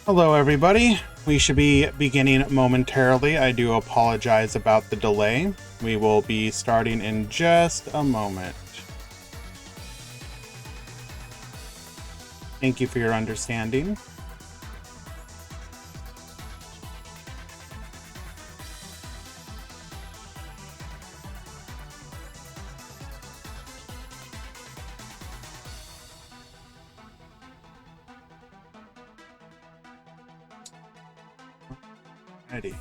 Hello everybody, we should be beginning momentarily. I do apologize about the delay. We will be starting in just a moment. Thank you for your understanding. Ready.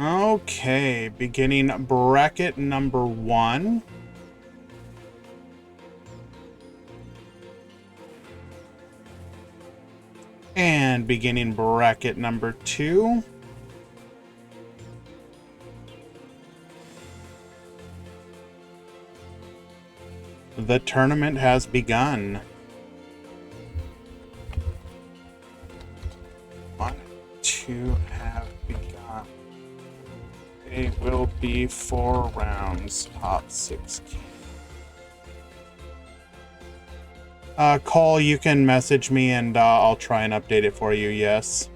Okay, beginning bracket number 1. And beginning bracket number 2. The tournament has begun. 1, 2 have begun. It will be 4 rounds, top 16. Cole, you can message me and I'll try and update it for you, yes.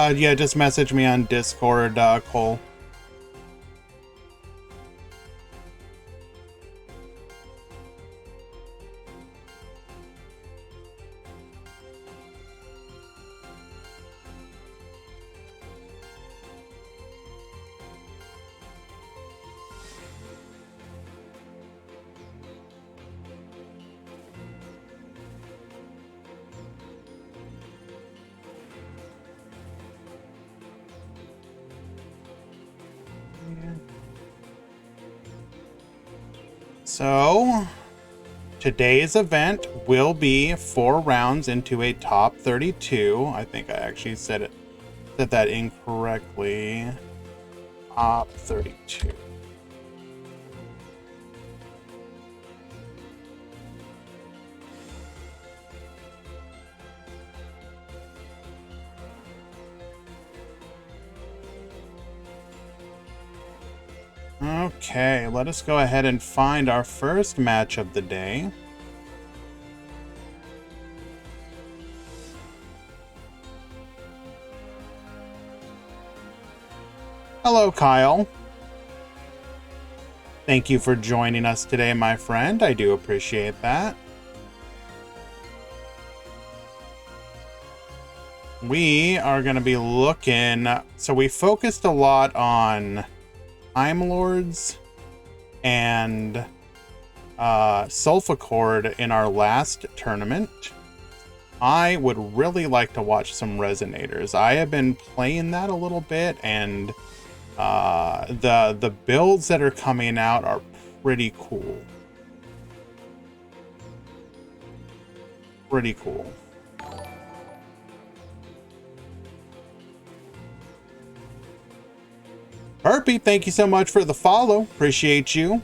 Yeah, just message me on Discord, Cole. So, today's event will be 4 rounds into a top 32. I think I actually said that incorrectly. Top 32. Okay, let us go ahead and find our first match of the day. Hello, Kyle. Thank you for joining us today, my friend. I do appreciate that. We are going to be looking... So we focused a lot on Time Lords and Sulfachord in our last tournament. I would really like to watch some Resonators. I have been playing that a little bit, and the builds that are coming out are pretty cool. Pretty cool. Herpy, thank you so much for the follow. Appreciate you.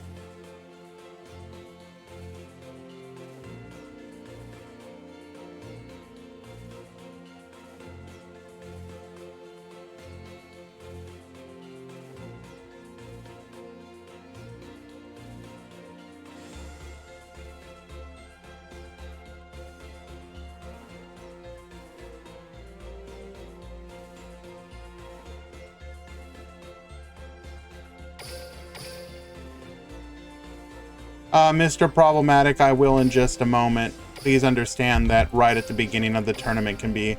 Mr. Problematic, I will in just a moment. Please understand that right at the beginning of the tournament can be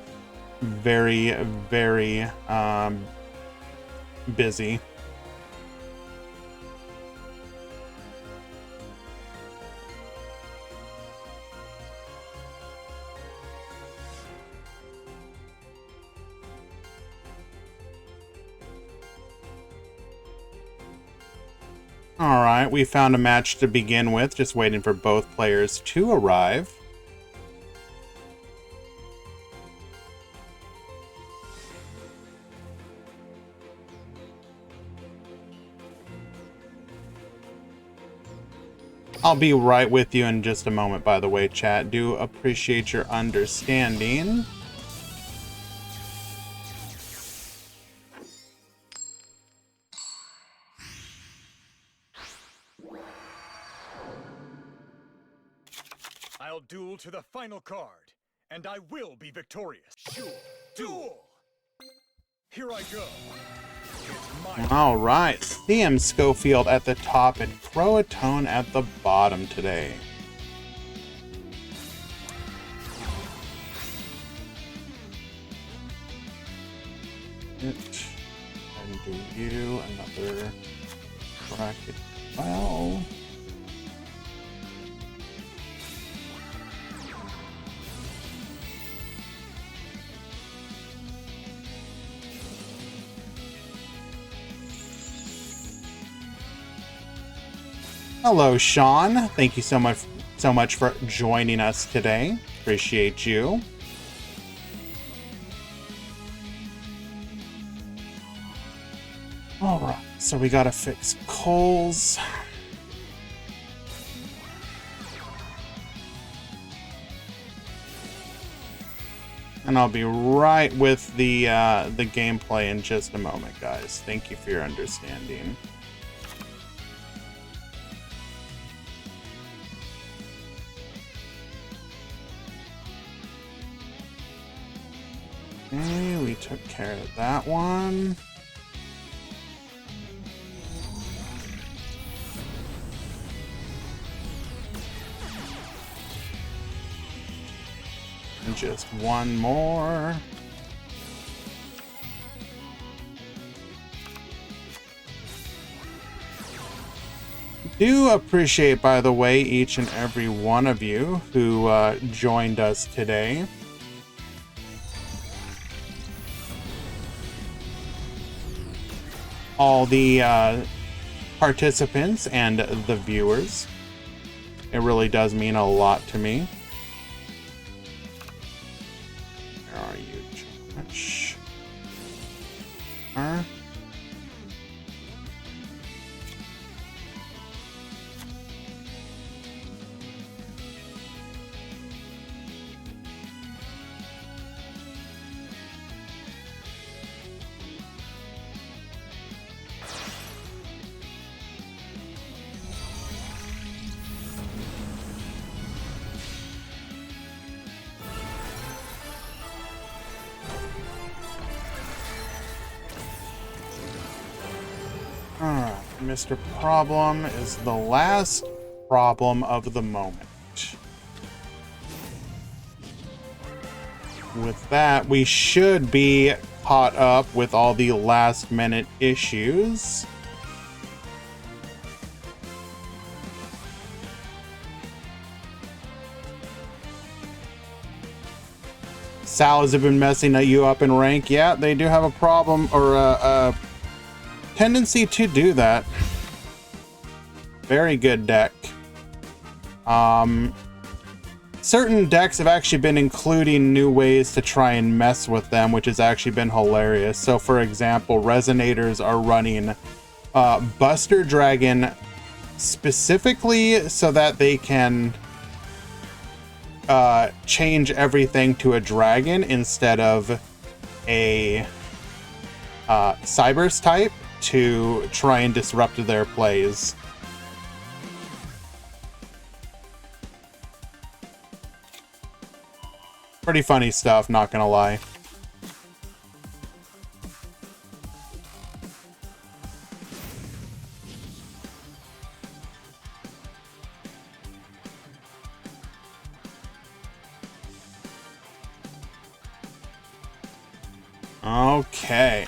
very, very busy. All right, we found a match to begin with, just waiting for both players to arrive. I'll be right with you in just a moment, by the way, chat. Do appreciate your understanding. I'll duel to the final card, and I will be victorious. Sure. Duel! Here I go. All right, CM Schofield at the top and Croatone at the bottom today. And do you another bracket? Well. Hello, Sean. Thank you so much for joining us today. Appreciate you. All right, so we gotta fix Cole's. And I'll be right with the gameplay in just a moment, guys. Thank you for your understanding. Okay, we took care of that one. And just one more. Do appreciate, by the way, each and every one of you who joined us today. All the participants and the viewers. It really does mean a lot to me. Where are you, Josh? Mr. Problem is the last problem of the moment. With that, we should be caught up with all the last minute issues. Salas have been messing you up in rank. Yeah, they do have a problem, or a tendency to do that. Very good deck. Certain decks have actually been including new ways to try and mess with them, which has actually been hilarious. So for example, Resonators are running Buster Dragon specifically so that they can change everything to a dragon instead of a Cybers type to try and disrupt their plays. Pretty funny stuff, not gonna lie. Okay.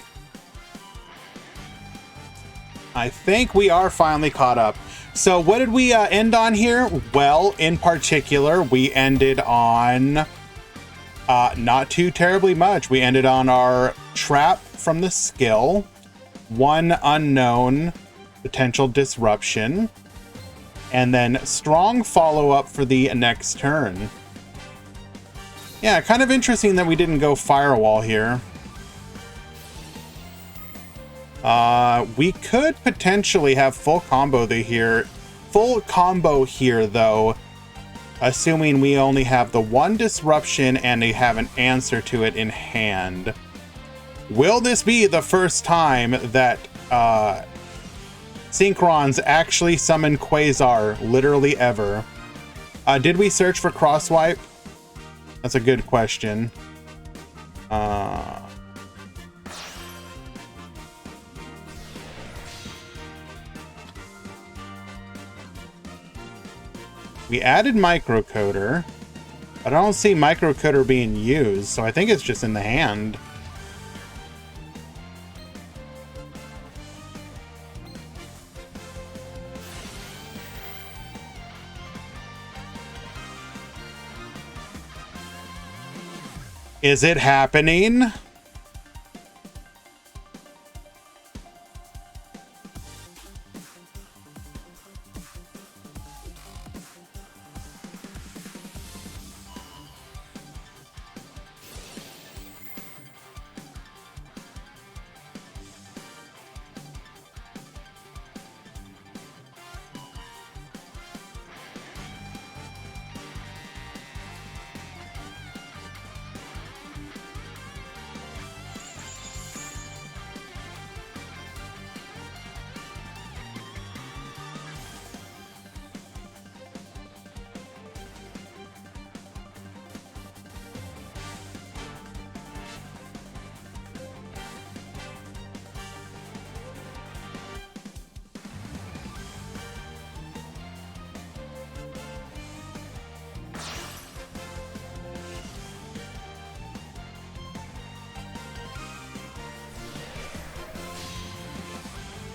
I think we are finally caught up. So what did we end on here? Well, in particular, we ended on not too terribly much. We ended on our trap from the skill, one unknown, potential disruption, and then strong follow-up for the next turn. Yeah, kind of interesting that we didn't go firewall here. We could potentially have full combo here, though, assuming we only have the one disruption and they have an answer to it in hand. Will this be the first time that Synchron's actually summon Quasar, literally ever? Did we search for crosswipe? That's a good question. We added microcoder. I don't see microcoder being used, so I think it's just in the hand. Is it happening?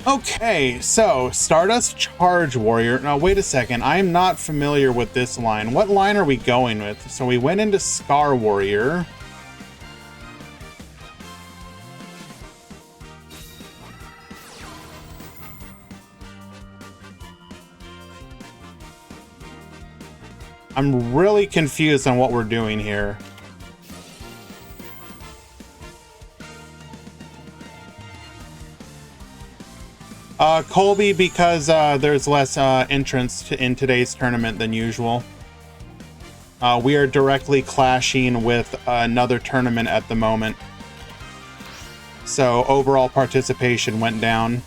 Okay, so Stardust Charge Warrior. Now, wait a second. I'm not familiar with this line. What line are we going with? So we went into Scar Warrior. I'm really confused on what we're doing here. Colby, because there's less entrants in today's tournament than usual. We are directly clashing with another tournament at the moment. So overall participation went down.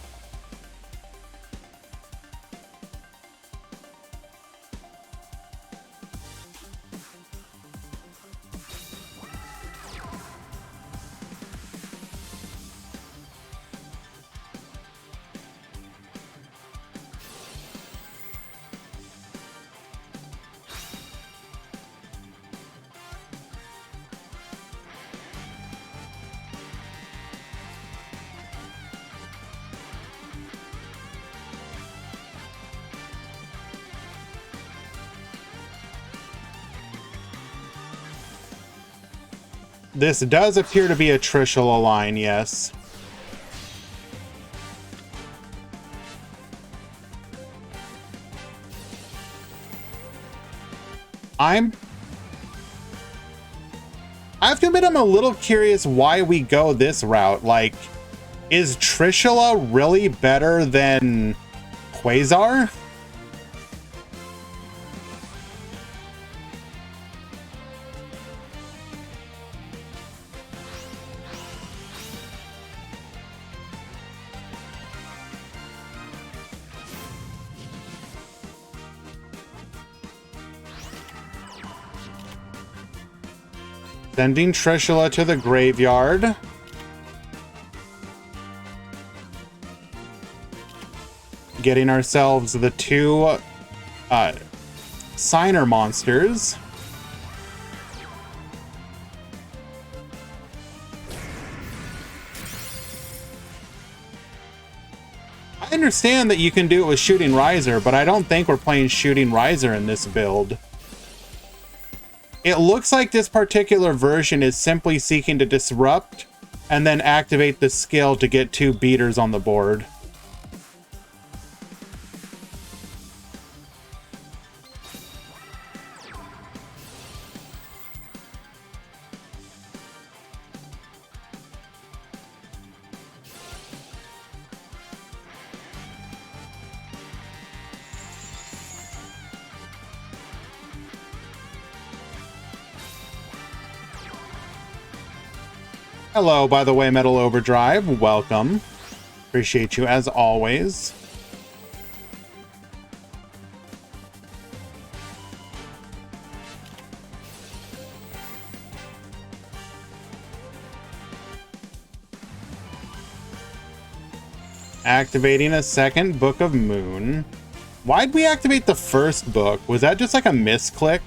This does appear to be a Trishula line, yes. I have to admit, I'm a little curious why we go this route. Like, is Trishula really better than Quasar? Sending Trishula to the graveyard. Getting ourselves the two signer monsters. I understand that you can do it with Shooting Riser, but I don't think we're playing Shooting Riser in this build. It looks like this particular version is simply seeking to disrupt and then activate the skill to get two beaters on the board. Hello, by the way, Metal Overdrive. Welcome. Appreciate you as always. Activating a second Book of Moon. Why'd we activate the first book? Was that just like a misclick?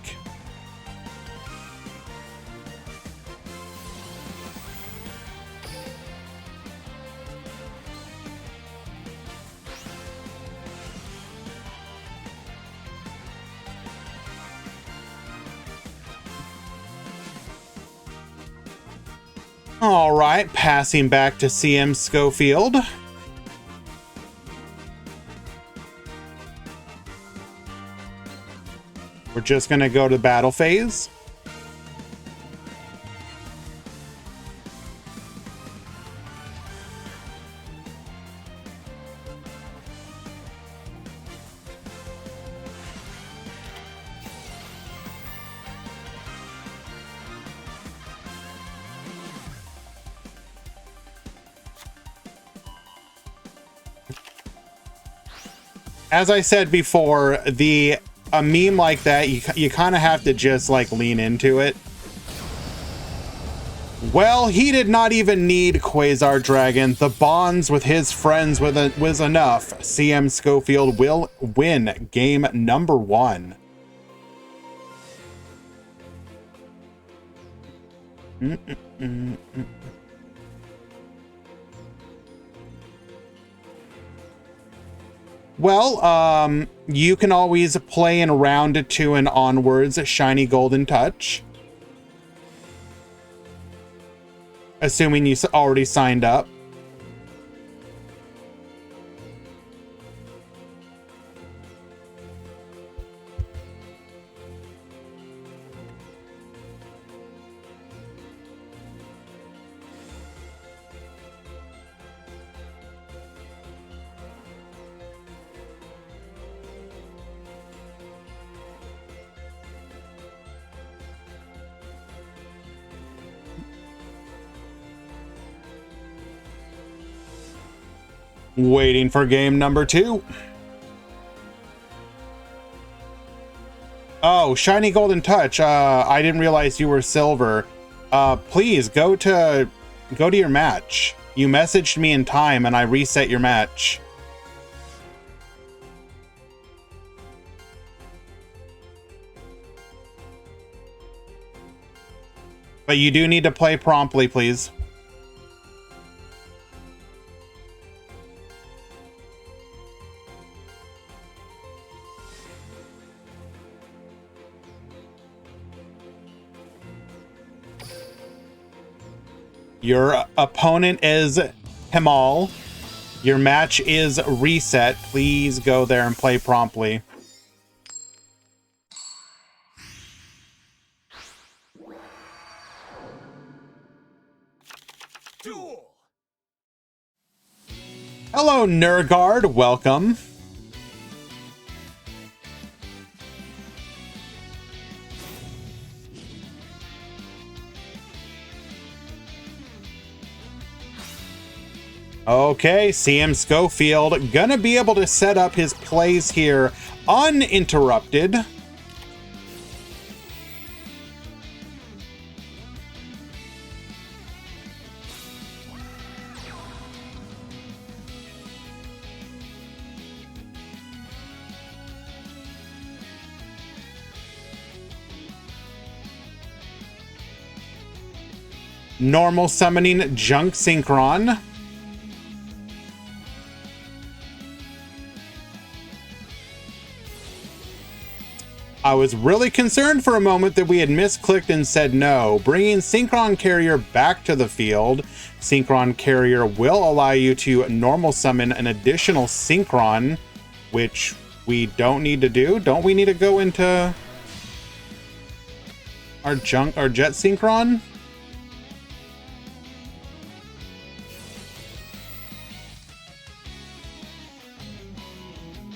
All right, passing back to CM Schofield. We're just going to go to battle phase. As I said before, a meme like that, you kind of have to just like lean into it. Well, he did not even need Quasar Dragon. The bonds with his friends was enough. CM Schofield will win game number 1. Well, you can always play in round 2 and onwards Shiny Golden Touch. Assuming you already signed up. Waiting for game number 2. Oh, Shiny Golden Touch. I didn't realize you were silver. Please go to your match. You messaged me in time and I reset your match. But you do need to play promptly, please. Your opponent is Himal. Your match is reset. Please go there and play promptly. Duel. Hello, Nurgard. Welcome. Okay, CM Schofield gonna be able to set up his plays here uninterrupted. Normal summoning Junk Synchron. I was really concerned for a moment that we had misclicked and said no. Bringing Synchron Carrier back to the field. Synchron Carrier will allow you to normal summon an additional Synchron, which we don't need to do. Don't we need to go into our Jet Synchron?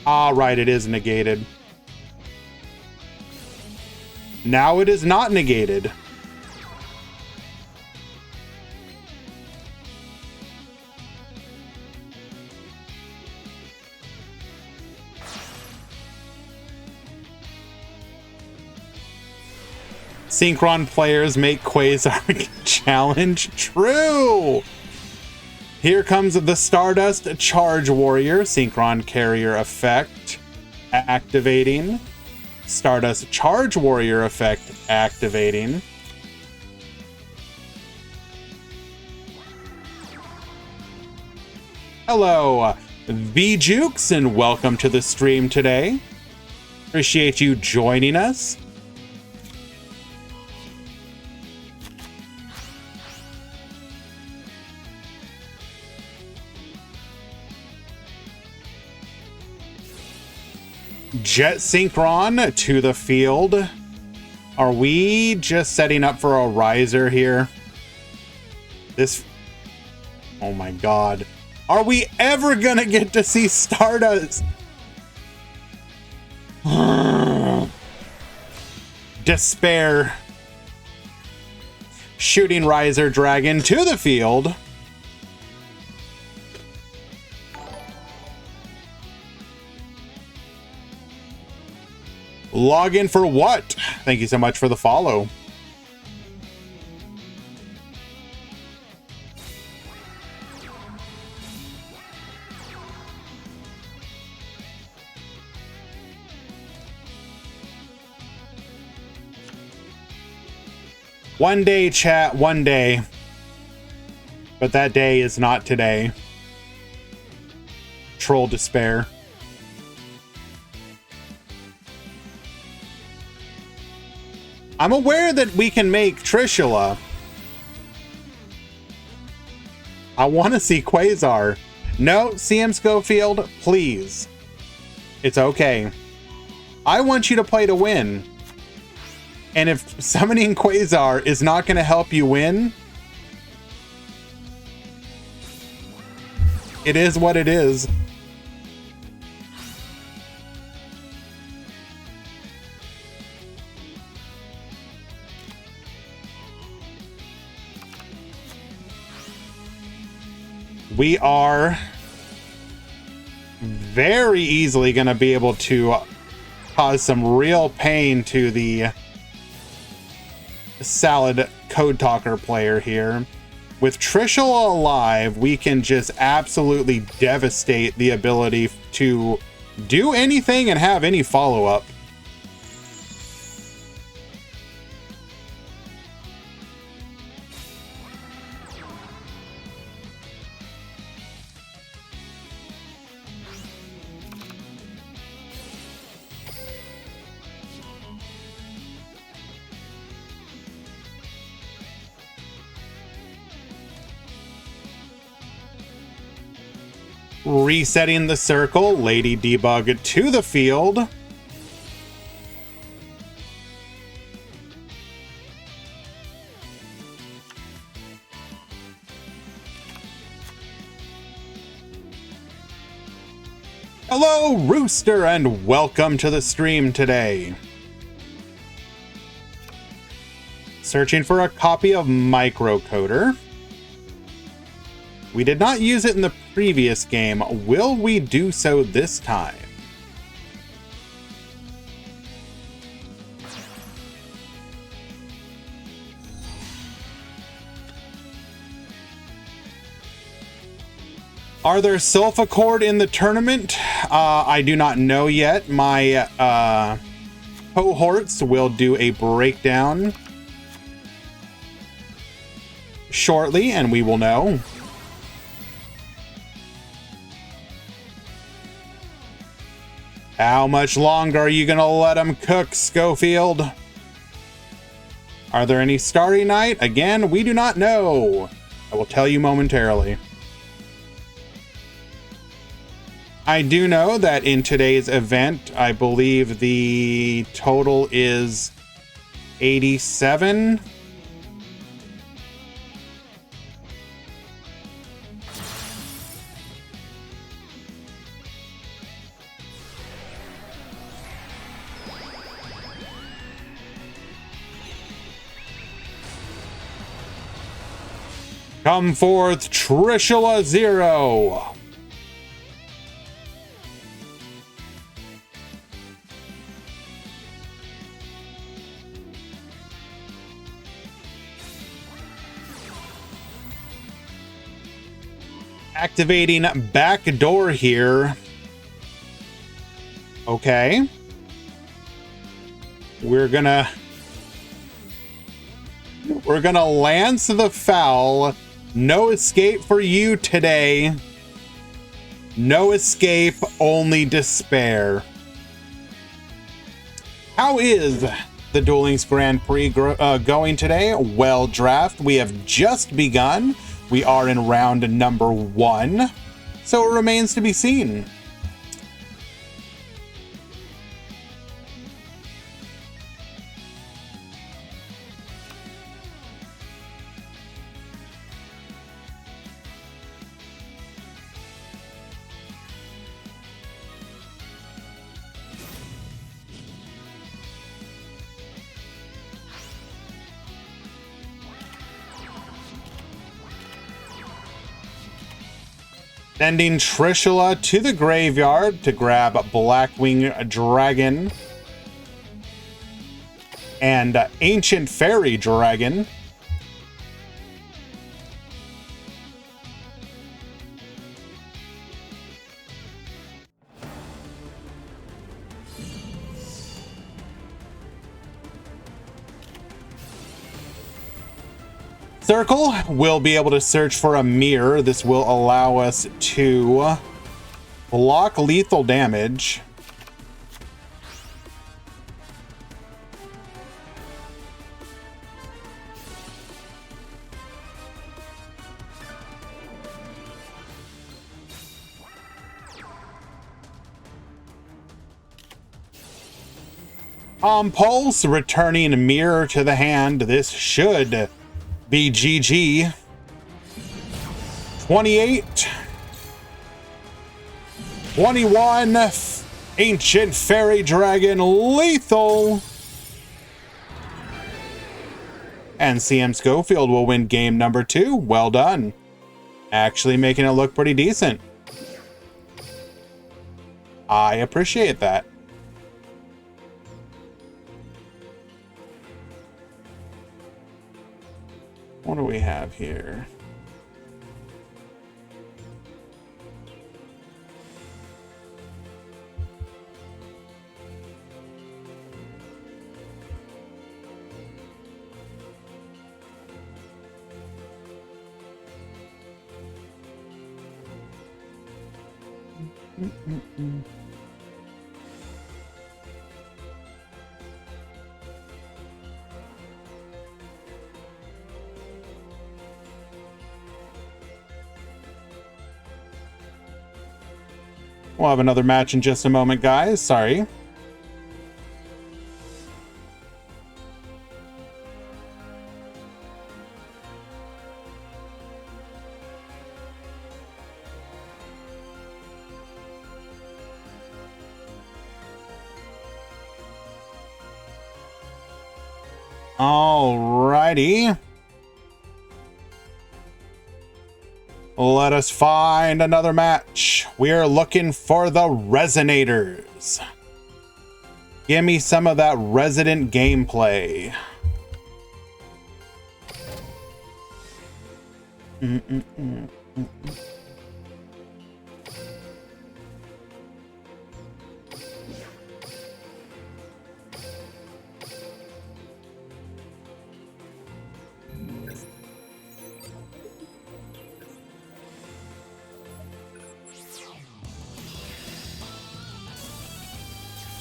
Ah, right, it is negated. Now it is not negated. Synchron players make Quasar challenge. True! Here comes the Stardust Charge Warrior. Synchron Carrier effect activating. Stardust Charge Warrior effect activating. Hello, V-Jukes, and welcome to the stream today. Appreciate you joining us. Jet Synchron to the field. Are we just setting up for a riser here? This... Oh my god. Are we ever gonna get to see Stardust? Despair. Shooting Riser Dragon to the field. Log in for what? Thank you so much for the follow. One day, chat, one day. But that day is not today. Troll Despair. I'm aware that we can make Trishula. I want to see Quasar. No, CM Schofield, please. It's okay. I want you to play to win. And if summoning Quasar is not going to help you win, it is what it is. We are very easily going to be able to cause some real pain to the Salad Code Talker player here. With Trishula alive, we can just absolutely devastate the ability to do anything and have any follow-up. Resetting the circle, Lady Debug to the field. Hello, Rooster, and welcome to the stream today. Searching for a copy of Microcoder. We did not use it in the previous game. Will we do so this time? Are there Sulfur in the tournament? I do not know yet. My cohorts will do a breakdown shortly, and we will know. How much longer are you gonna let them cook, Schofield? Are there any Starry Night? Again, we do not know. I will tell you momentarily. I do know that in today's event, I believe the total is 87. Come forth, Trishula Zero. Activating back door here. Okay. We're gonna lance the foul. No escape for you today. No escape, only despair. How is the Duel Links Grand Prix going today? Well, draft, we have just begun. We are in round number 1, so it remains to be seen. Sending Trishula to the graveyard to grab Blackwing Dragon and Ancient Fairy Dragon. Circle will be able to search for a mirror. This will allow us to block lethal damage. Pulse returning a mirror to the hand. This should be GG. 28. 21. Ancient Fairy Dragon lethal. And CM Schofield will win game number 2. Well done. Actually making it look pretty decent. I appreciate that. What do we have here? We'll have another match in just a moment, guys. Sorry. Alrighty. Let us find another match. We are looking for the Resonators. Give me some of that Resident gameplay.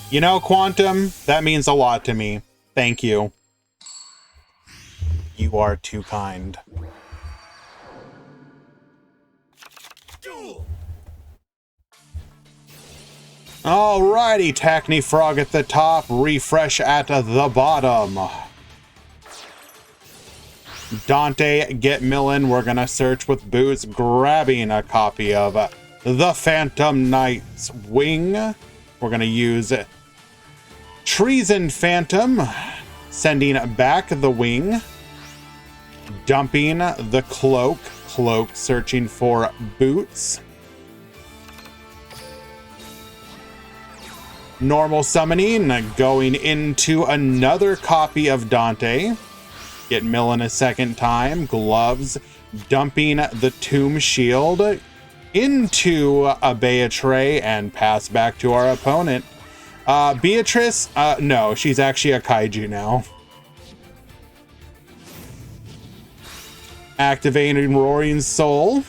You know, Quantum, that means a lot to me. Thank you. You are too kind. Alrighty, Tackney Frog at the top, refresh at the bottom. Dante, get Millen. We're gonna search with Boots, grabbing a copy of the Phantom Knight's Wing. We're gonna use Treason Phantom, sending back the wing, dumping the cloak, searching for Boots. Normal summoning, going into another copy of Dante. Get Millen a second time, gloves, dumping the Tomb Shield, into a Beatrice and pass back to our opponent. Beatrice, no, she's actually a kaiju now. Activating Roaring Soul.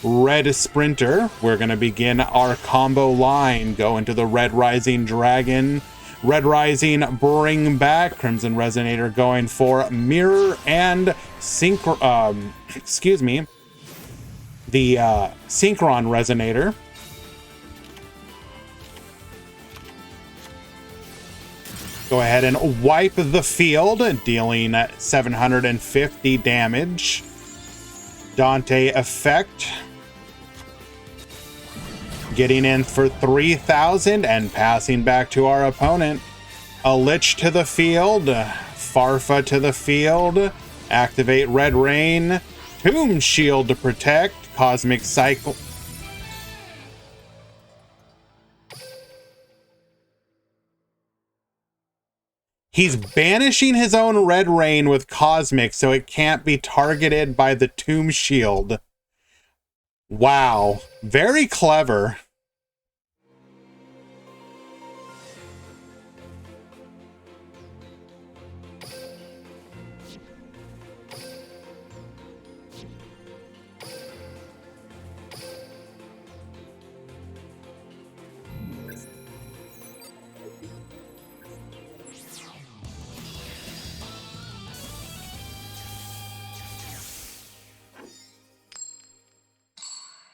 Red Sprinter. We're going to begin our combo line. Go into the Red Rising Dragon. Red Rising, bring back. Crimson Resonator going for Mirror and Synchro. Excuse me. The Synchron Resonator. Go ahead and wipe the field, dealing 750 damage. Dante effect. Getting in for 3,000 and passing back to our opponent. A Lich to the field. Farfa to the field. Activate Red Rain. Tomb Shield to protect. Cosmic Cycle. He's banishing his own Red Rain with Cosmic so it can't be targeted by the Tomb Shield. Wow. Very clever.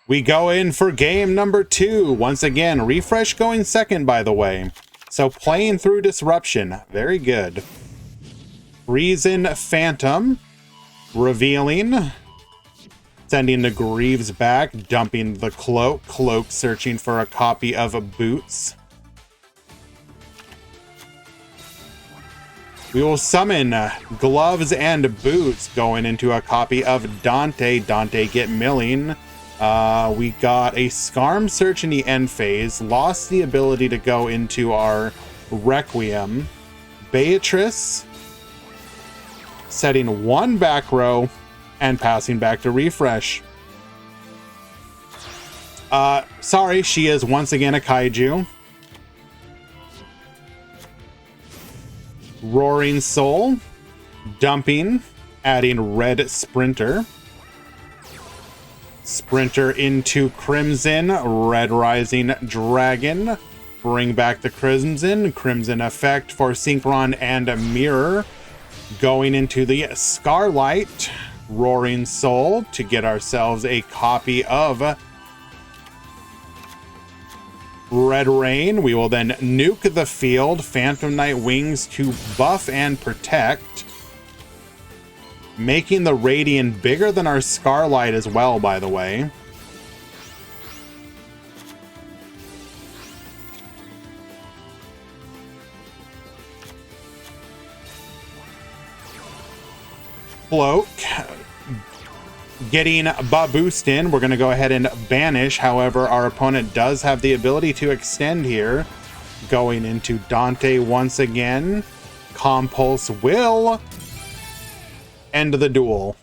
We go in for game number 2. Once again, Refresh going second, by the way. So playing through Disruption. Very good. Reason Phantom. Revealing. Sending the Greaves back. Dumping the Cloak. Cloak searching for a copy of Boots. We will summon Gloves and Boots going into a copy of Dante. Dante get milling. We got a Scarm Search in the end phase, lost the ability to go into our Requiem. Beatrice, setting one back row and passing back to Refresh. Sorry, she is once again a kaiju. Roaring Soul, dumping, adding Red Sprinter. Sprinter into Crimson, Red Rising Dragon. Bring back the Crimson. Crimson effect for Synchron and Mirror. Going into the Scarlight, Roaring Soul to get ourselves a copy of Red Rain. We will then nuke the field. Phantom Knight Wings to buff and protect. Making the Radiant bigger than our Scarlight as well, by the way. Cloak. Getting Boost in. We're going to go ahead and banish. However, our opponent does have the ability to extend here. Going into Dante once again. Compulse will end the duel.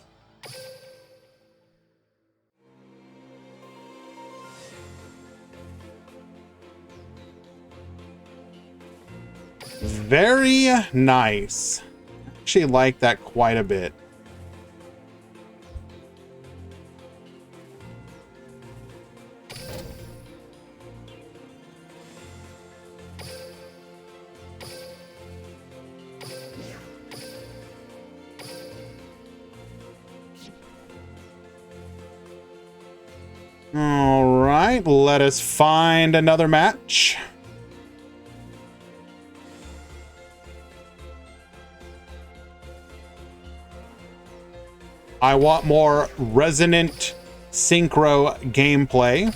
Very nice. Actually like that quite a bit. All right, let us find another match. I want more resonant synchro gameplay.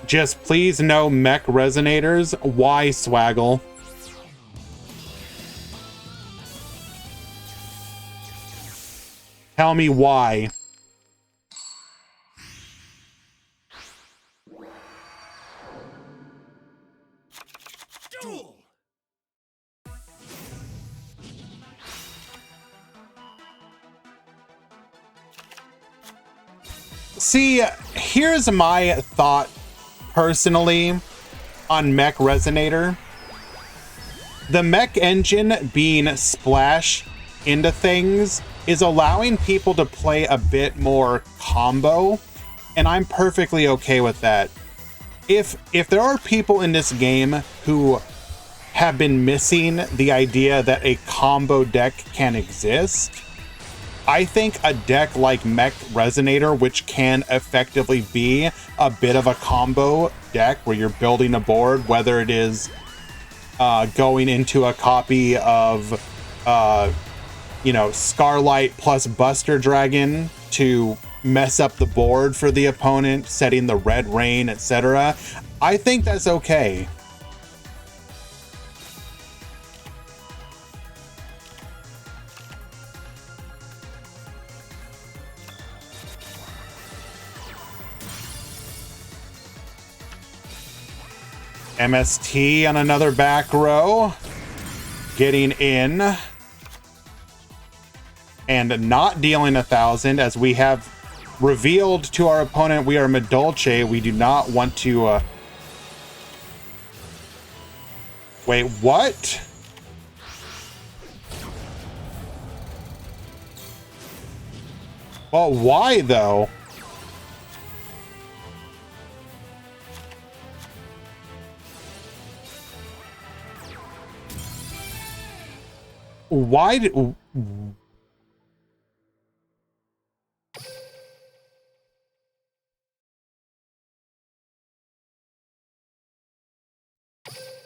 Just please no mech resonators. Why, Swaggle? Tell me why. See, here's my thought personally on Mech Resonator. The mech engine being splash into things is allowing people to play a bit more combo, and I'm perfectly okay with that. If there are people in this game who have been missing the idea that a combo deck can exist, I think a deck like Mech Resonator, which can effectively be a bit of a combo deck where you're building a board, whether it is going into a copy of, you know, Scarlight plus Buster Dragon to mess up the board for the opponent, setting the red rain, etc. I think that's okay. MST on another back row, getting in and not dealing 1,000, as we have revealed to our opponent we are Medolce. We do not want to wait, what? Well, why though? Why did...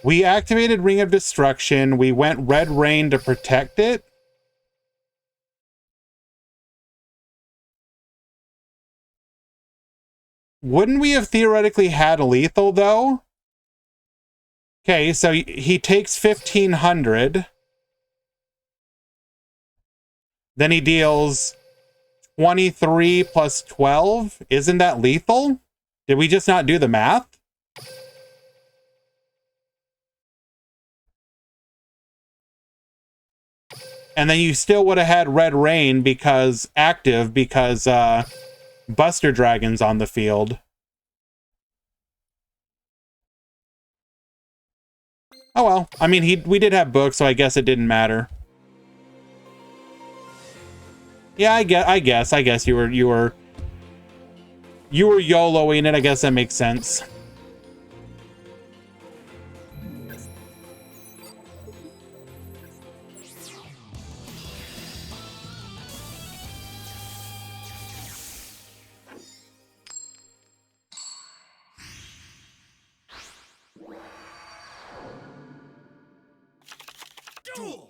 We activated Ring of Destruction. We went Red Rain to protect it. Wouldn't we have theoretically had lethal, though? Okay, so he takes 1,500. Then he deals 23 plus 12. Isn't that lethal? Did we just not do the math? And then you still would have had Red Rain because active, because Buster Dragon's on the field. Oh well, I mean, we did have books, so I guess it didn't matter. Yeah, I guess you were YOLOing it. I guess that makes sense. Duel!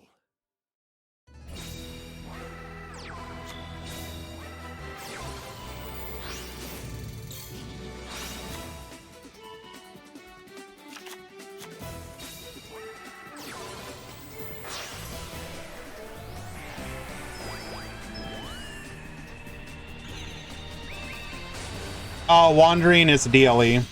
Oh, Wandering is DLE.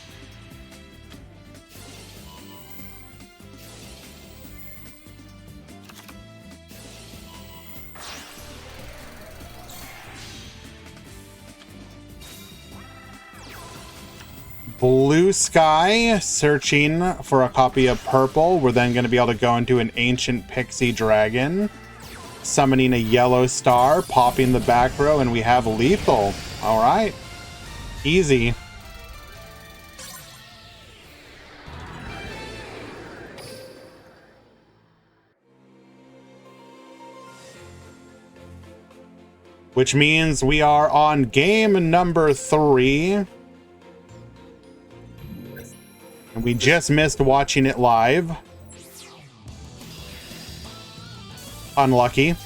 Blue Sky, searching for a copy of purple. We're then going to be able to go into an Ancient Pixie Dragon, summoning a yellow star, popping the back row, and we have lethal. All right. Easy. Which means we are on game number 3. And we just missed watching it live. Unlucky.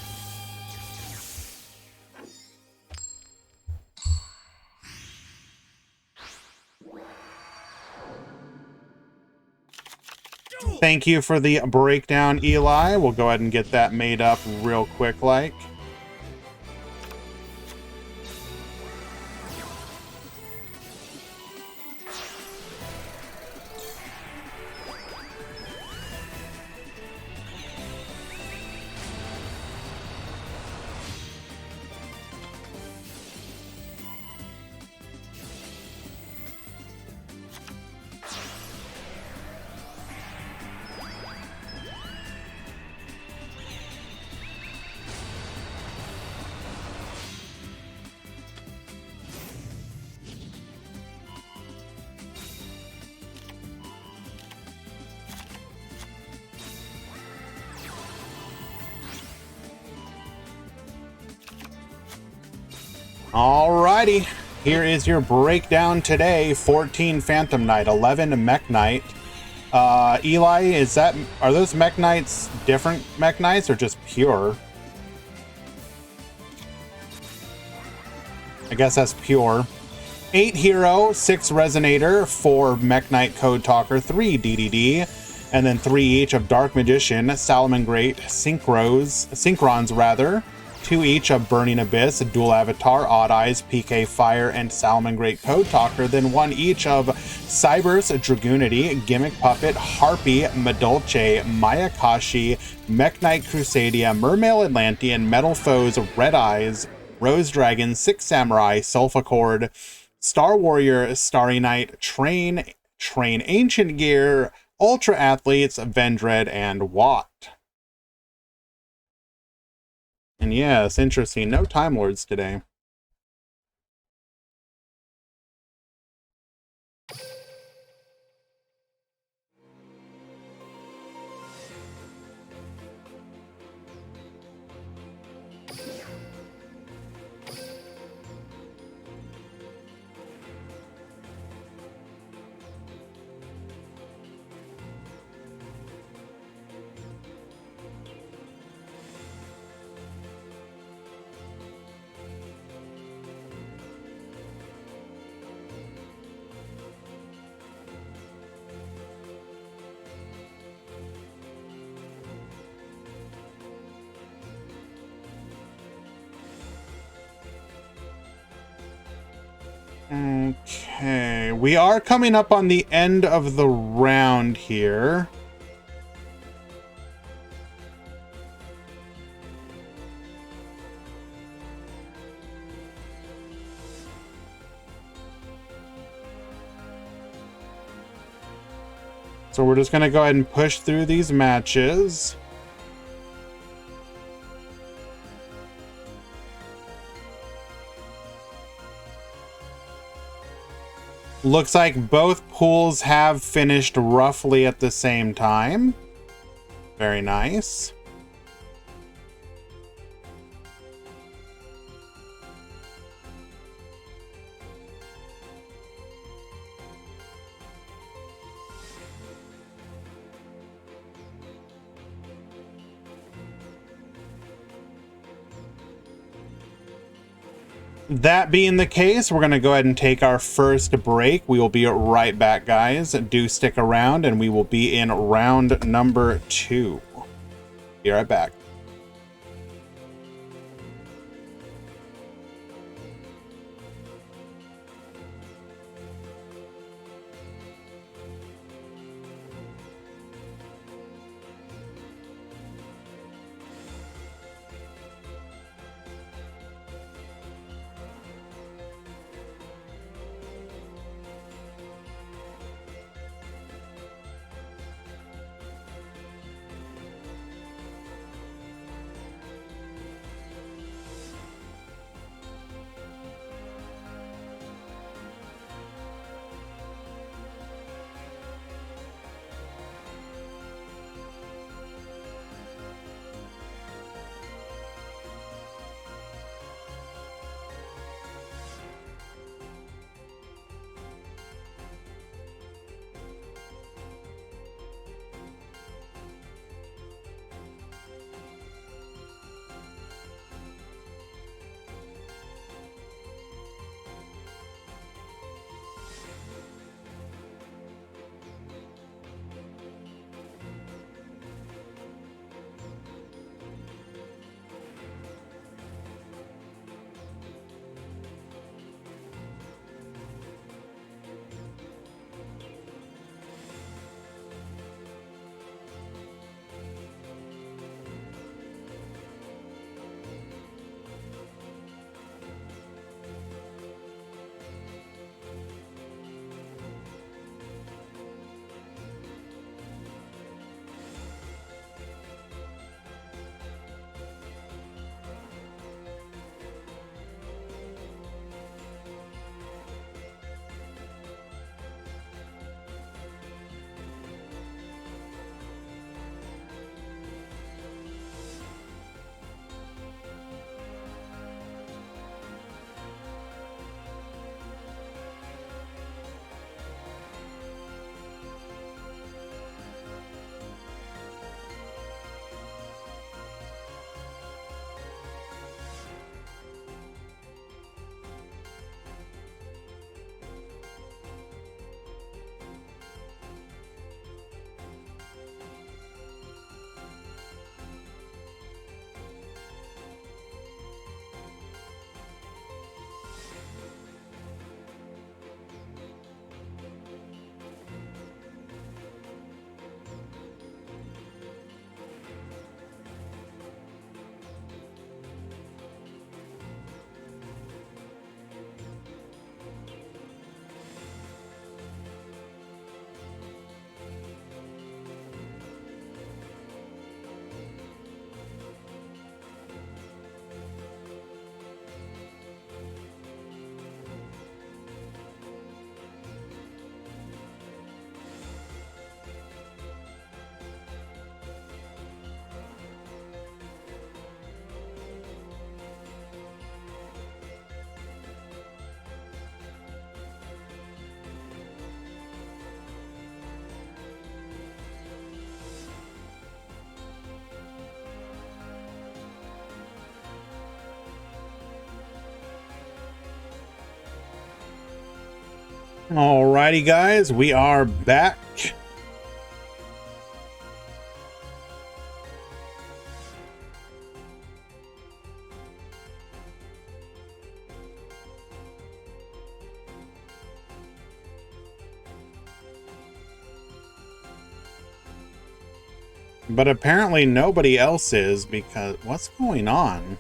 Thank you for the breakdown, Eli. We'll go ahead and get that made up real quick like. Alrighty, here is your breakdown today. 14 Phantom Knight, 11 Mech Knight. Eli, are those Mech Knights different Mech Knights or just pure? I guess that's pure. 8 Hero, 6 Resonator, 4 Mech Knight Code Talker, 3 DDD, and then 3 each of Dark Magician, Salamangreat, Synchrons rather, 2 each of Burning Abyss, Dual Avatar, Odd Eyes, PK Fire, and Salamangreat Code Talker, then 1 each of Cyber's Dragoonity, Gimmick Puppet, Harpy, Madolche, Mayakashi, Mech Knight Crusadia, Mermail Atlantean, Metal Foes, Red Eyes, Rose Dragon, Six Samurai, Sulfacord, Star Warrior, Starry Knight, Train Ancient Gear, Ultra Athletes, Vendread, and Watt. And yes, interesting. No Time Lords today. Okay, we are coming up on the end of the round here. So we're just going to go ahead and push through these matches. Looks like both pools have finished roughly at the same time. Very nice. That being the case, we're going to go ahead and take our first break. We will be right back, guys. Do stick around, and we will be in round number 2. Be right back. Alrighty, guys, we are back. But apparently nobody else is, because what's going on?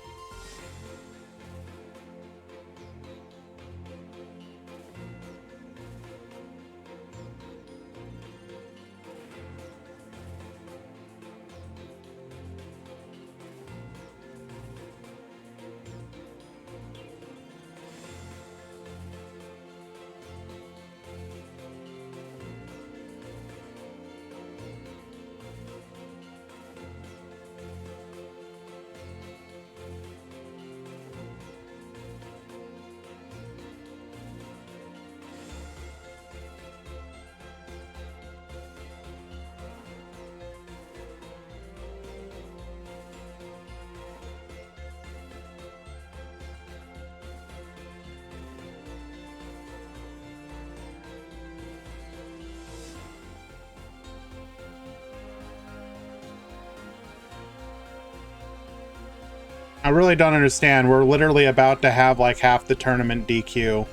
I really don't understand. We're literally about to have like half the tournament DQ.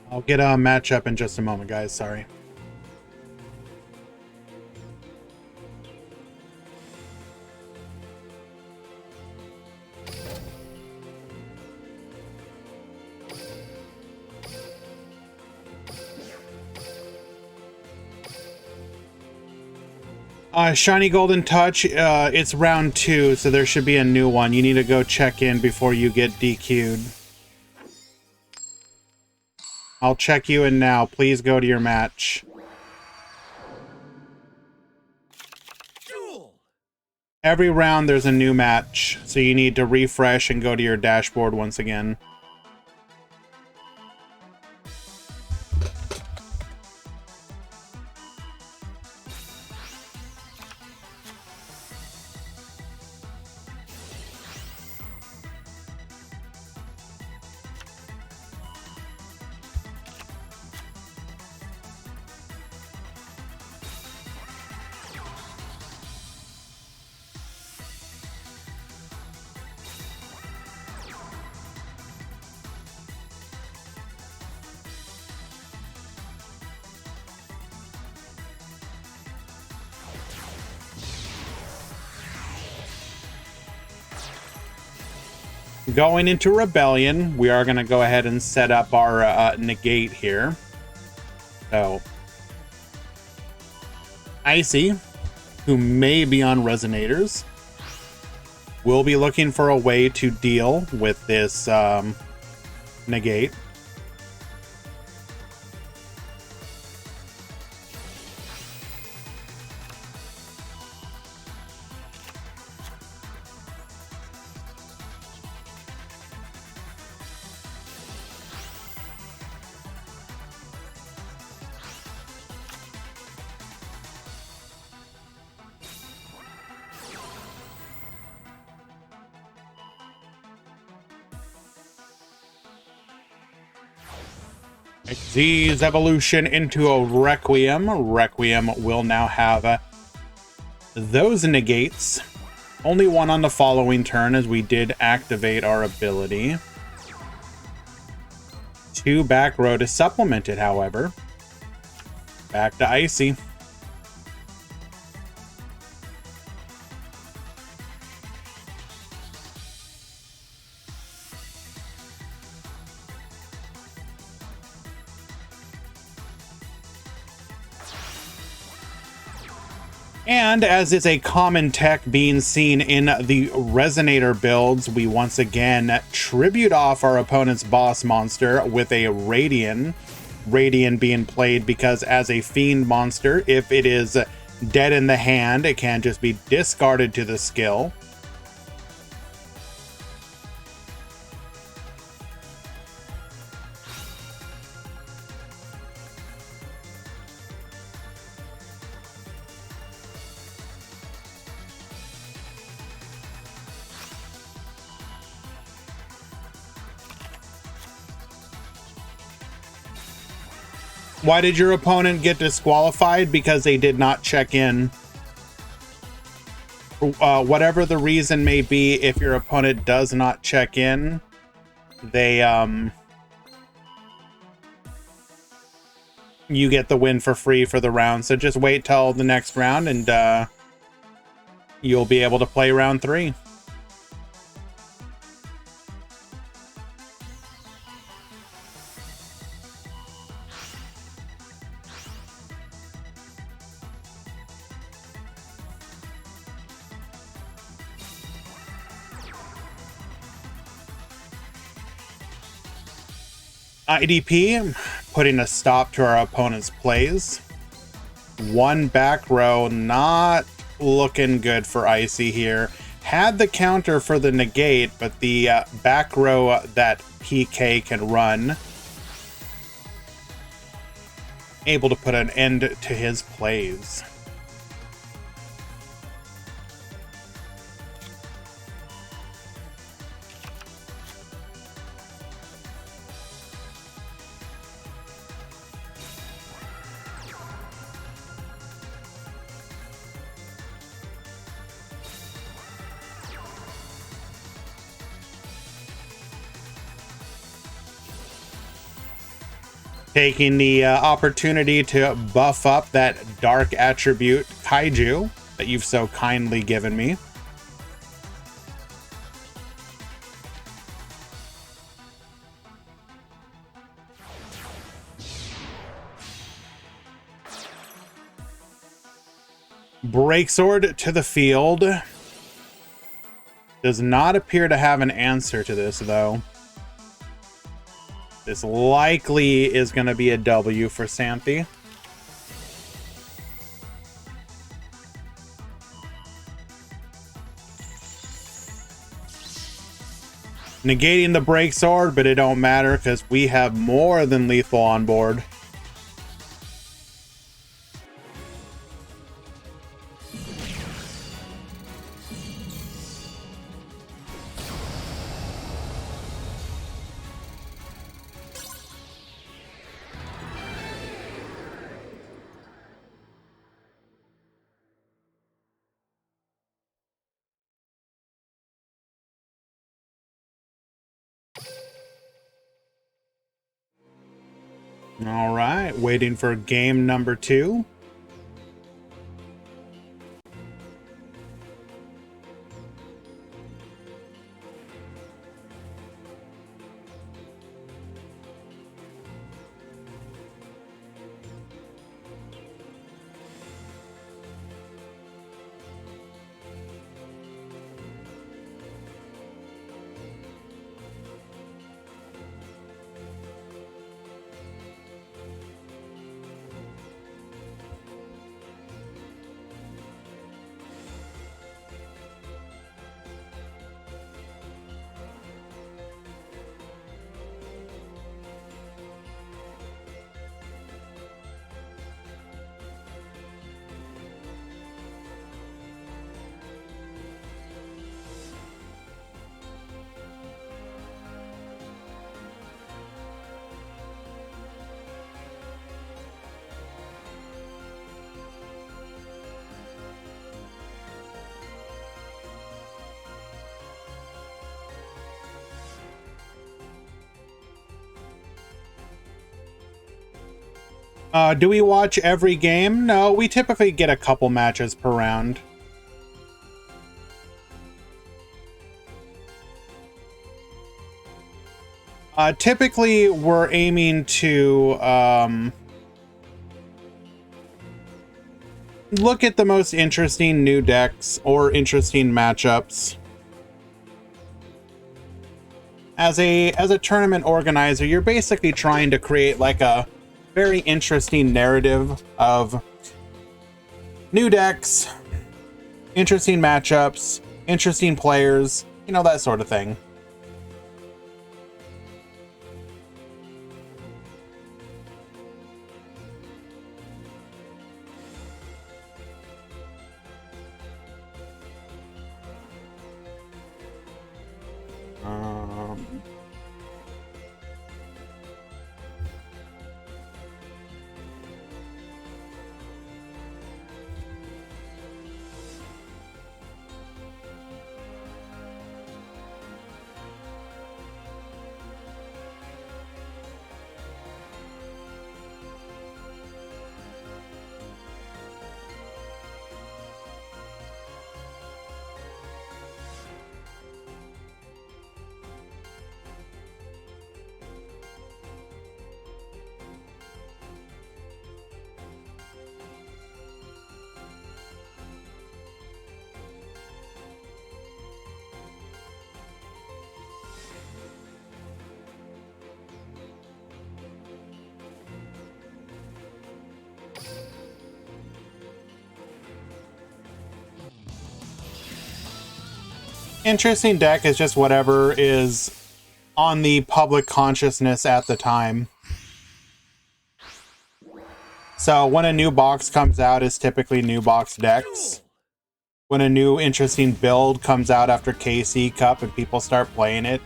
I'll get a matchup in just a moment, guys. Sorry. Shiny Golden Touch, it's round 2, so there should be a new one. You need to go check in before you get DQ'd. I'll check you in now. Please go to your match. Duel! Every round there's a new match, so you need to refresh and go to your dashboard once again. Going into Rebellion, we are going to go ahead and set up our negate here. So, Icy, who may be on Resonators, will be looking for a way to deal with this negate. Xyz's evolution into a Requiem. Requiem will now have those negates. Only one on the following turn, as we did activate our ability. 2 back row to supplement it, however. Back to Icy. And as is a common tech being seen in the Resonator builds, we once again tribute off our opponent's boss monster with a Radian. Radian being played because as a Fiend monster, if it is dead in the hand, it can just be discarded to the skill. Why did your opponent get disqualified? Because they did not check in. Whatever the reason may be, if your opponent does not check in, they you get the win for free for the round. So just wait till the next round and you'll be able to play round 3. IDP, putting a stop to our opponent's plays. 1 back row, not looking good for Icy here. Had the counter for the negate, but the back row that PK can run, able to put an end to his plays. Taking the opportunity to buff up that dark attribute Kaiju that you've so kindly given me. Breaksword to the field. Does not appear to have an answer to this, though. This likely is going to be a W for Xanthi. Negating the Breaksword, but it don't matter because we have more than lethal on board. All right, waiting for game number 2. Do we watch every game? No, we typically get a couple matches per round. Typically, we're aiming to look at the most interesting new decks or interesting matchups. As a tournament organizer, you're basically trying to create like a very interesting narrative of new decks, interesting matchups, interesting players, you know, that sort of thing. Interesting deck is just whatever is on the public consciousness at the time. So when a new box comes out, it's typically new box decks. When a new interesting build comes out after KC Cup and people start playing it,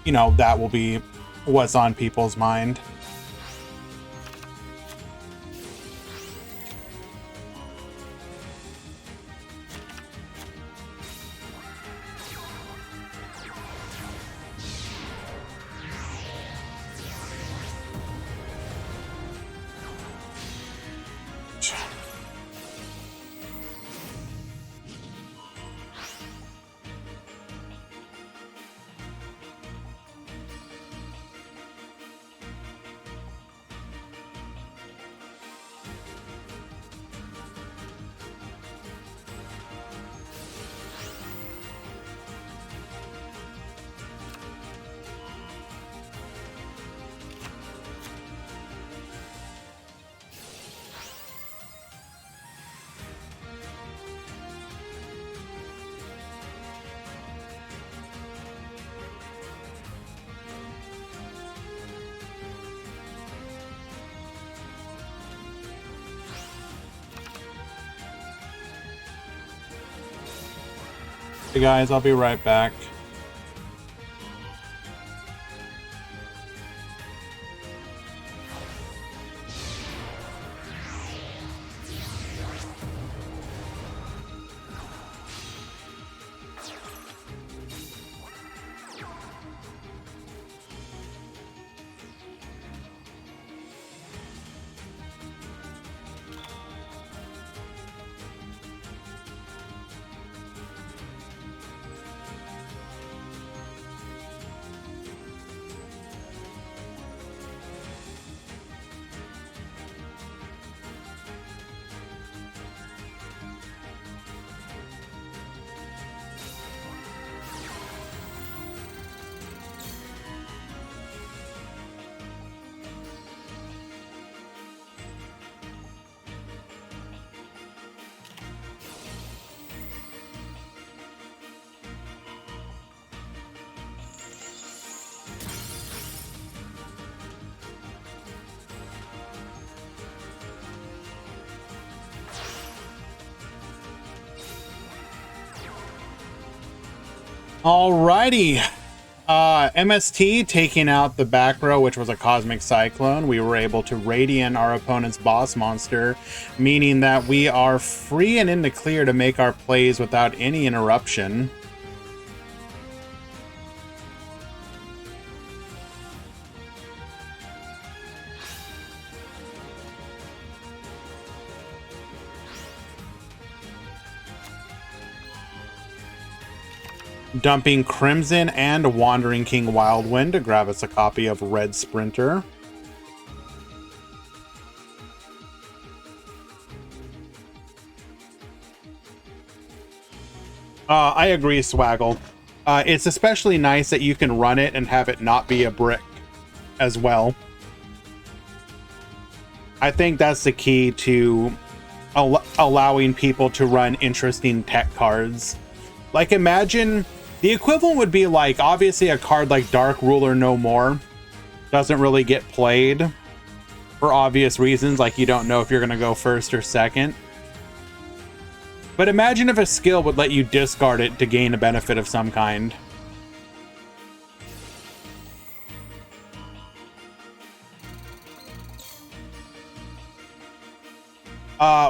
you know, that will be what's on people's mind. Hey guys, I'll be right back. Alrighty. MST taking out the back row, which was a Cosmic Cyclone. We were able to Radiant our opponent's boss monster, meaning that we are free and in the clear to make our plays without any interruption. Dumping Crimson and Wandering King Wildwind to grab us a copy of Red Sprinter. I agree, Swaggle. It's especially nice that you can run it and have it not be a brick as well. I think that's the key to allowing people to run interesting tech cards. Like, imagine the equivalent would be like, obviously a card like Dark Ruler No More doesn't really get played for obvious reasons, like you don't know if you're going to go first or second. But imagine if a skill would let you discard it to gain a benefit of some kind.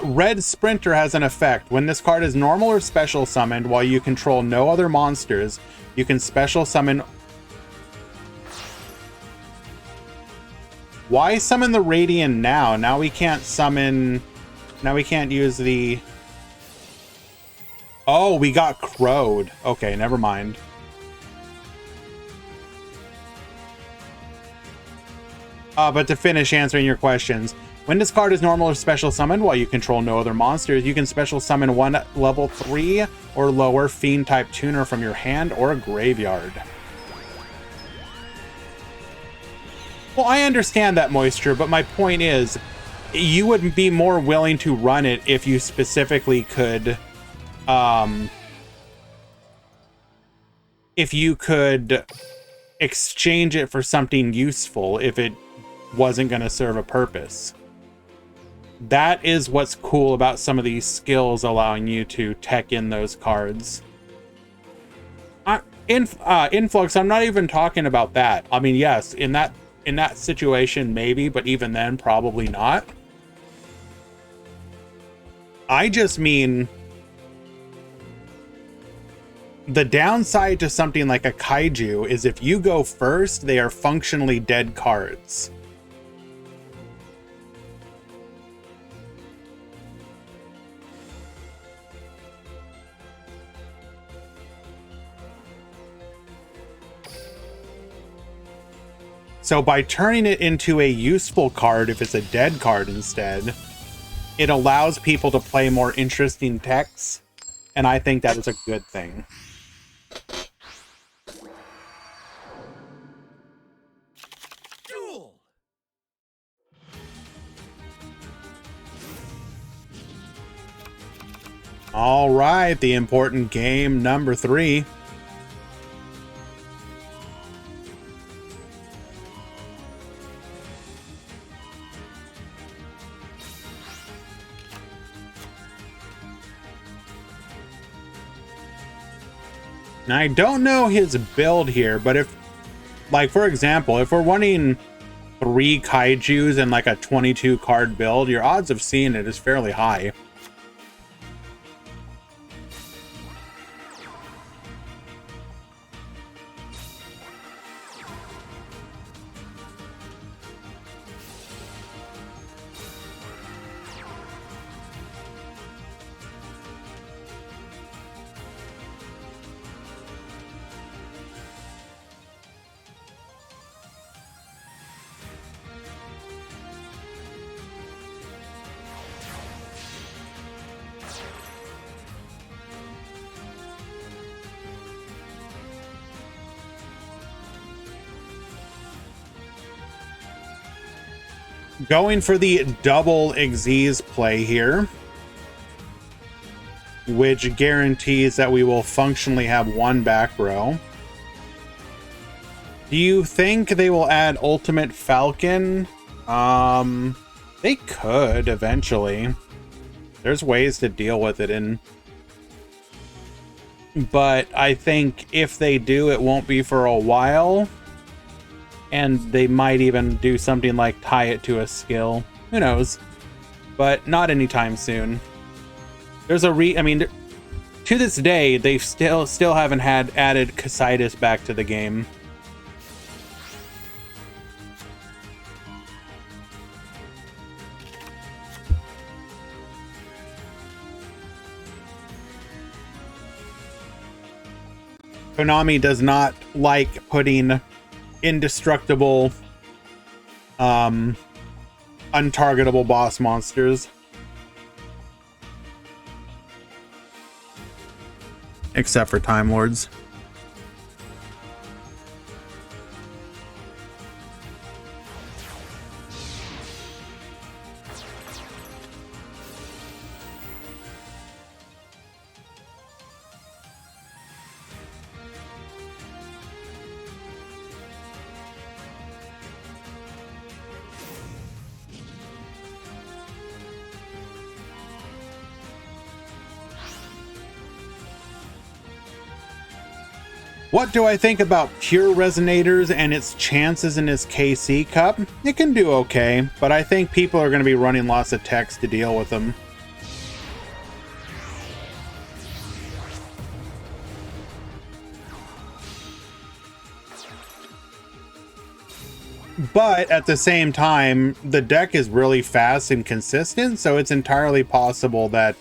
Red Sprinter has an effect. When this card is normal or special summoned while you control no other monsters, you can special summon... Why summon the Radiant now? Now we can't summon... Now we can't use the... Oh, we got crowed. Okay, never mind. But to finish answering your questions, when this card is normal or special summoned while you control no other monsters, you can special summon one level 3 or lower Fiend type tuner from your hand or graveyard. Well, I understand that, Moisture, but my point is, you would be more willing to run it if you specifically could, if you could exchange it for something useful if it wasn't going to serve a purpose. That is what's cool about some of these skills allowing you to tech in those cards. Influx, I'm not even talking about that. I mean, yes, in that situation, maybe, but even then, probably not. I just mean the downside to something like a Kaiju is if you go first, they are functionally dead cards. So by turning it into a useful card, if it's a dead card instead, it allows people to play more interesting techs, and I think that is a good thing. Duel! All right, the important game number 3. Now, I don't know his build here, but if, like, for example, if we're running 3 Kaijus and like a 22 card build, your odds of seeing it is fairly high. Going for the double Xyz play here, which guarantees that we will functionally have 1 back row. Do you think they will add Ultimate Falcon? They could eventually. There's ways to deal with it but I think if they do, it won't be for a while. And they might even do something like tie it to a skill. Who knows? But not anytime soon. There's I mean, to this day, they still haven't added Casitas back to the game. Konami does not like putting indestructible, untargetable boss monsters. Except for Time Lords. What do I think about pure resonators and its chances in this KC Cup? It can do okay, but I think people are going to be running lots of text to deal with them. But at the same time, the deck is really fast and consistent, so it's entirely possible that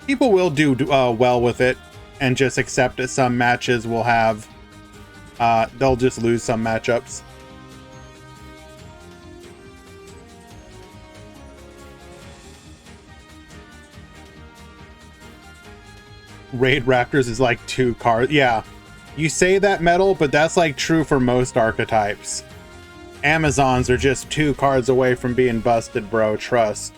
people will do well with it. And just accept that some matches will have, they'll just lose some matchups. Raid Raptors is like 2 cards. Yeah, you say that, Metal, but that's like true for most archetypes. Amazons are just 2 cards away from being busted, bro. Trust.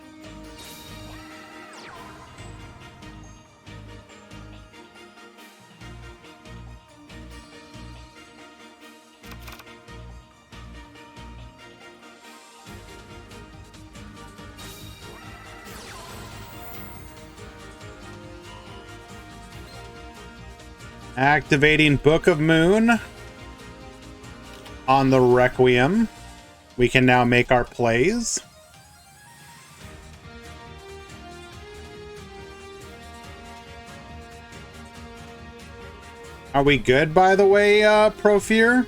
Activating Book of Moon on the Requiem. We can now make our plays. Are we good, by the way, Profear?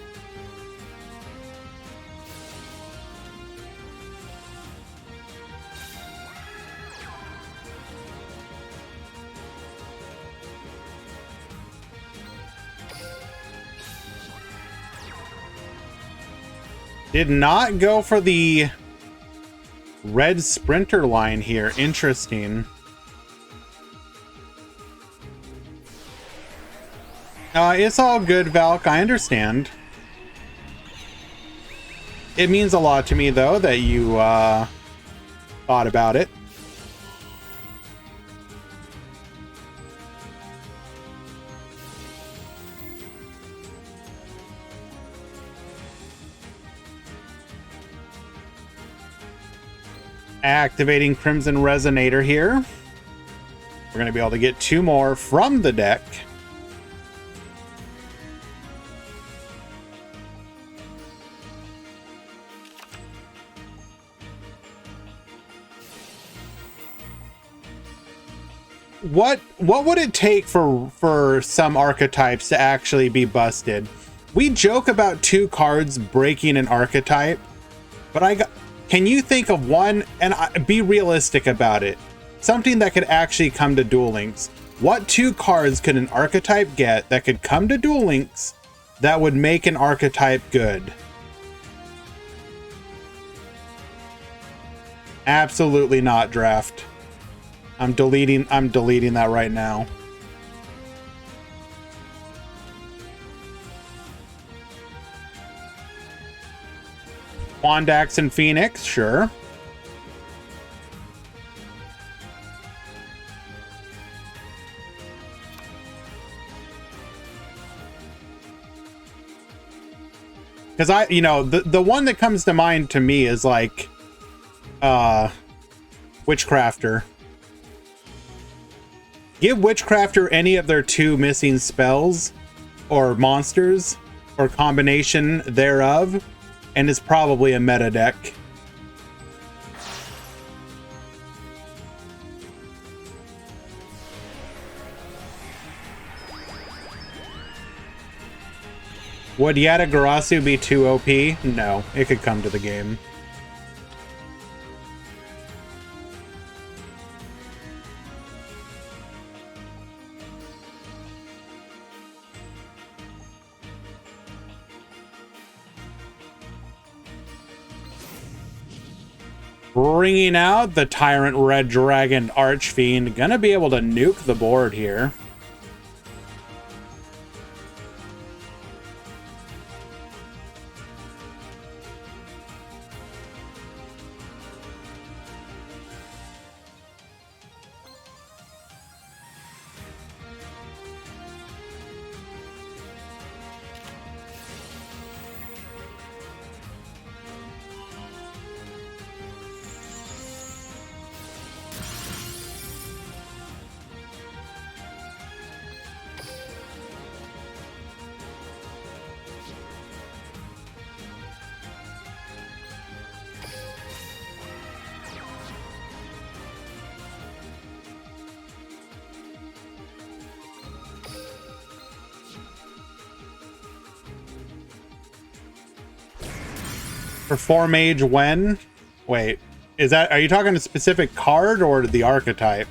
Did not go for the red sprinter line here. Interesting. It's all good, Valk. I understand. It means a lot to me, though, that you thought about it. Activating Crimson Resonator here. We're going to be able to get 2 more from the deck. What would it take for some archetypes to actually be busted? We joke about 2 cards breaking an archetype, but can you think of one, and be realistic about it, something that could actually come to Duel Links? What 2 cards could an archetype get that could come to Duel Links that would make an archetype good? Absolutely not, Draft. I'm deleting that right now. Wandax and Phoenix, sure. Because the one that comes to mind to me is like, Witchcrafter. Give Witchcrafter any of their 2 missing spells, or monsters, or combination thereof, and it's probably a meta deck. Would Yatagarasu be too OP? No, it could come to the game. Bringing out the Tyrant Red Dragon Archfiend. Gonna be able to nuke the board here. For 4 mage when? Wait, are you talking a specific card or the archetype?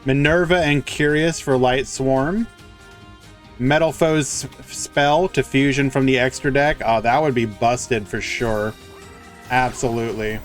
Minerva and Curious for Light Swarm. Metal Foe's Spell to fusion from the extra deck. Oh, that would be busted for sure. Absolutely.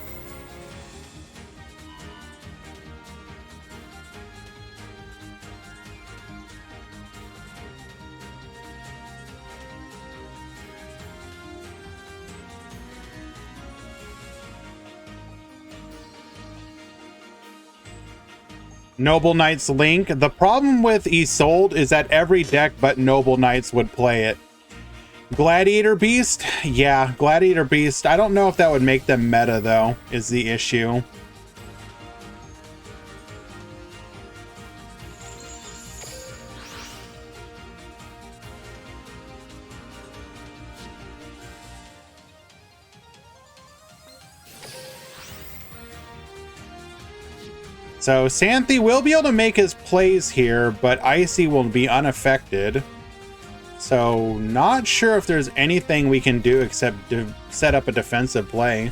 Noble Knights Link. The problem with Isolde is that every deck but Noble Knights would play it. Gladiator Beast? Yeah, Gladiator Beast. I don't know if that would make them meta, though, is the issue. So Santhe will be able to make his plays here, but Icy will be unaffected. So not sure if there's anything we can do except to set up a defensive play.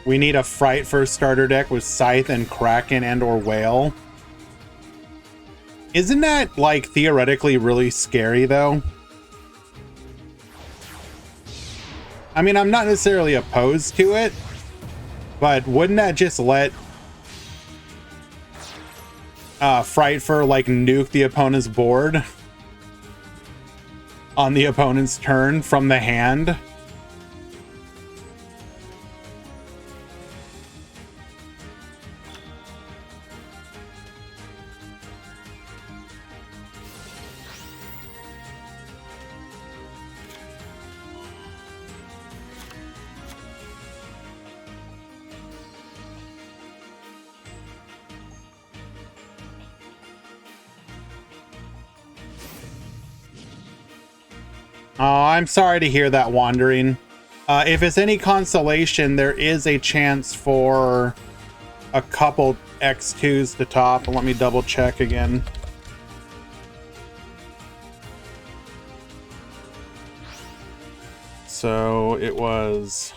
We need a Fright first starter deck with Scythe and Kraken and or Whale. Isn't that, like, theoretically really scary, though? I mean, I'm not necessarily opposed to it, but wouldn't that just let Frightfur, like, nuke the opponent's board on the opponent's turn from the hand? Oh, I'm sorry to hear that, Wandering. If it's any consolation, there is a chance for a couple X2s to top. Let me double check again. So it was...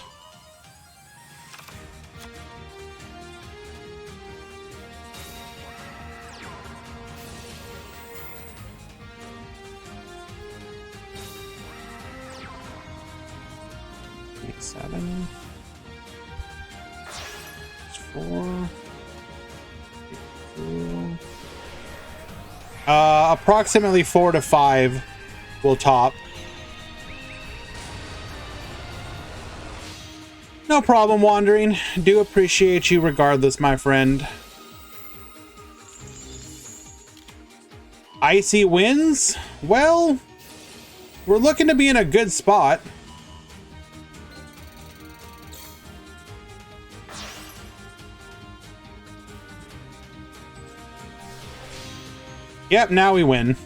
Seven, 4, 2. Approximately 4 to 5 will top. No problem, Wandering. Do appreciate you regardless, my friend. Icy wins? Well, we're looking to be in a good spot. Yep, now we win.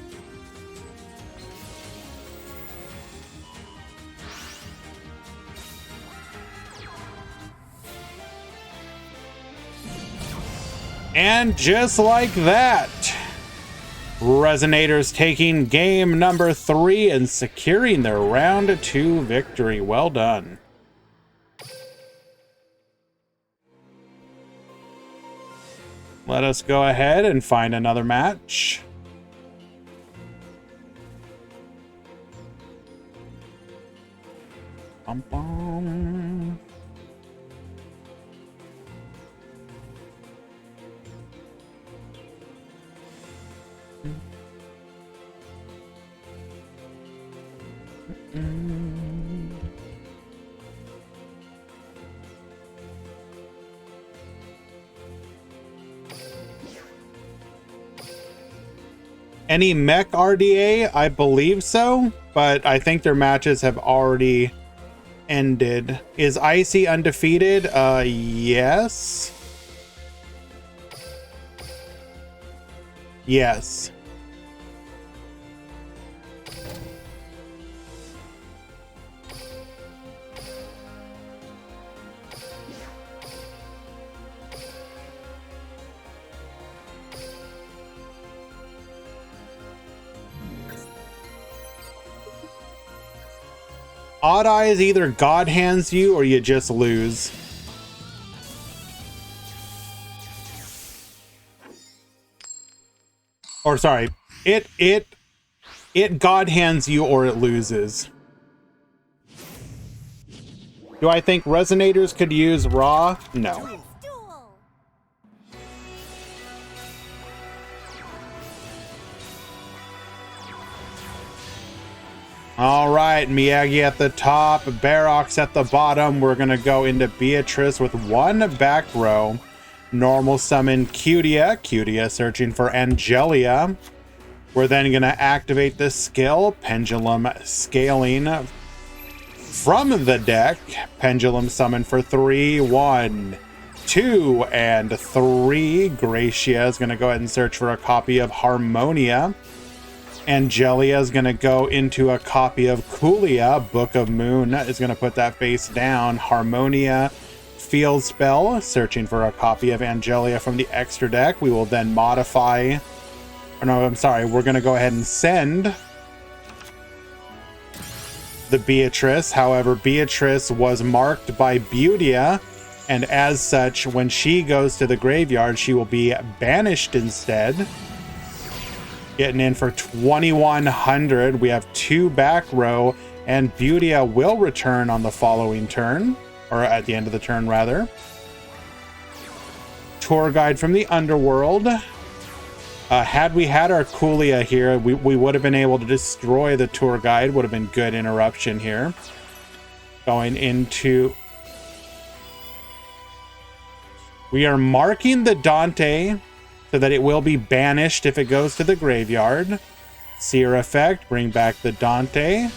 And just like that, Resonators taking game number 3 and securing their round 2 victory. Well done. Let us go ahead and find another match. Bum, bum. Any mech RDA? I believe so, but I think their matches have already ended. Is Icy undefeated? Yes. Yes. Odd Eyes either God hands you or you just lose. Or sorry, it God hands you or it loses. Do I think Resonators could use Raw? No. All right, Miyagi at the top, Barox at the bottom. We're going to go into Beatrice with one back row. Normal summon Cutia. Cutia searching for Angelia. We're then going to activate the skill, Pendulum Scaling from the deck. Pendulum summon for 3, 1, 2, and 3. Gracia is going to go ahead and search for a copy of Harmonia. Angelia is going to go into a copy of Kulia. Book of Moon is going to put that face down. Harmonia, Field Spell, searching for a copy of Angelia from the extra deck. We will then modify... Or no, I'm sorry. We're going to go ahead and send the Beatrice. However, Beatrice was marked by Beautia, and as such, when she goes to the graveyard, she will be banished instead. Getting in for 2,100. We have 2 back row, and Beautia will return on the following turn, or at the end of the turn, rather. Tour Guide from the Underworld. Had we had our Kulia here, we would have been able to destroy the Tour Guide. Would have been good interruption here. Going into... We are marking the Dante so that it will be banished if it goes to the graveyard. Seer Effect, bring back the Dante.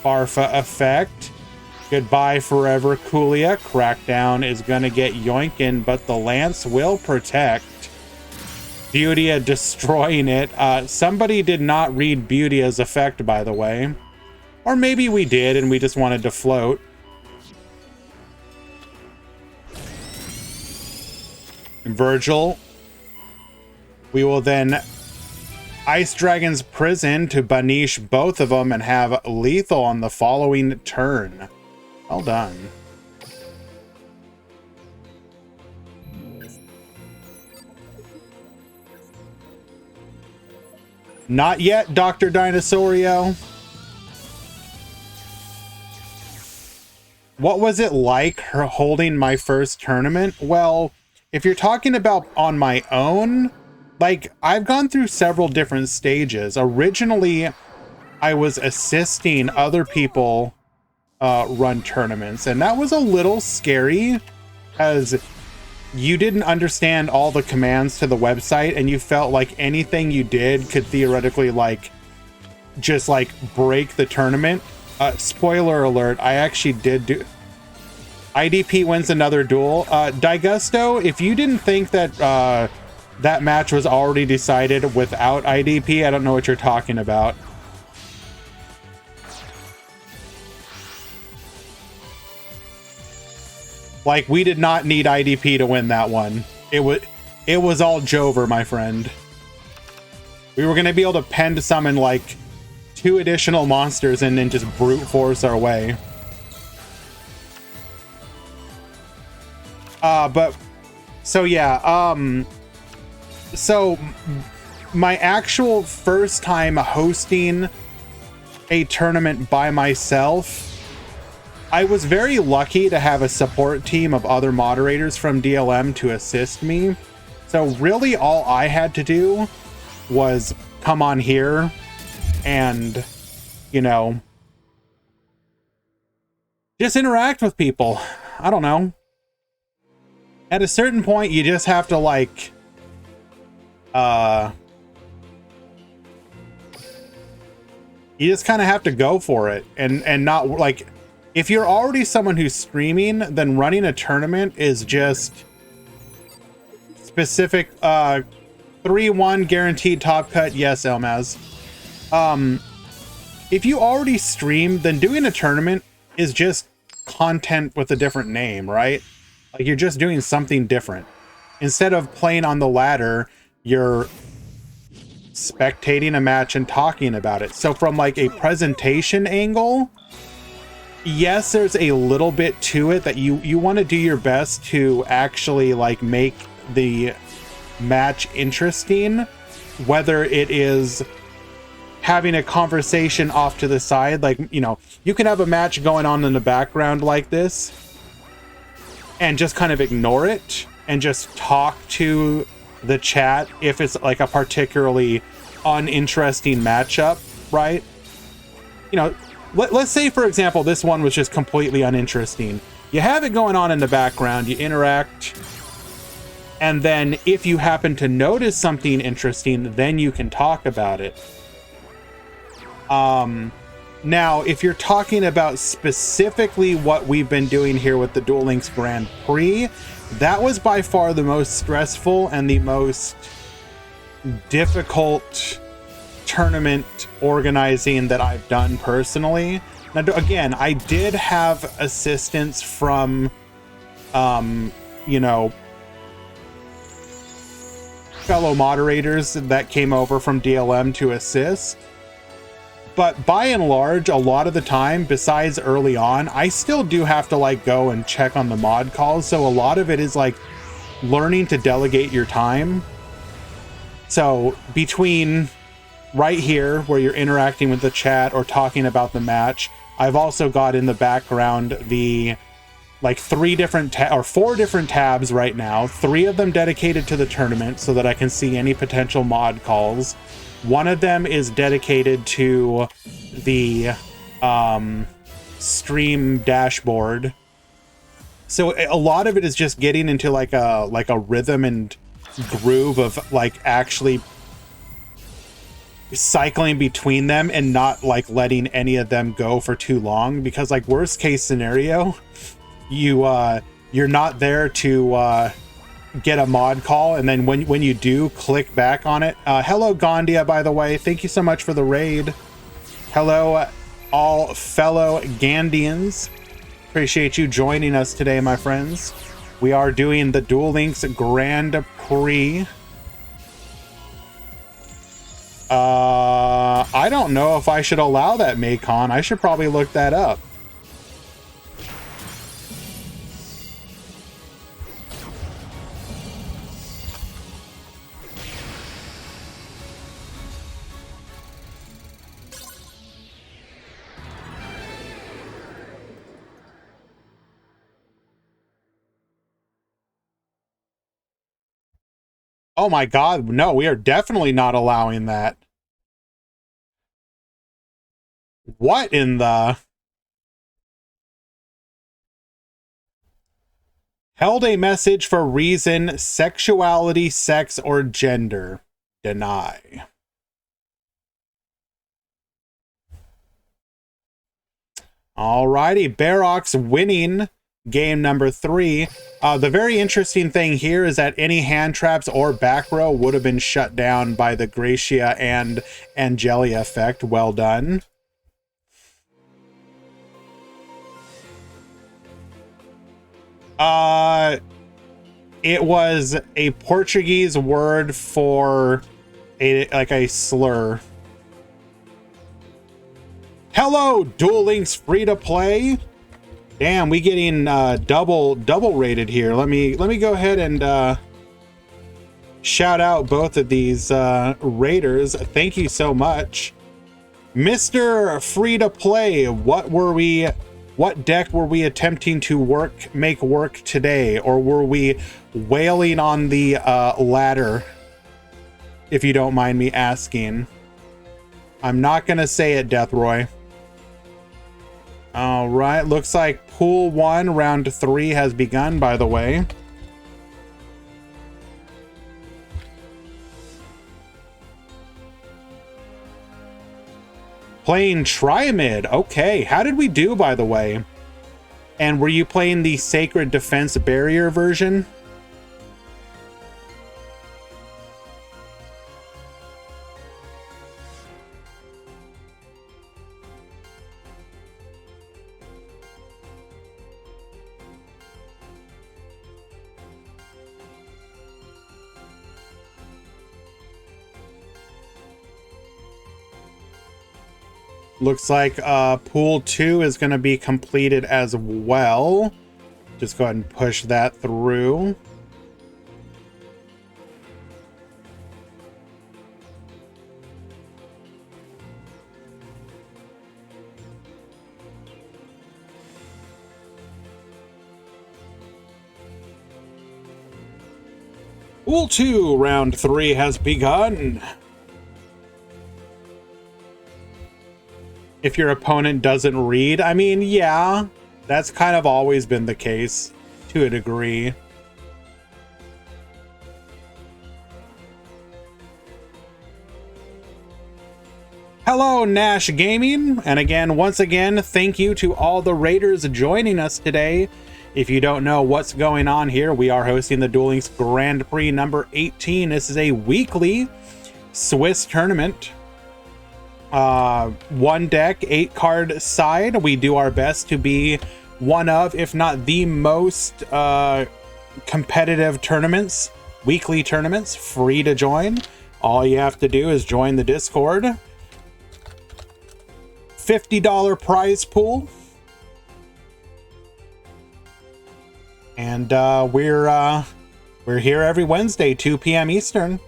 Farfa Effect, goodbye forever Kulia. Crackdown is going to get yoinkin, but the Lance will protect. Beautia destroying it. Somebody did not read Beautia's effect, by the way. Or maybe we did and we just wanted to float. Virgil. We will then Ice Dragon's Prison to banish both of them and have lethal on the following turn. Well done. Not yet, Dr. Dinosaurio. What was it like her holding my first tournament? Well, if you're talking about on my own, like, I've gone through several different stages. Originally, I was assisting other people run tournaments, and that was a little scary as you didn't understand all the commands to the website, and you felt like anything you did could theoretically, like, just, like, break the tournament. Spoiler alert, I actually did do... IDP wins another duel. Digusto, if you didn't think that that match was already decided without IDP, I don't know what you're talking about. Like, we did not need IDP to win that one. It was all Jover, my friend. We were going to be able to pen to summon like 2 additional monsters and then just brute force our way. But so yeah, so my actual first time hosting a tournament by myself. I was very lucky to have a support team of other moderators from DLM to assist me. So really all I had to do was come on here and, you know, just interact with people. I don't know. At a certain point, you just have to like, you just kind of have to go for it and not like, if you're already someone who's streaming, then running a tournament is just specific. 3-1 guaranteed top cut. Yes, Elmaz. If you already stream, then doing a tournament is just content with a different name, right? Like you're just doing something different. Instead of playing on the ladder, you're spectating a match and talking about it. So from like a presentation angle, yes, there's a little bit to it that you want to do your best to actually like make the match interesting, whether it is having a conversation off to the side, like, you know, you can have a match going on in the background like this and just kind of ignore it and just talk to the chat if it's like a particularly uninteresting matchup, right? You know, let's say, for example, this one was just completely uninteresting. You have it going on in the background, you interact, and then if you happen to notice something interesting, then you can talk about it. Now, if you're talking about specifically what we've been doing here with the Duel Links Grand Prix, that was by far the most stressful and the most difficult tournament organizing that I've done personally. Now, again, I did have assistance from, you know, fellow moderators that came over from DLM to assist. But by and large, a lot of the time, besides early on, I still do have to like go and check on the mod calls. So a lot of it is like learning to delegate your time. So between right here where you're interacting with the chat or talking about the match, I've also got in the background the like 4 different tabs right now, 3 of them dedicated to the tournament so that I can see any potential mod calls. One of them is dedicated to the stream dashboard. So a lot of it is just getting into like a rhythm and groove of like actually cycling between them and not like letting any of them go for too long, because like worst case scenario, you're not there to get a mod call, and then when you do click back on it, hello Gondia, by the way, thank you so much for the raid. Hello all fellow Gandians, appreciate you joining us today, my friends. We are doing the Duel Links Grand Prix. I don't know if I should allow that, Maycon. I should probably look that up. Oh my God, no, we are definitely not allowing that. What in the... Held a message for reason, sexuality, sex, or gender. Deny. Alrighty, Barox winning game number 3. The very interesting thing here is that any hand traps or back row would have been shut down by the Gracia and Angelia effect. Well done. It was a Portuguese word for a slur. Hello, Duel Links free to play. Damn, we getting double rated here. Let me go ahead and shout out both of these raiders. Thank you so much. Mr. Free to Play, what deck were we attempting to make work today? Or were we wailing on the ladder? If you don't mind me asking. I'm not gonna say it, Deathroy. All right, looks like pool 1, round 3 has begun, by the way. Playing Triamid. Okay, how did we do, by the way? And were you playing the Sacred Defense Barrier version? Looks like pool 2 is going to be completed as well. Just go ahead and push that through. Pool 2, round 3 has begun. If your opponent doesn't read, I mean, yeah, that's kind of always been the case to a degree. Hello, Nash Gaming. And again, once again, thank you to all the raiders joining us today. If you don't know what's going on here, we are hosting the Duel Links Grand Prix number 18. This is a weekly Swiss tournament. 1 deck, 8 card side. We do our best to be one of, if not the most competitive tournaments, weekly tournaments, free to join. All you have to do is join the Discord. $50 prize pool. And we're here every Wednesday, 2 p.m. Eastern.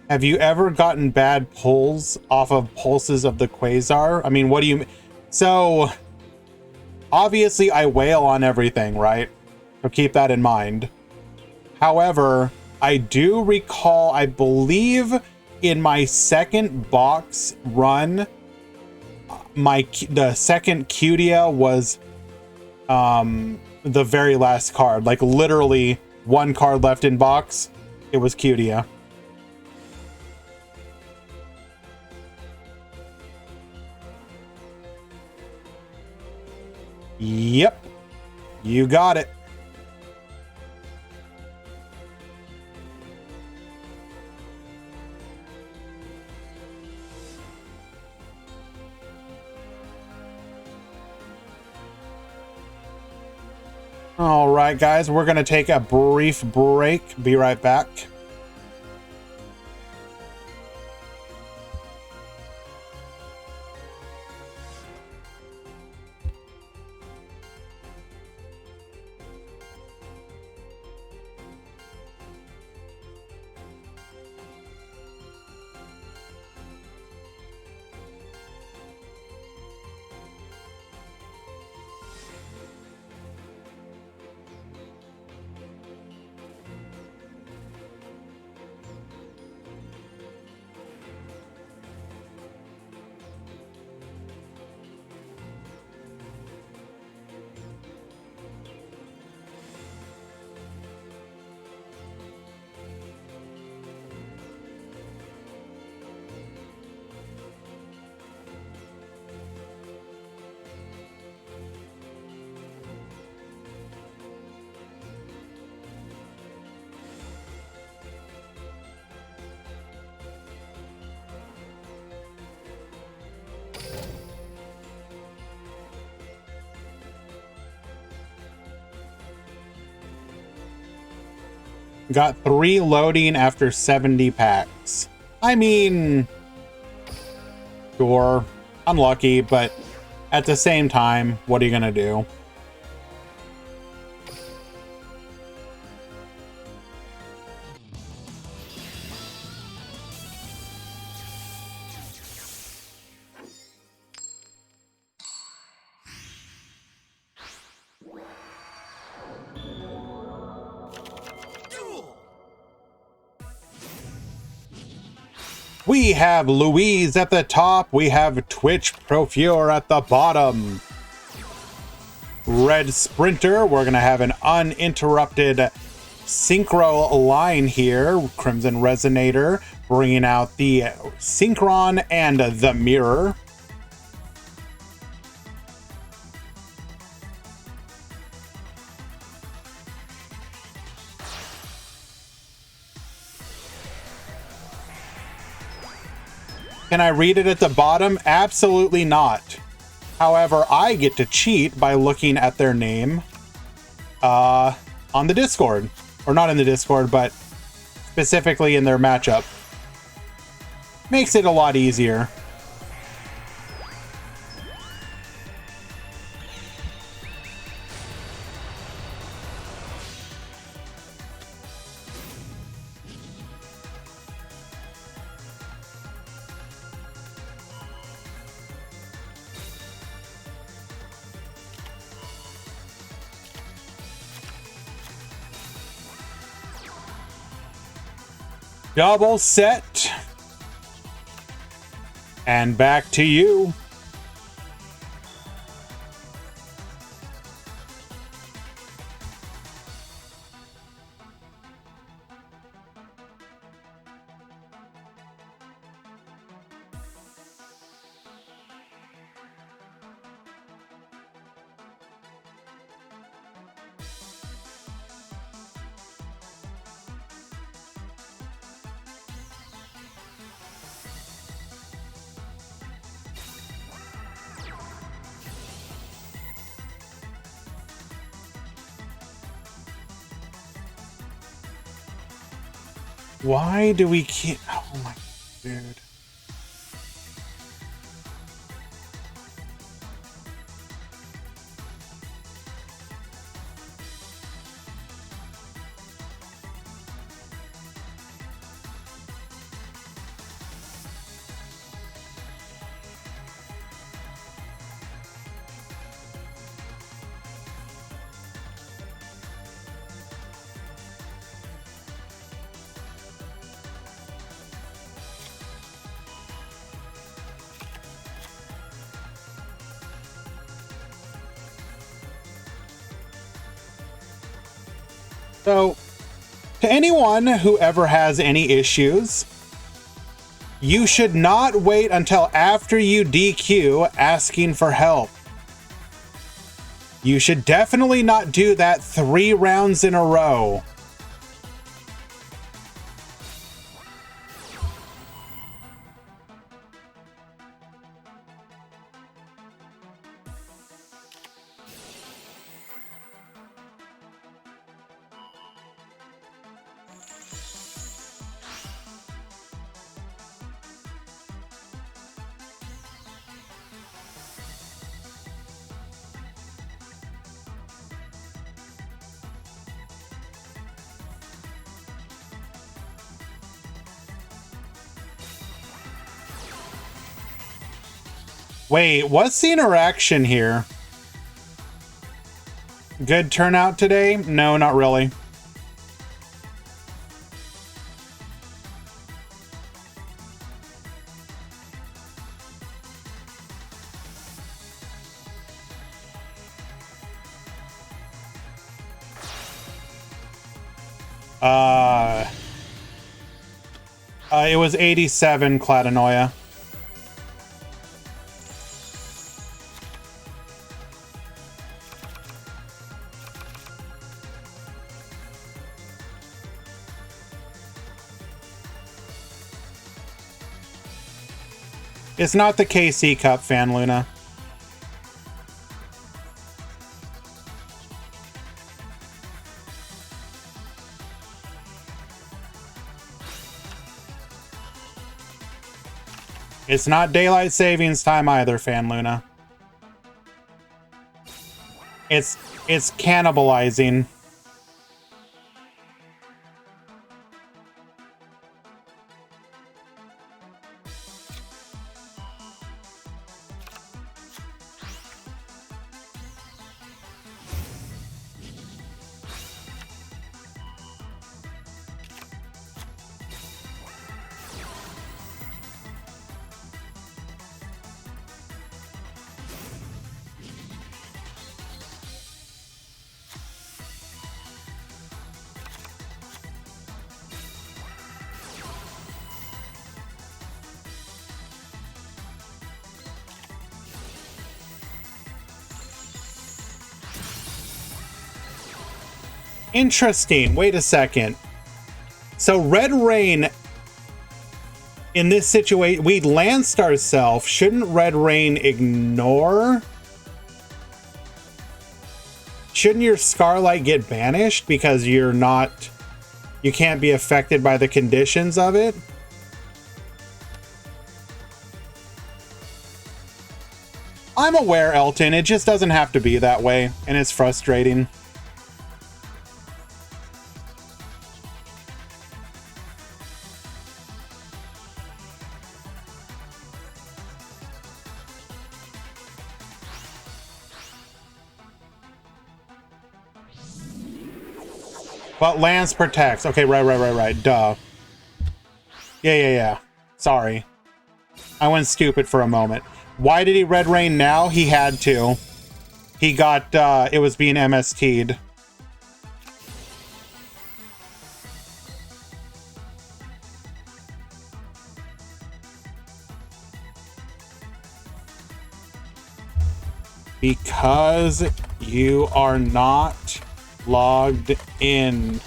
Have you ever gotten bad pulls off of pulses of the Quasar? I mean, what do you... So, obviously I wail on everything, right? So keep that in mind. However, I do recall, I believe in my second box run, the second Cutia was the very last card. Like literally 1 card left in box. It was Cutia. Yep, you got it. All right, guys, we're going to take a brief break. Be right back. Got 3 loading after 70 packs. I mean, sure, unlucky, but at the same time, what are you gonna do? We have Louise at the top. We have Twitch Profure at the bottom. Red Sprinter, we're going to have an uninterrupted Synchro line here. Crimson Resonator, bringing out the Synchron and the Mirror. Can I read it at the bottom? Absolutely not. However, I get to cheat by looking at their name on the Discord. Or not in the Discord, but specifically in their matchup. Makes it a lot easier. Double set. And back to you. Why do we keep... Oh my... Dude. So, to anyone who ever has any issues, you should not wait until after you DQ asking for help. You should definitely not do that 3 rounds in a row. Wait, what's the interaction here? Good turnout today? No, not really. It was 87 Cladanoia. It's not the KC Cup, Fan Luna. It's not daylight savings time either, Fan Luna. It's cannibalizing. Interesting. Wait a second. So Red Rain, in this situation, we lanced ourselves. Shouldn't Red Rain ignore? Shouldn't your Scarlight get banished because you can't be affected by the conditions of it? I'm aware, Elton. It just doesn't have to be that way, and it's frustrating. But Lance protects. Okay, right. Duh. Yeah. Sorry. I went stupid for a moment. Why did he Red Rain now? He had to. He got, it was being MST'd. Because you are not logged in.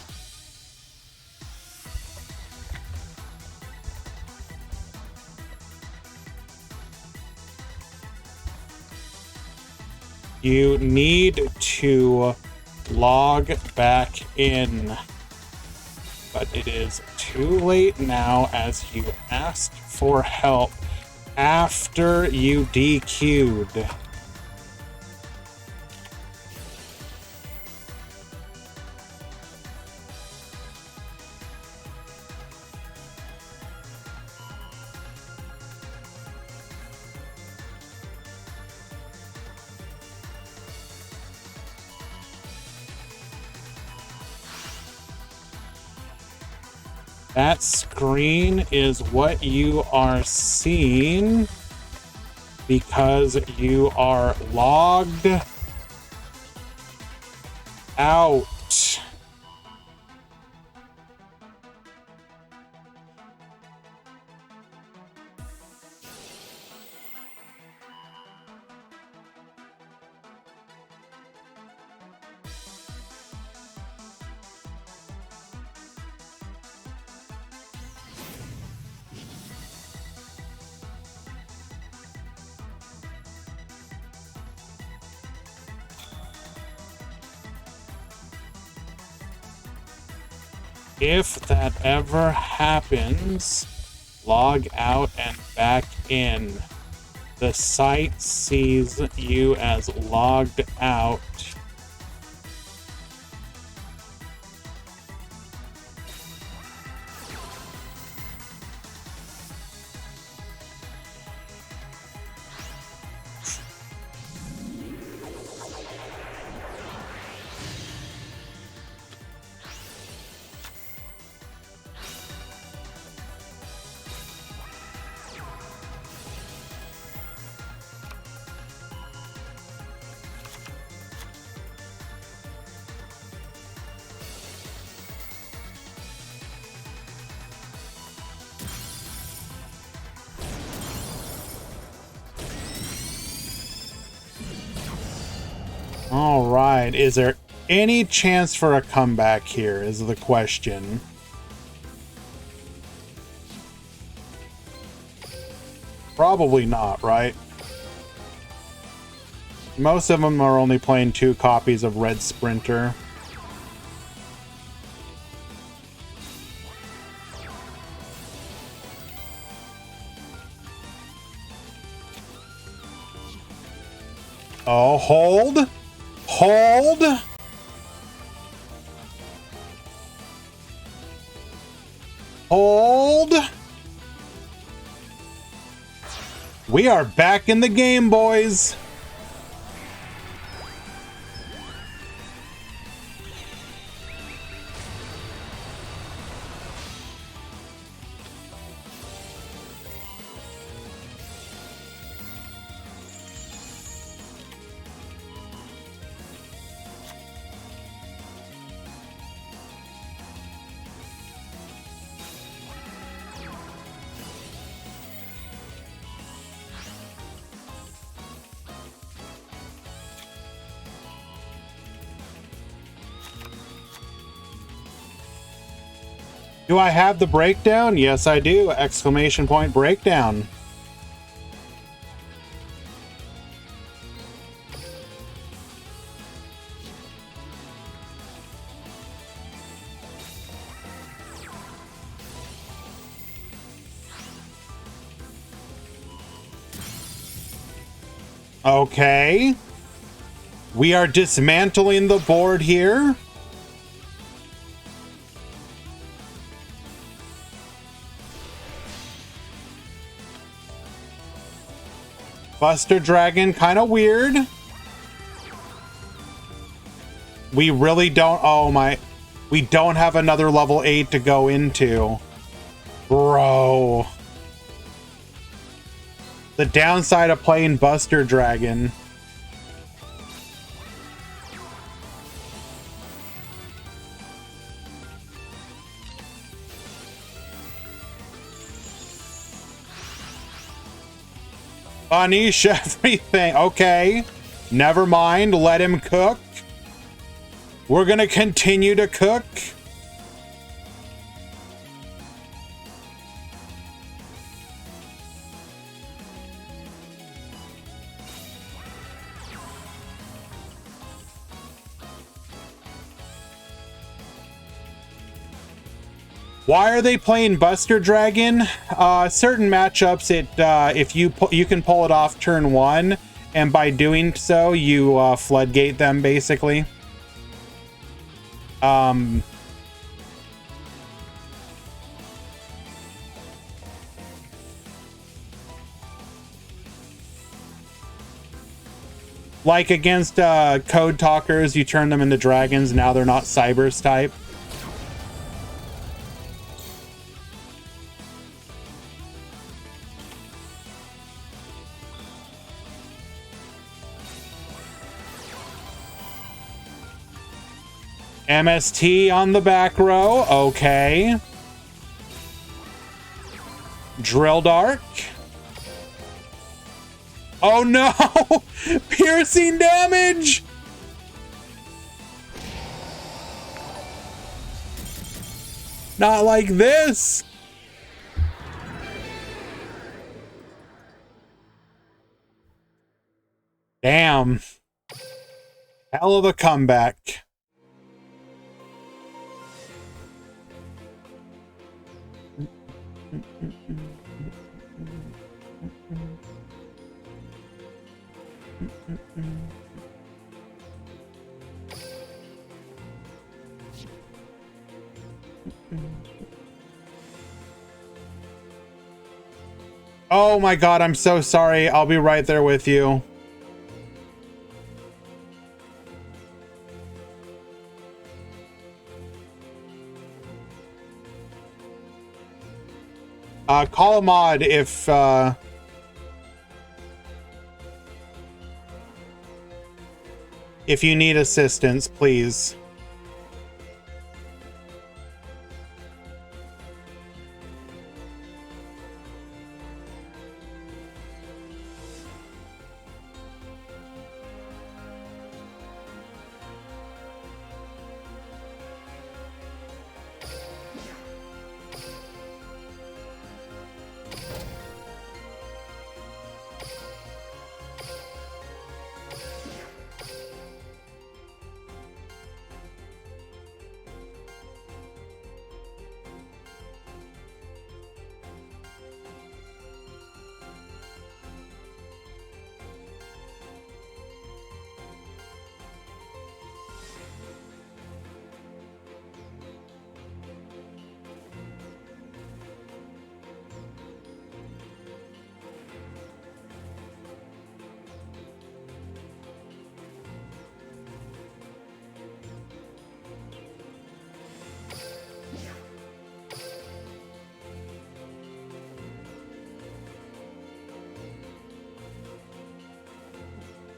You need to log back in. But it is too late now, as you asked for help after you DQ'd. That screen is what you are seeing because you are logged out. If that ever happens, log out and back in. The site sees you as logged out. All right, is there any chance for a comeback here is the question. Probably not, right? Most of them are only playing 2 copies of Red Sprinter. Oh, hold. Hold. Hold. We are back in the game, boys. Do I have the breakdown? Yes, I do. Exclamation point breakdown. Okay. We are dismantling the board here. Buster Dragon, kind of weird. We really don't, oh my, we don't have another level 8 to go into. Bro. The downside of playing Buster Dragon. Punish everything. Okay. Never mind. Let him cook. We're gonna continue to cook. Why are they playing Buster Dragon? Certain matchups, if you can pull it off turn 1, and by doing so, you floodgate them basically. Like against Code Talkers, you turn them into dragons. Now they're not Cybers type. MST on the back row. Okay. Drill Dark. Oh no! Piercing damage! Not like this! Damn. Hell of a comeback. Oh my god, I'm so sorry. I'll be right there with you. Call a mod if you need assistance, please.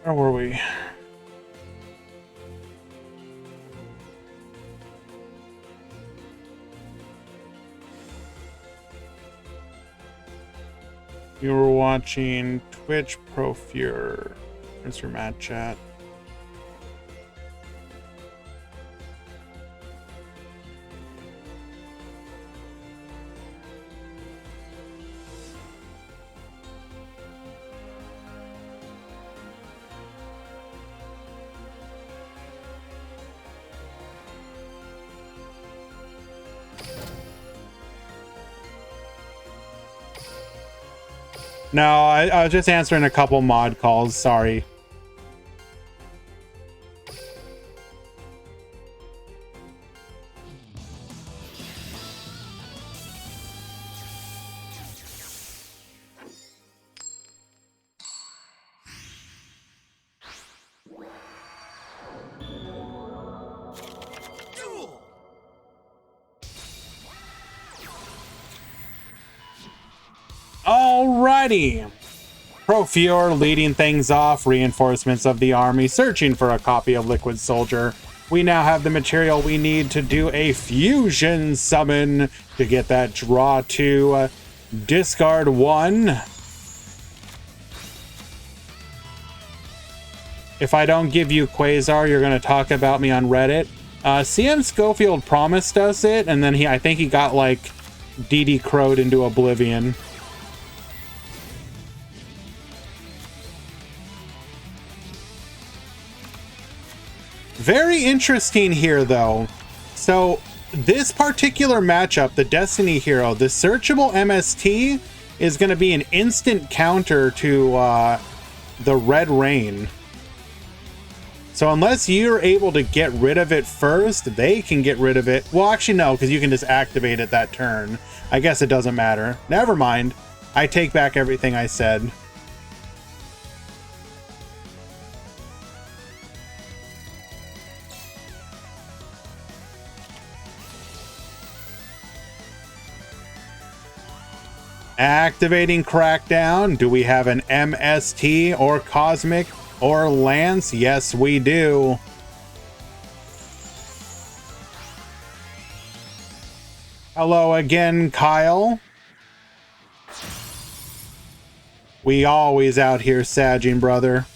Where were we? You were watching Twitch Pro Fury. Where's your mad chat? No, I was just answering a couple mod calls. Sorry. Alrighty. Profior leading things off, reinforcements of the army, searching for a copy of Liquid Soldier. We now have the material we need to do a fusion summon to get that draw to discard 1. If I don't give you Quasar, you're going to talk about me on Reddit. CM Schofield promised us it, and then I think he got like DD crowed into oblivion. Very interesting here, though. So this particular matchup, the Destiny Hero, the searchable MST is going to be an instant counter to the Red Rain. So unless you're able to get rid of it first, they can get rid of it. Well, actually, no, because you can just activate it that turn. I guess it doesn't matter. Never mind. I take back everything I said. Activating Crackdown. Do we have an MST or Cosmic or Lance? Yes, we do. Hello again, Kyle. We always out here sagging, brother.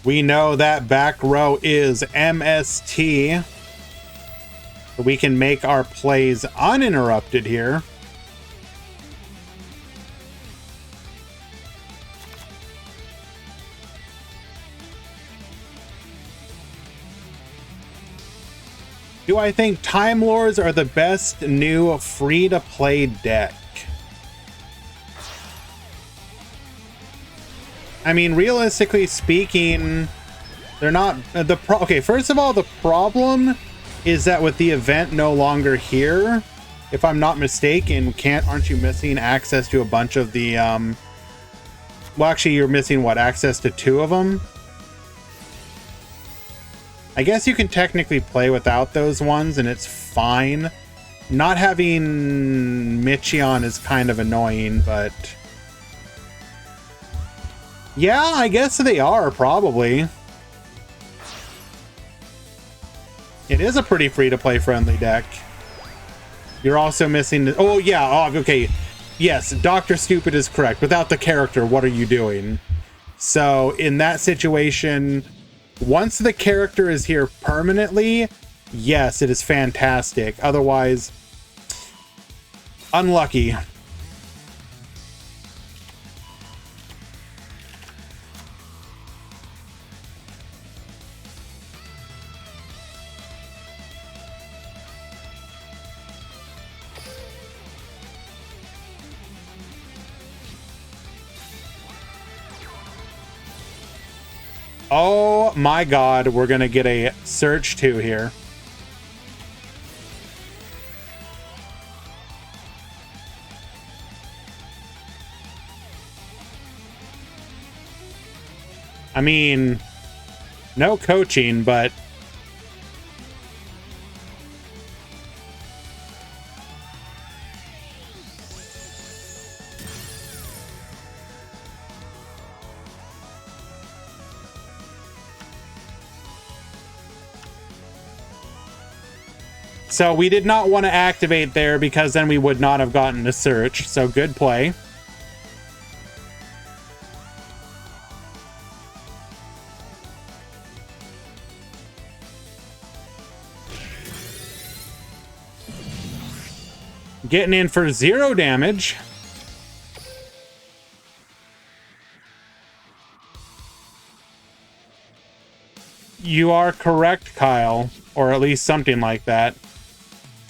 We know that back row is MST. We can make our plays uninterrupted here. Do I think Time Lords are the best new free-to-play deck? I mean, realistically speaking, they're not okay, first of all, the problem is that with the event no longer here, if I'm not mistaken, aren't you missing access to a bunch of the well, actually, you're missing what, access to 2 of them? I guess you can technically play without those ones and it's fine. Not having Michion is kind of annoying, but yeah, I guess they are, probably. It is a pretty free-to-play friendly deck. You're also missing the... Oh, yeah, oh, okay. Yes, Dr. Stupid is correct. Without the character, what are you doing? So, in that situation, once the character is here permanently, yes, it is fantastic. Otherwise, unlucky. Oh my god, we're gonna get a Search 2 here. I mean, no coaching, but so we did not want to activate there because then we would not have gotten a Search. So good play. Getting in for 0 damage. You are correct, Kyle, or at least something like that.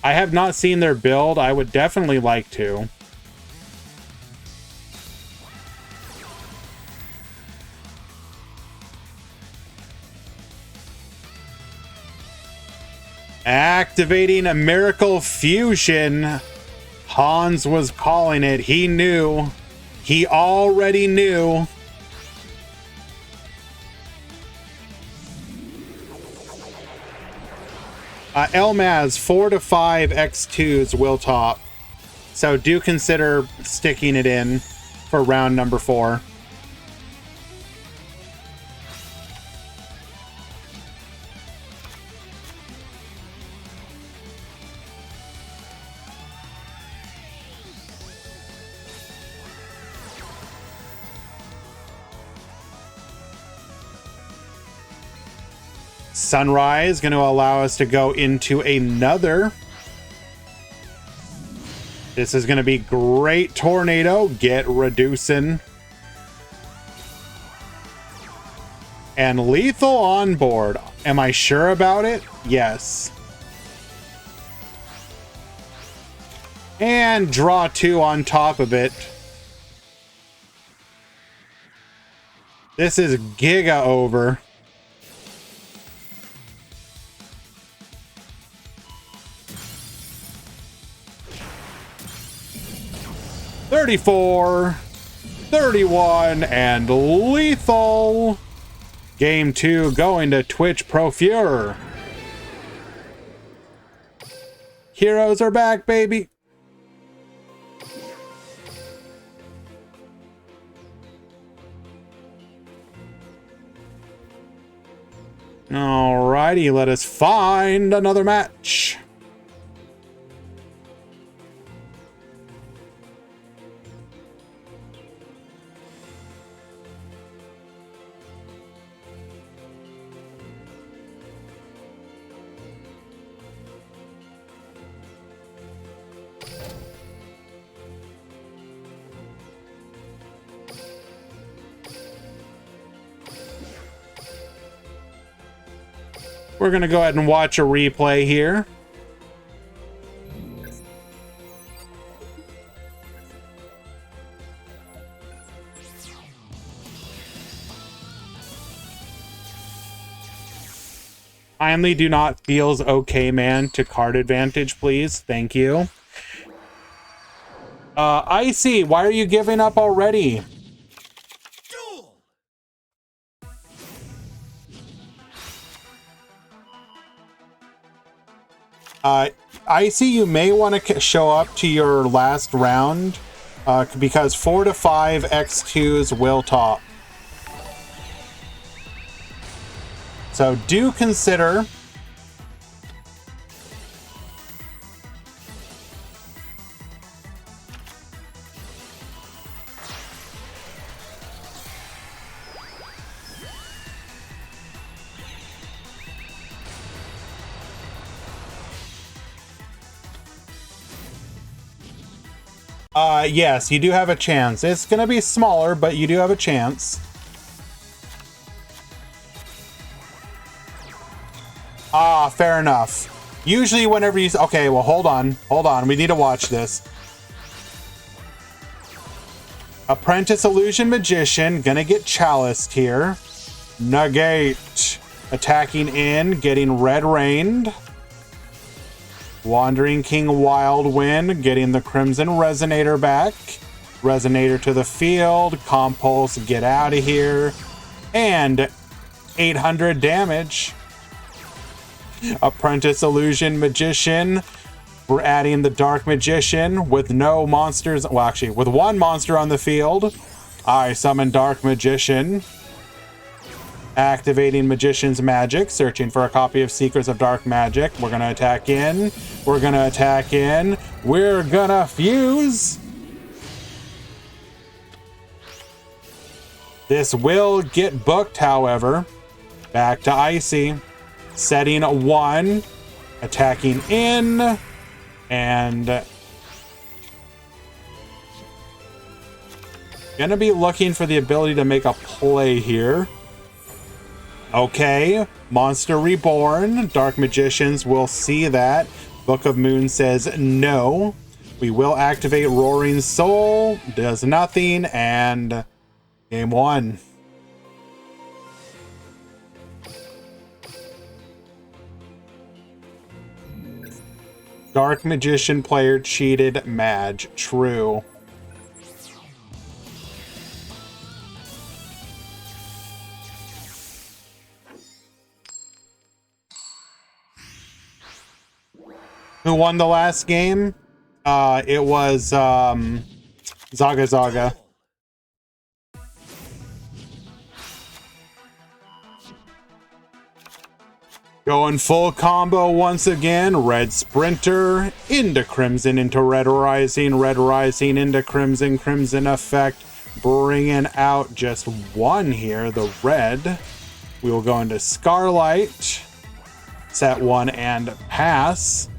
I have not seen their build. I would definitely like to. Activating a Miracle Fusion. Hans was calling it. He knew. He already knew. Elmaz, 4 to 5 X2s will top. So do consider sticking it in for round number 4. Sunrise going to allow us to go into another. This is going to be great tornado. Get reducing. And lethal on board. Am I sure about it? Yes. And draw 2 on top of it. This is giga over. $34, $31, and lethal. Game 2 going to Twitch Pro Furor. Heroes are back, baby. Alrighty, let us find another match. We're going to go ahead and watch a replay here. Kindly do not feels okay, man, to card advantage, please. Thank you. Icy, why are you giving up already? Icy, you may want to show up to your last round because 4 to 5 X2s will top. So do consider. Yes, you do have a chance. It's going to be smaller, but you do have a chance. Ah, fair enough. Usually whenever you... Okay, well, hold on. Hold on. We need to watch this. Apprentice Illusion Magician. Gonna get chaliced here. Negate. Attacking in. Getting red rained. Wandering King Wild Wind, getting the Crimson Resonator back. Resonator to the field. Compulse, get out of here. And 800 damage. Apprentice Illusion Magician. We're adding the Dark Magician with no monsters. Well, actually, with one monster on the field. I summon Dark Magician. Activating Magician's Magic, searching for a copy of Secrets of Dark Magic. We're going to attack in. We're going to attack in. We're going to fuse. This will get booked, however. Back to Icy. Setting 1. Attacking in. And going to be looking for the ability to make a play here. Okay, Monster Reborn. Dark Magicians will see that. Book of Moon says no. We will activate Roaring Soul. Does nothing. And game one. Dark Magician player cheated. Madge. True. Who won the last game? It was Zaga Zaga. Going full combo once again. Red Sprinter into Crimson, into Red Rising into Crimson, Crimson effect, bringing out just one here, the red. We will go into Scarlight, set one and pass.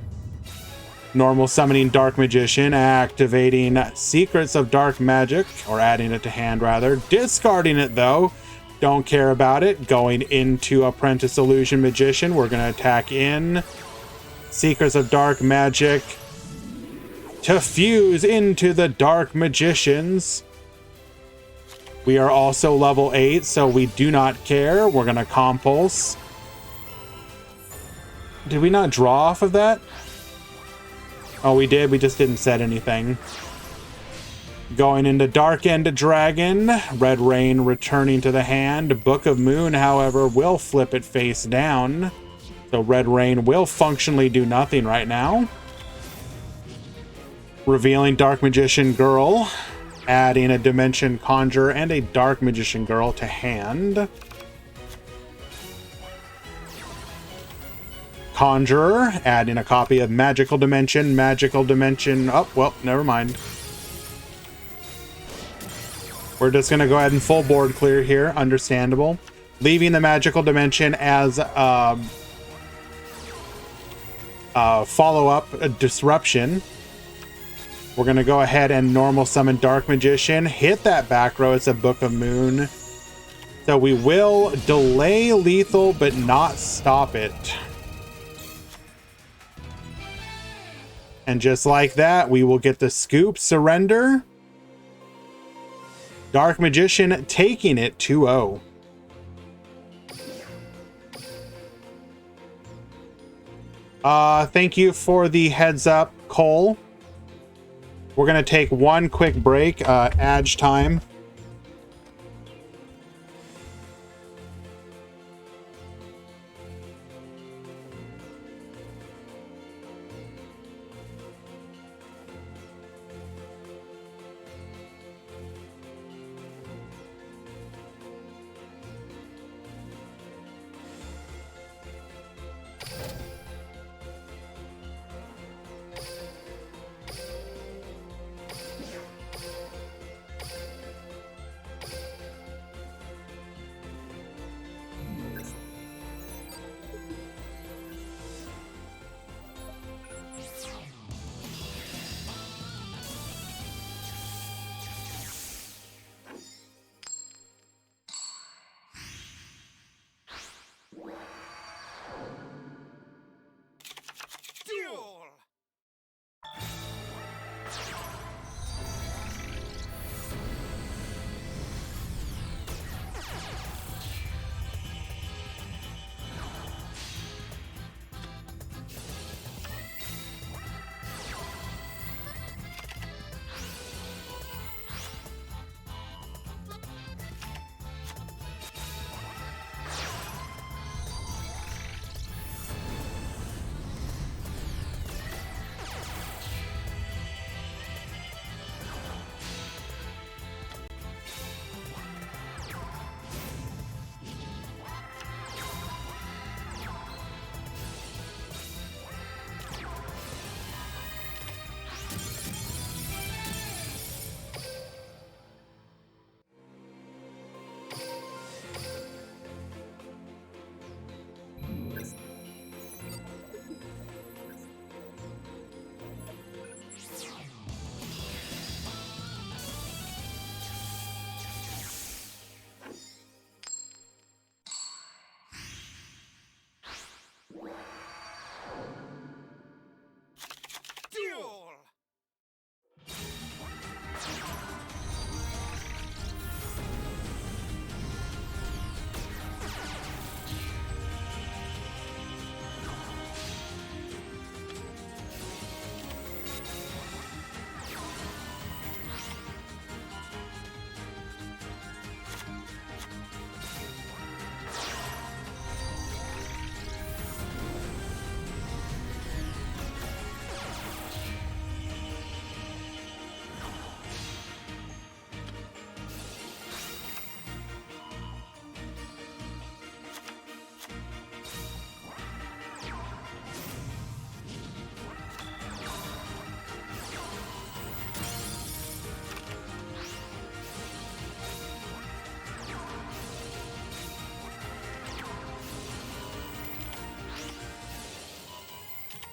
Normal summoning Dark Magician, activating Secrets of Dark Magic, or adding it to hand rather. Discarding it though, don't care about it. Going into Apprentice Illusion Magician, we're going to attack in Secrets of Dark Magic to fuse into the Dark Magicians. We are also level 8, so we do not care. We're going to Compulse. Did we not draw off of that? Oh, we did. We just didn't set anything. Going into Dark End Dragon. Red Rain returning to the hand. Book of Moon, however, will flip it face down. So Red Rain will functionally do nothing right now. Revealing Dark Magician Girl. Adding a Dimension Conjurer and a Dark Magician Girl to hand. Conjurer, adding a copy of Magical Dimension. Oh, well, never mind. We're just going to go ahead and full board clear here. Understandable. Leaving the Magical Dimension as follow-up Disruption. We're going to go ahead and normal summon Dark Magician. Hit that back row. It's a Book of Moon. So we will delay lethal, but not stop it. And just like that, we will get the scoop surrender. Dark Magician taking it 2-0. Thank you for the heads up, Cole. We're going to take one quick break, Adge time.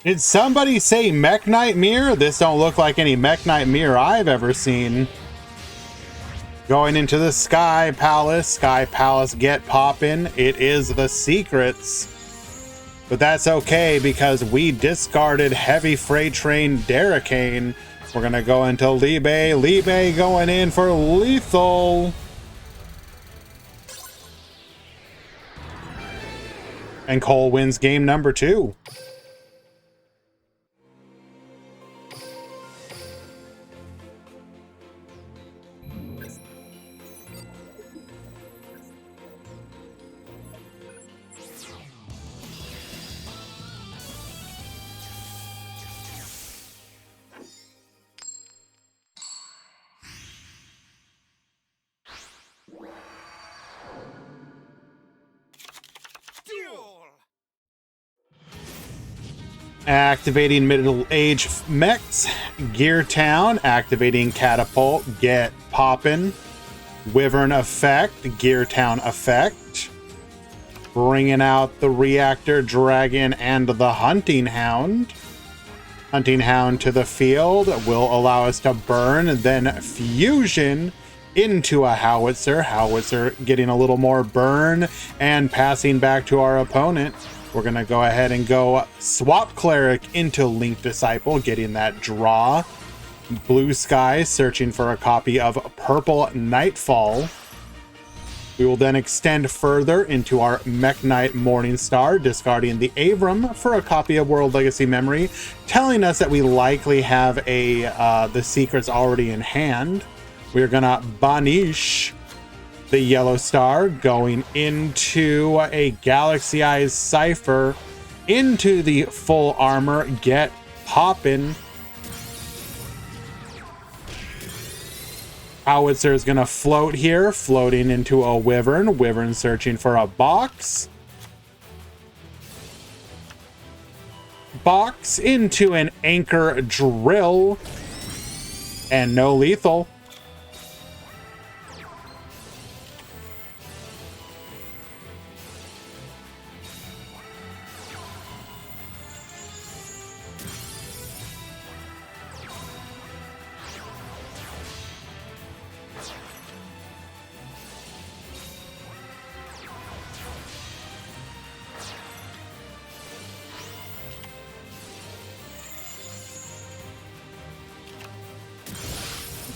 Did somebody say Mech Knight Mirror? This don't look like any Mech Knight Mirror I've ever seen. Going into the Sky Palace. Sky Palace get poppin'. It is the secrets. But that's okay because we discarded Heavy Freight Train Derricane. We're gonna go into Libe. Libe going in for lethal. And Cole wins game number 2. Activating middle-age mechs, Gear Town, activating catapult, get poppin', Wyvern effect, Gear Town effect, bringing out the Reactor Dragon and the Hunting Hound. Hunting Hound to the field will allow us to burn, then fusion into a Howitzer. Howitzer getting a little more burn and passing back to our opponent. We're going to go ahead and go swap Cleric into Link Disciple, getting that draw. Blue Sky searching for a copy of Purple Nightfall. We will then extend further into our Mech Knight Morningstar, discarding the Avram for a copy of World Legacy Memory, telling us that we likely have the secrets already in hand. We're going to banish the Yellow Star, going into a Galaxy Eyes Cypher, into the full armor, get poppin'. Howitzer is going to float here, floating into a Wyvern. Wyvern searching for a box. Box into an Anchor Drill. And no lethal.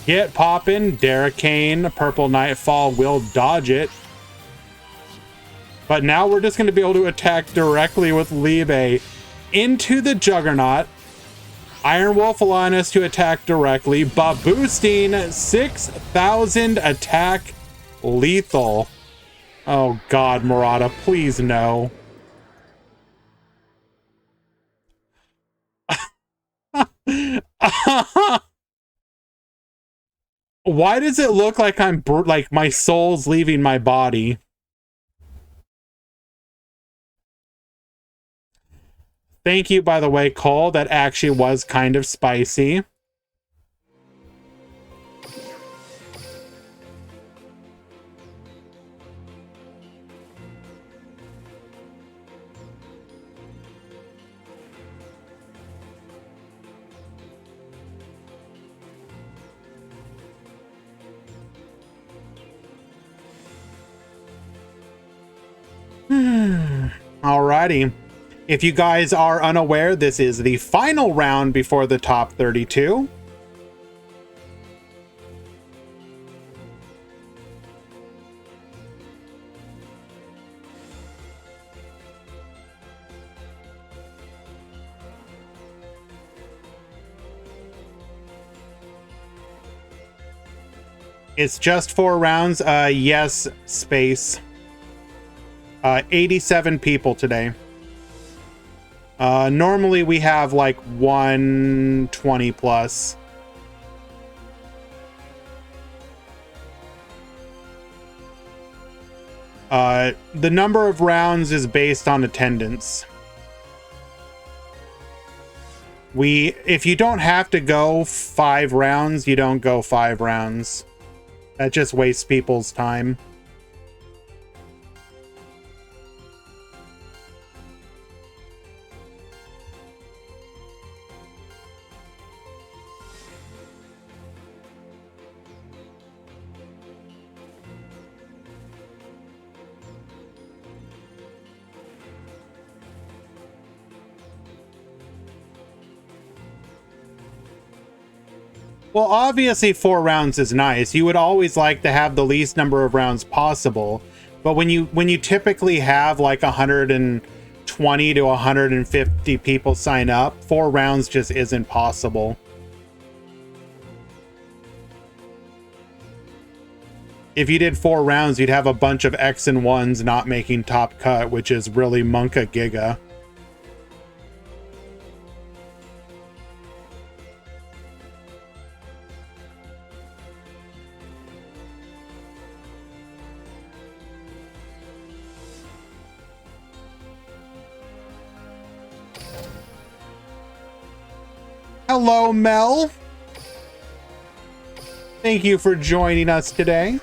Get poppin', Derricane, Purple Nightfall will dodge it. But now we're just going to be able to attack directly with Libe into the Juggernaut. Iron Wolf allowing us to attack directly, but boosting 6,000 attack lethal. Oh God, Murata, please no. Why does it look like like my soul's leaving my body? Thank you, by the way, Cole. That actually was kind of spicy. Alrighty. If you guys are unaware, this is the final round before the top 32. It's just 4 rounds. Yes, space. 87 people today. Normally we have like 120 plus. The number of rounds is based on attendance. If you don't have to go 5 rounds, you don't go 5 rounds. That just wastes people's time. Well, obviously 4 rounds is nice. You would always like to have the least number of rounds possible. But when you typically have like 120 to 150 people sign up, 4 rounds just isn't possible. If you did 4 rounds, you'd have a bunch of X and 1s not making top cut, which is really Monka Giga. Hello, Mel. Thank you for joining us today.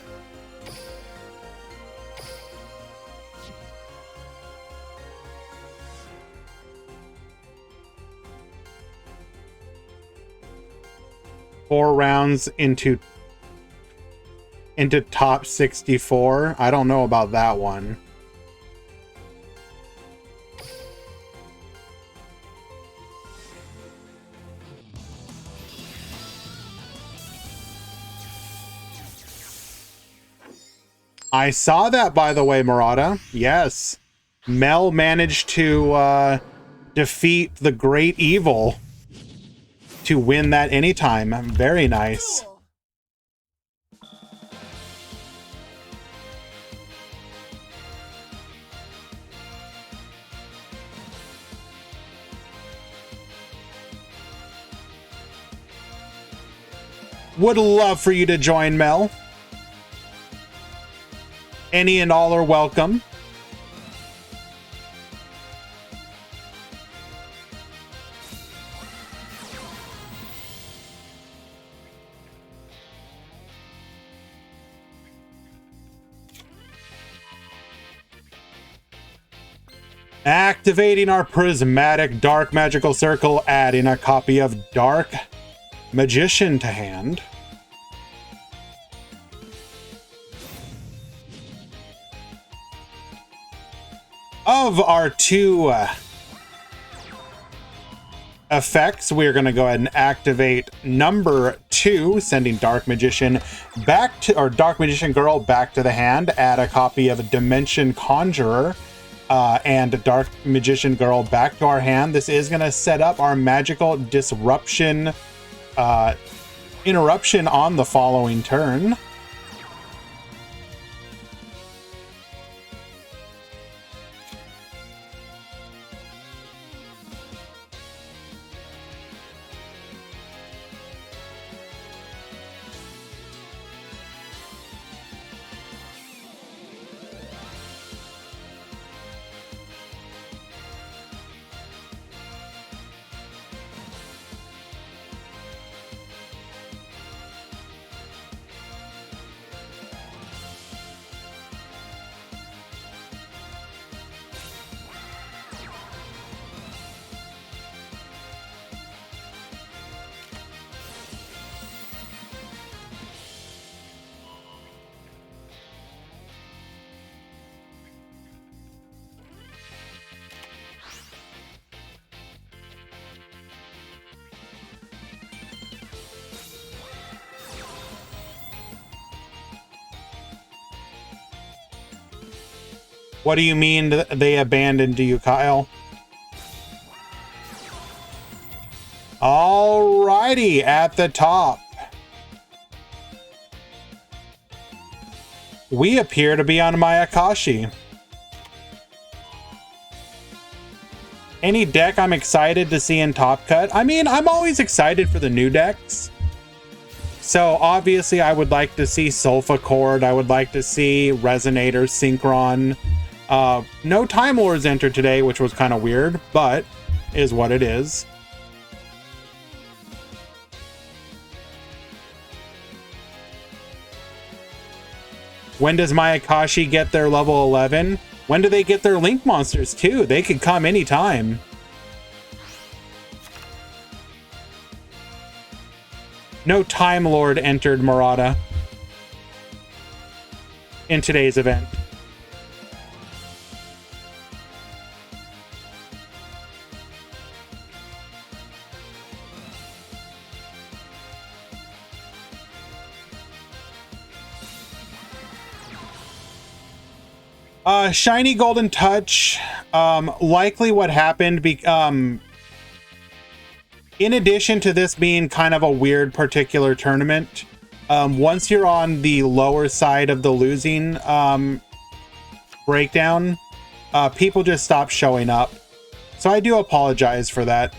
Four rounds into top 64. I don't know about that one. I saw that, by the way, Murata. Yes. Mel managed to defeat the Great Evil to win that anytime. Very nice. Would love for you to join, Mel. Any and all are welcome. Activating our prismatic dark magical circle, adding a copy of Dark Magician to hand. Of our 2 effects, we're going to go ahead and activate number 2, sending Dark Magician back to, or Dark Magician Girl back to the hand. Add a copy of Dimension Conjurer and Dark Magician Girl back to our hand. This is going to set up our magical disruption interruption on the following turn. What do you mean they abandoned you, Kyle? Alrighty, at the top. We appear to be on Mayakashi. Any deck I'm excited to see in Top Cut? I mean, I'm always excited for the new decks. So obviously I would like to see Sulfa Chord. I would like to see Resonator, Synchron. No Time Lords entered today, which was kind of weird, but is what it is. When does Mayakashi get their level 11? When do they get their Link monsters too? They could come anytime. No Time Lord entered Murata in today's event. Shiny Golden Touch. Likely what happened, in addition to this being kind of a weird particular tournament, once you're on the lower side of the losing breakdown, people just stop showing up. So I do apologize for that.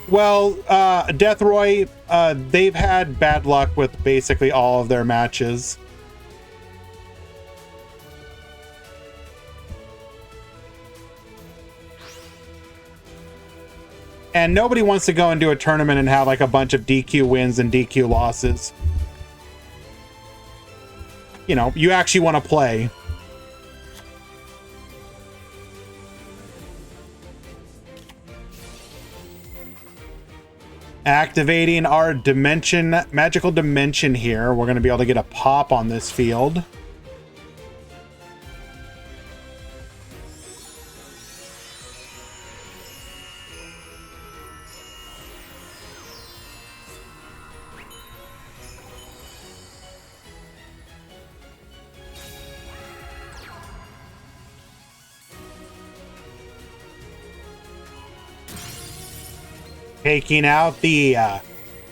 Well, Deathroy, they've had bad luck with basically all of their matches. And nobody wants to go into a tournament and have like a bunch of DQ wins and DQ losses. You know, you actually want to play. Activating our magical dimension here. We're going to be able to get a pop on this field. Taking out the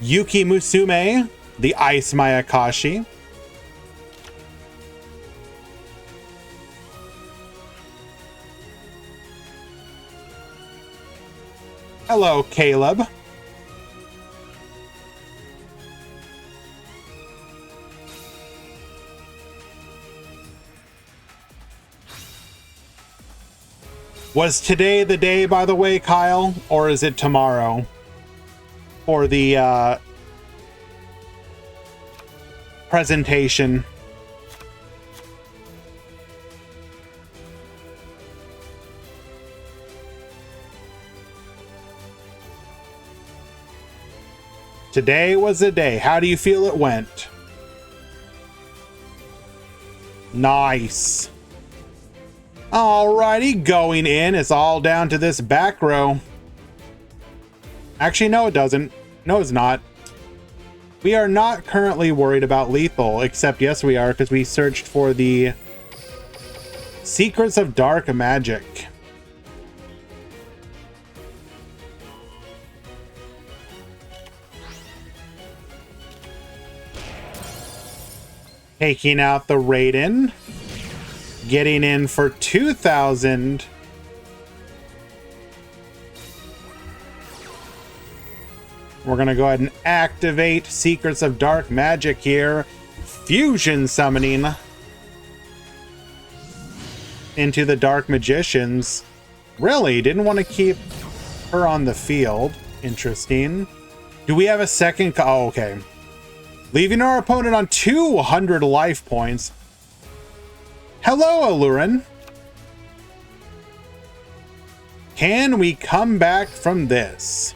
Yuki Musume, the Ice Mayakashi. Hello, Caleb. Was today the day, by the way, Kyle? Or is it tomorrow? For the presentation. Today was the day. How do you feel it went? Nice. Alrighty, going in. It's all down to this back row. Actually, no, it doesn't. No, it's not. We are not currently worried about lethal, except yes, we are, because we searched for the Secrets of Dark Magic. Taking out the Raiden. Getting in for 2,000. We're going to go ahead and activate Secrets of Dark Magic here. Fusion summoning into the Dark Magicians. Really? Didn't want to keep her on the field. Interesting. Do we have a second? Oh, okay. Leaving our opponent on 200 life points. Hello, Alurin. Can we come back from this?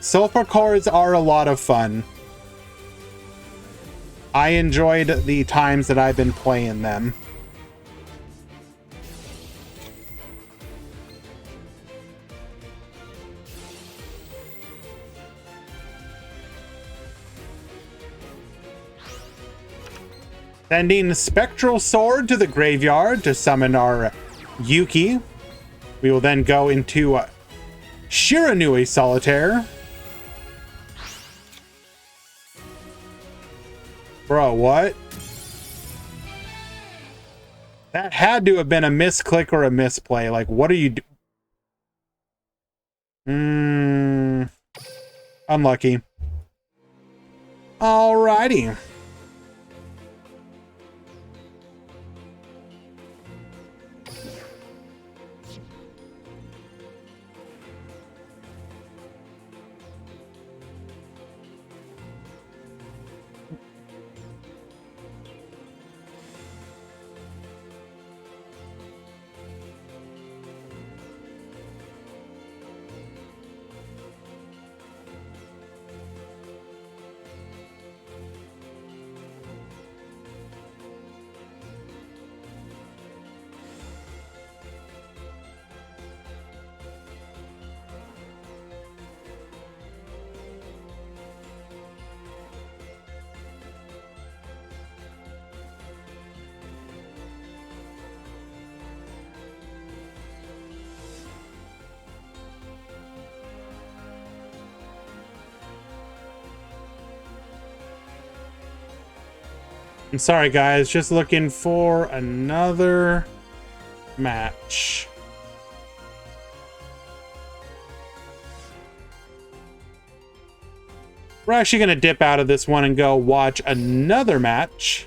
Sulfur cores are a lot of fun. I enjoyed the times that I've been playing them. Sending Spectral Sword to the graveyard to summon our Yuki. We will then go into Shiranui Solitaire. Bro, what? That had to have been a misclick or a misplay. Like, what are you unlucky. Alrighty. I'm sorry, guys. Just looking for another match. We're actually going to dip out of this one and go watch another match.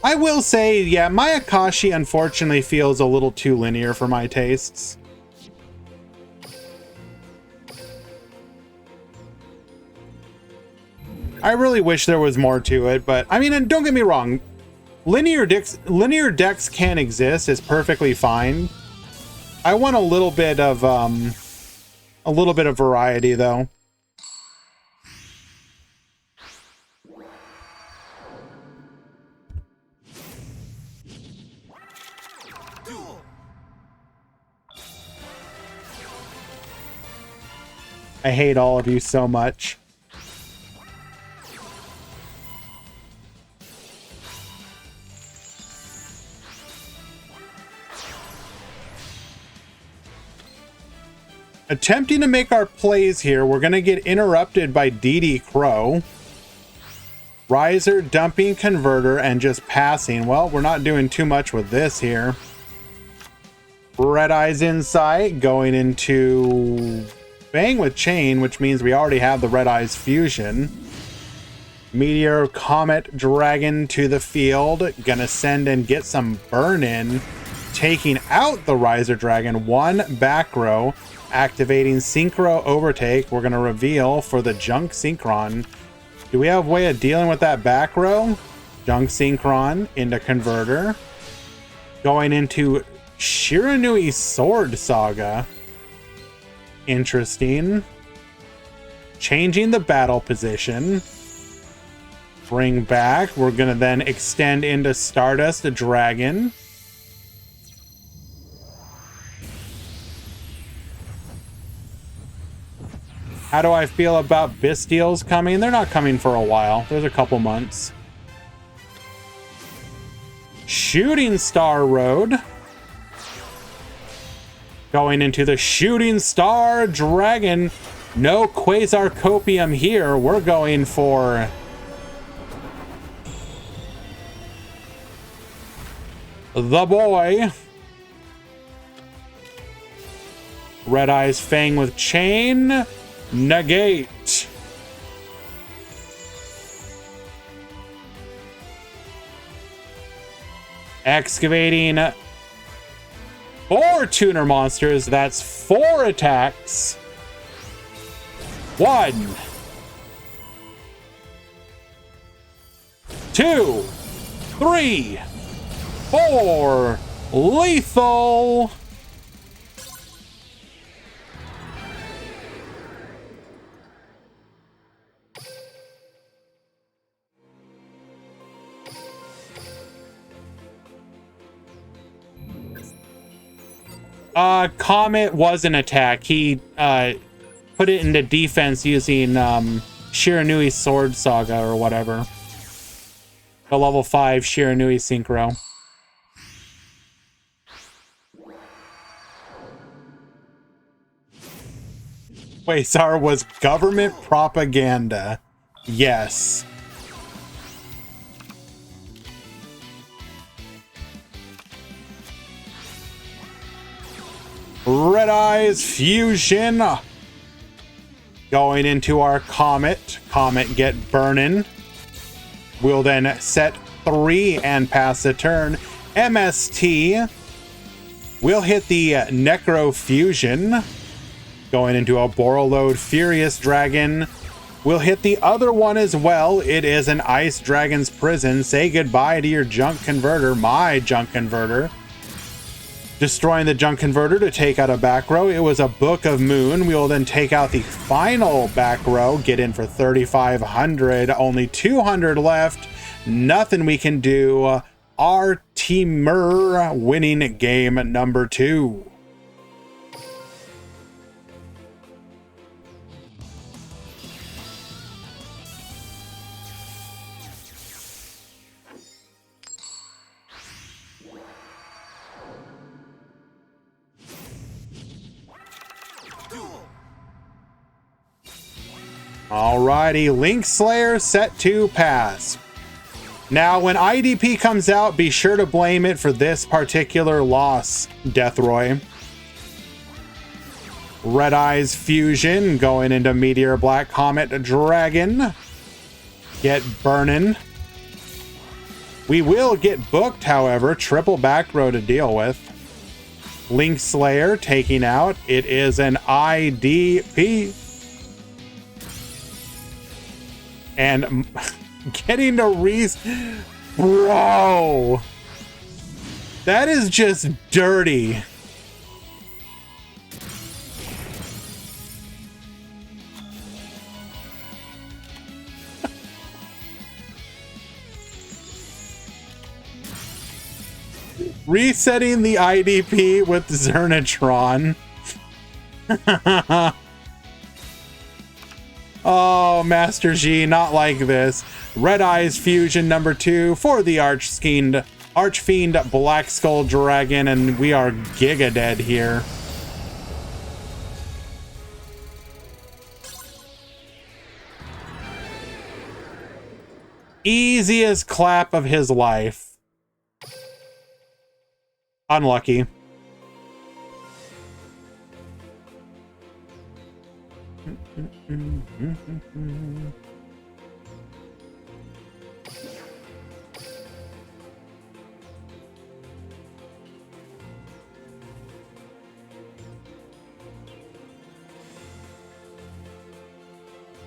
I will say, yeah, my Akashi unfortunately feels a little too linear for my tastes. I really wish there was more to it, but I mean, and don't get me wrong, linear decks can exist, is perfectly fine. I want a little bit of variety though. I hate all of you so much. Attempting to make our plays here, we're going to get interrupted by DD Crow. Riser, dumping converter, and just passing. Well, we're not doing too much with this here. Red Eyes Insight going into Bang with Chain, which means we already have the Red Eyes Fusion. Meteor, Comet, Dragon to the field. Gonna send and get some burn in. Taking out the Riser Dragon. One back row. Activating Synchro Overtake. We're gonna reveal for the Junk Synchron. Do we have a way of dealing with that back row? Junk Synchron into Converter. Going into Shiranui Sword Saga. Interesting. Changing the battle position. Bring back. We're going to then extend into Stardust Dragon. How do I feel about Bystials coming? They're not coming for a while. There's a couple months. Shooting Star Road. Going into the Shooting Star Dragon. No Quasar Copium here. We're going for the boy. Red Eyes Fang with Chain. Negate. Excavating 4 tuner monsters. That's 4 attacks. 1, 2, 3, 4. Lethal. Comet was an attack. He put it into defense using Shiranui Sword Saga or whatever. The level 5 Shiranui Synchro. Quasar was government propaganda. Yes. Red Eyes Fusion. Going into our Comet. Comet get burning. We'll then set 3 and pass the turn. MST. We'll hit the Necro Fusion. Going into a Borreload Furious Dragon. We'll hit the other one as well. It is an Ice Dragon's Prison. Say goodbye to your Junk Converter. My Junk Converter. Destroying the Junk Converter to take out a back row. It was a Book of Moon. We will then take out the final back row. Get in for 3,500. Only 200 left. Nothing we can do. Our teamer winning game number 2. Alrighty, Link Slayer set to pass. Now, when IDP comes out, be sure to blame it for this particular loss, Deathroy. Red Eyes Fusion going into Meteor Black Comet Dragon. Get burnin'. We will get booked, however. Triple back row to deal with. Link Slayer taking out. It is an IDP. And getting to Bro! That is just dirty. Resetting the IDP with Zernatron. Oh, Master G, not like this. Red Eyes Fusion number 2 for the Archfiend Black Skull Dragon, and we are giga dead here. Easiest clap of his life. Unlucky.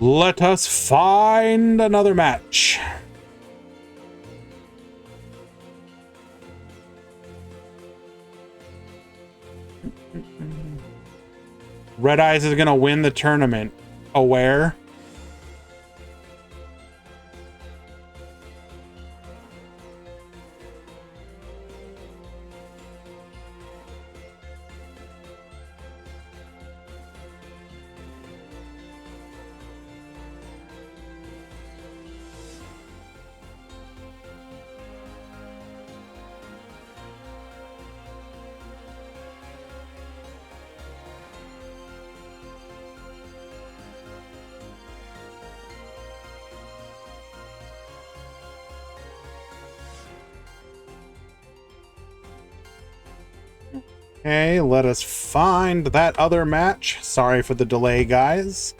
Let us find another match. Red Eyes is gonna win the tournament. Aware? Okay, let us find that other match. Sorry for the delay, guys.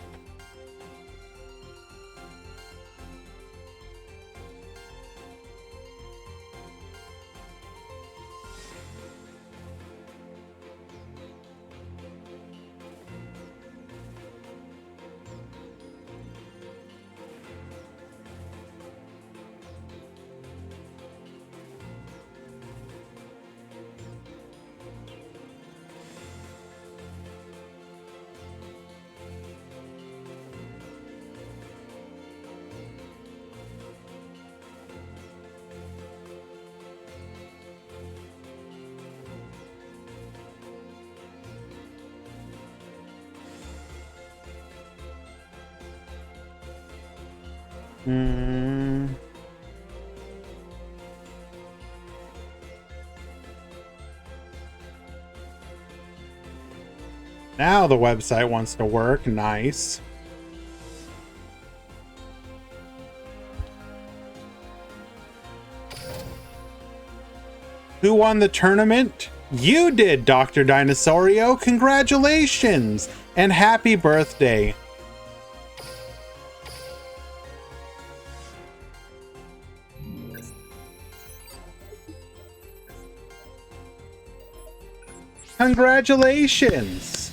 Now the website wants to work. Nice. Who won the tournament? You did, Dr. Dinosaurio. Congratulations and happy birthday. Congratulations.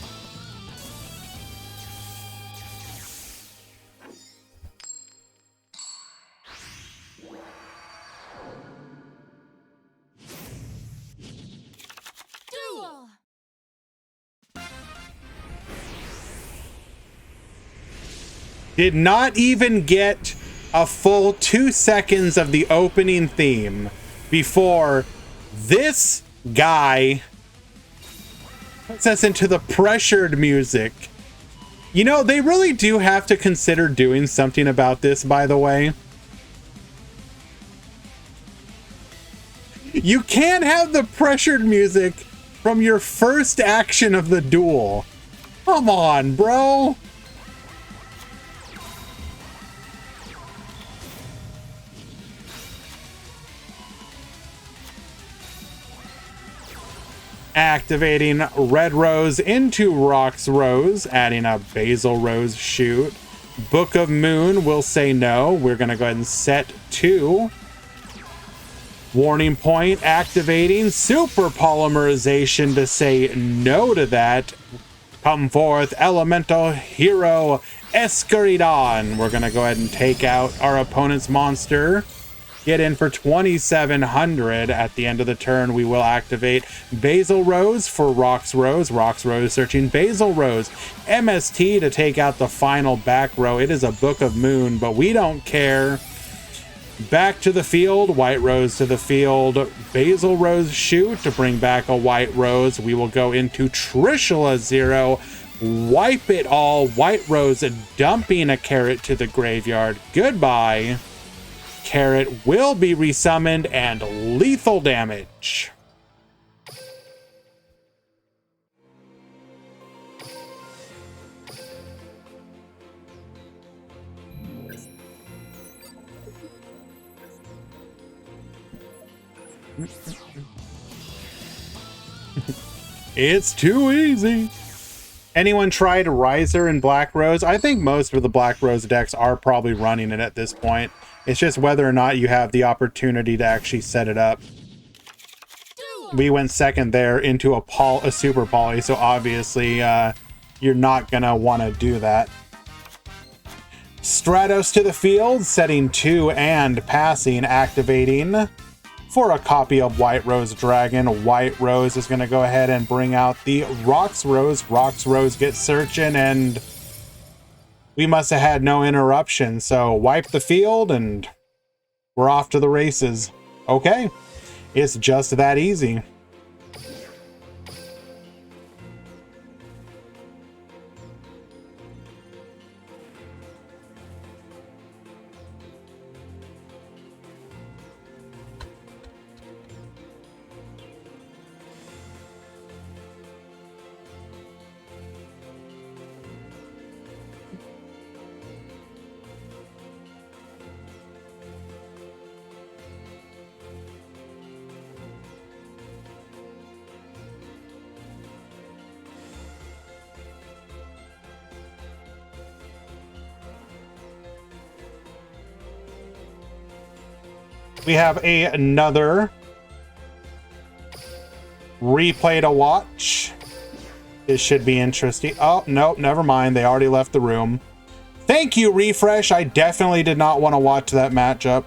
Duel. Did not even get a full 2 seconds of the opening theme before this guy puts us into the pressured music. You know, they really do have to consider doing something about this, by the way. You can't have the pressured music from your first action of the duel. Come on, bro. Activating Red Rose into Rock's Rose, adding a Basil Rose shoot. Book of Moon will say no. We're going to go ahead and set 2. Warning Point activating Super Polymerization to say no to that. Come forth, Elemental Hero Escaridon. We're going to go ahead and take out our opponent's monster. Get in for 2,700. At the end of the turn, we will activate Basil Rose for Rock's Rose. Rock's Rose searching Basil Rose. MST to take out the final back row. It is a Book of Moon, but we don't care. Back to the field. White Rose to the field. Basil Rose shoot to bring back a White Rose. We will go into Trishula 0. Wipe it all. White Rose dumping a carrot to the graveyard. Goodbye. Carrot will be resummoned and lethal damage. It's too easy. Anyone tried Riser and Black Rose? I think most of the Black Rose decks are probably running it at this point. It's just whether or not you have the opportunity to actually set it up. We went second there into a super poly, so obviously you're not gonna want to do that. Stratos to the field, setting 2 and passing, activating for a copy of White Rose Dragon. White Rose is going to go ahead and bring out the Rock's Rose. Rock's Rose gets searching, and we must have had no interruption. So wipe the field, and we're off to the races. Okay, it's just that easy. We have another replay to watch. This should be interesting. Oh, no, never mind. They already left the room. Thank you, Refresh. I definitely did not want to watch that matchup.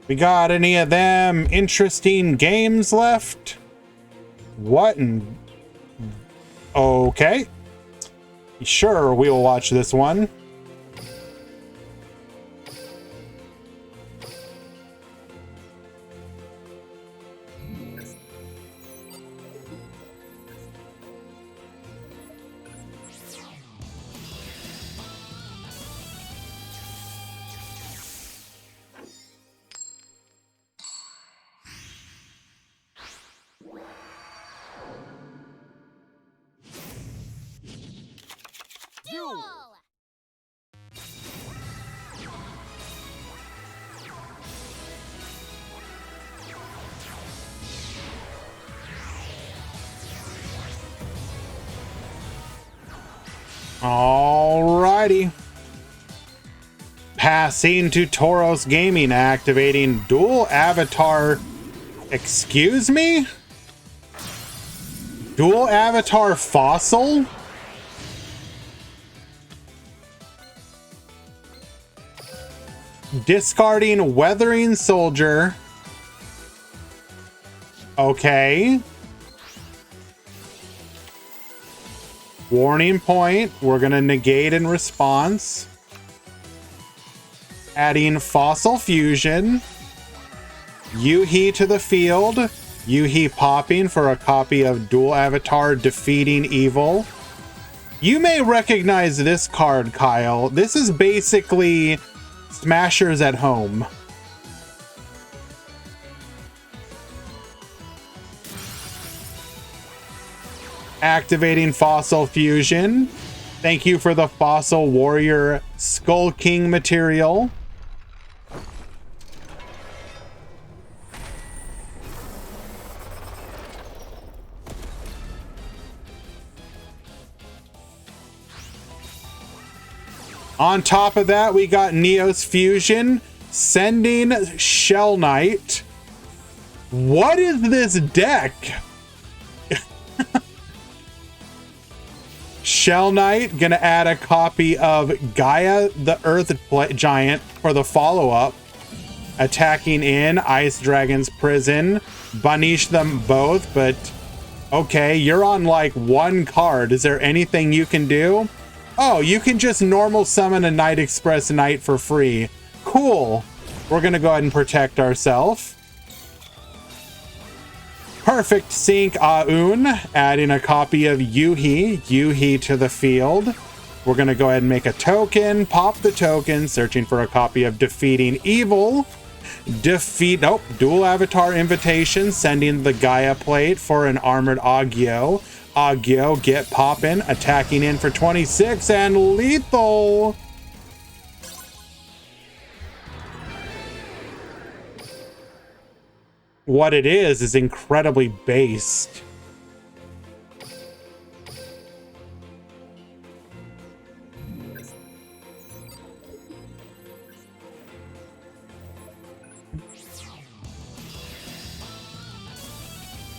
We got any of them interesting games left? What in... Okay. Sure, we will watch this one. Alrighty. Passing to Tauros Gaming, activating Dual Avatar. Excuse me? Dual Avatar Fossil? Discarding Weathering Soldier. Okay. Warning Point. We're going to negate in response. Adding Fossil Fusion. Yuhi to the field. Yuhi popping for a copy of Dual Avatar Defeating Evil. You may recognize this card, Kyle. This is basically Smashers at Home. Activating Fossil Fusion. Thank you for the Fossil Warrior Skull King material. On top of that, we got Neos Fusion, sending Shell Knight. What is this deck? Shell Knight, gonna add a copy of Gaia the Earth Giant for the follow-up. Attacking in Ice Dragon's Prison. Banish them both, but okay, you're on like one card. Is there anything you can do? Oh, you can just normal summon a Night Express Knight for free. Cool. We're gonna go ahead and protect ourselves. Perfect Sync Aun, adding a copy of Yuhi to the field. We're gonna go ahead and make a token, pop the token, searching for a copy of Defeating Evil. Dual Avatar Invitation, sending the Gaia Plate for an Armored Agio. Agio, get poppin', attacking in for 26 and lethal. What it is incredibly based.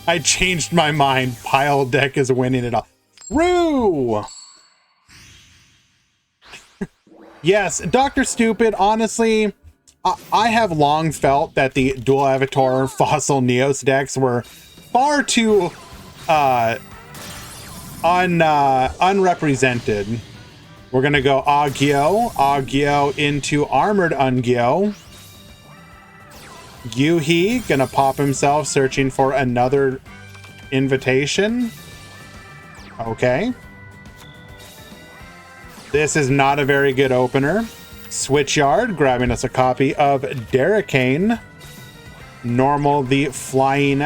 I changed my mind. Pile deck is winning it all. Rue! Yes, Dr. Stupid, honestly, I have long felt that the Dual Avatar Fossil Neos decks were far too unrepresented. We're gonna go Agio into Armored Ungyo. Yuhi gonna pop himself, searching for another invitation. Okay. This is not a very good opener. Switchyard grabbing us a copy of Derricane. Normal the Flying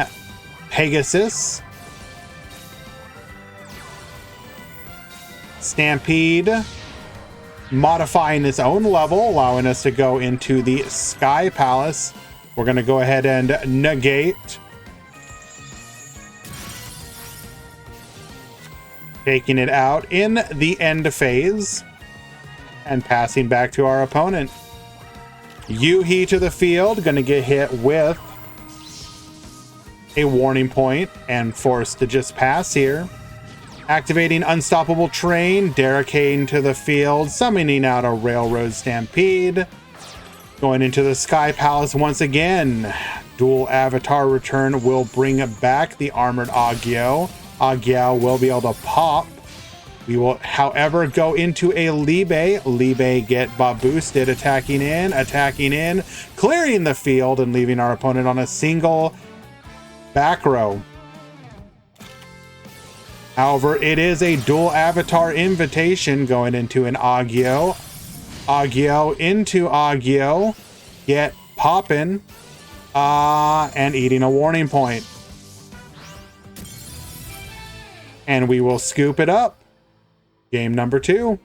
Pegasus. Stampede modifying its own level, allowing us to go into the Sky Palace. We're going to go ahead and negate. Taking it out in the end phase. And passing back to our opponent. Yuhi to the field. Going to get hit with a Warning Point and forced to just pass here. Activating Unstoppable Train. Derricane to the field. Summoning out a Railroad Stampede. Going into the Sky Palace once again. Dual Avatar Return will bring back the Armored Agio. Agio will be able to pop. We will, however, go into a Libe. Libe get boosted, attacking in, clearing the field and leaving our opponent on a single back row. However, it is a Dual Avatar Invitation going into an Agio. Agio into Agio. Get poppin'. And eating a Warning Point. And we will scoop it up. Game number 2.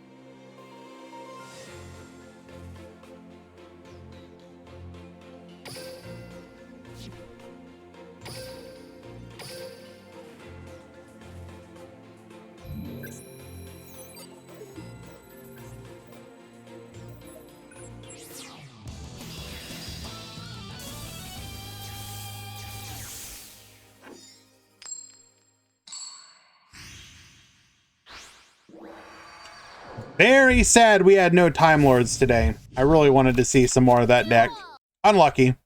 Very sad we had no Time Lords today. I really wanted to see some more of that deck. Unlucky.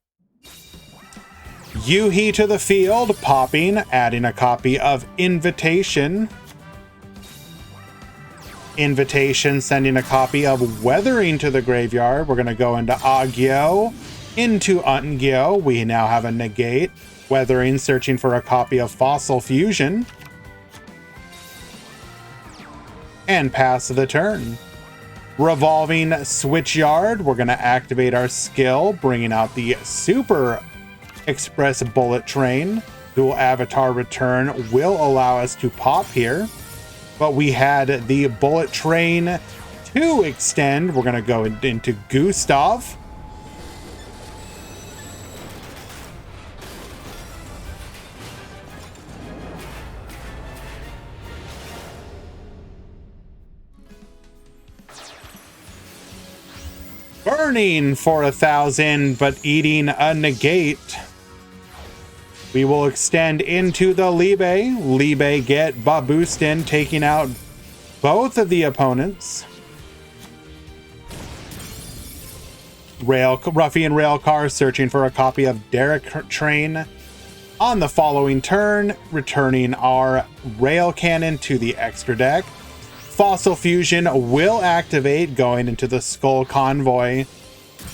Yuhi to the field, popping, adding a copy of Invitation. Invitation, sending a copy of Weathering to the graveyard. We're going to go into Agyo, into Ungyo. We now have a negate. Weathering, searching for a copy of Fossil Fusion. And pass the turn. Revolving Switchyard, we're going to activate our skill, bringing out the Super Express Bullet Train. Dual Avatar Return will allow us to pop here, but we had the Bullet Train to extend. We're going to go into Gustav. Burning for 1,000, but eating a negate. We will extend into the Libe. Libe get Babustin, taking out both of the opponents. Ruffian Railcar searching for a copy of Derek Train. On the following turn, returning our Rail Cannon to the extra deck. Fossil Fusion will activate, going into the Skull Convoy,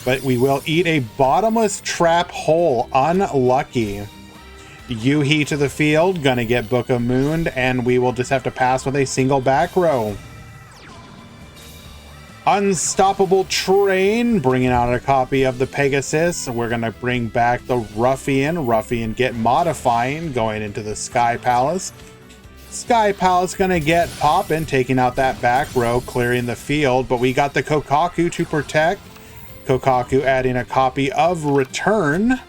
but we will eat a Bottomless Trap Hole. Unlucky. Yuhi to the field, gonna get Book of Moon, and we will just have to pass with a single back row. Unstoppable Train, bringing out a copy of the Pegasus. We're gonna bring back the Ruffian. Ruffian get Modifying, going into the Sky Palace. Sky Palace gonna get poppin', taking out that back row, clearing the field, but we got the Kokaku to protect. Kokaku adding a copy of Return.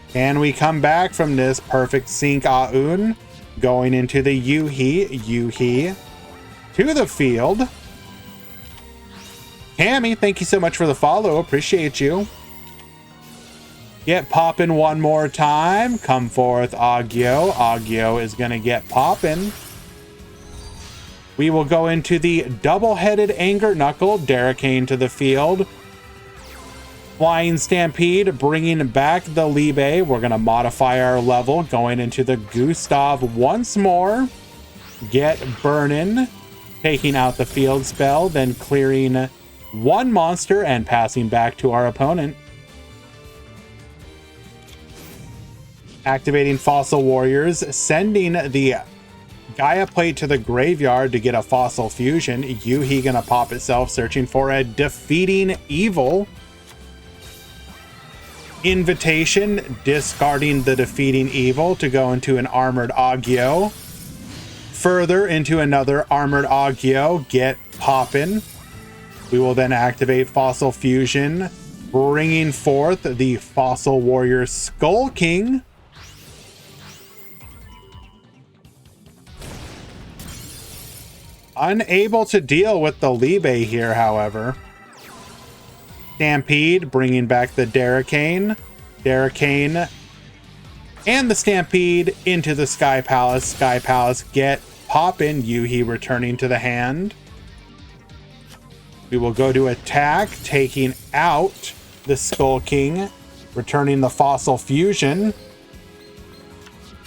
Can we come back from this perfect sync Aun? Going into the Yuhi to the field. Cammy, thank you so much for the follow. Appreciate you. Get poppin' one more time. Come forth, Agyo. Agyo is going to get poppin'. We will go into the double-headed Anger Knuckle. Derricane to the field. Flying Stampede, bringing back the Libe. We're going to modify our level. Going into the Gustav once more. Get Burnin'. Taking out the field spell. Then clearing one monster and passing back to our opponent. Activating Fossil Warriors, sending the Gaia Plate to the graveyard to get a Fossil Fusion. Yuhi gonna pop itself, searching for a Defeating Evil. Invitation, discarding the Defeating Evil to go into an Armored Agyo. Further into another Armored Agyo, get poppin'. We will then activate Fossil Fusion, bringing forth the Fossil Warrior Skull King. Unable to deal with the Libe here, however. Stampede, bringing back the Derricane. Derricane and the Stampede into the Sky Palace. Sky Palace get poppin'. Yuhi returning to the hand. We will go to attack, taking out the Skull King, returning the Fossil Fusion.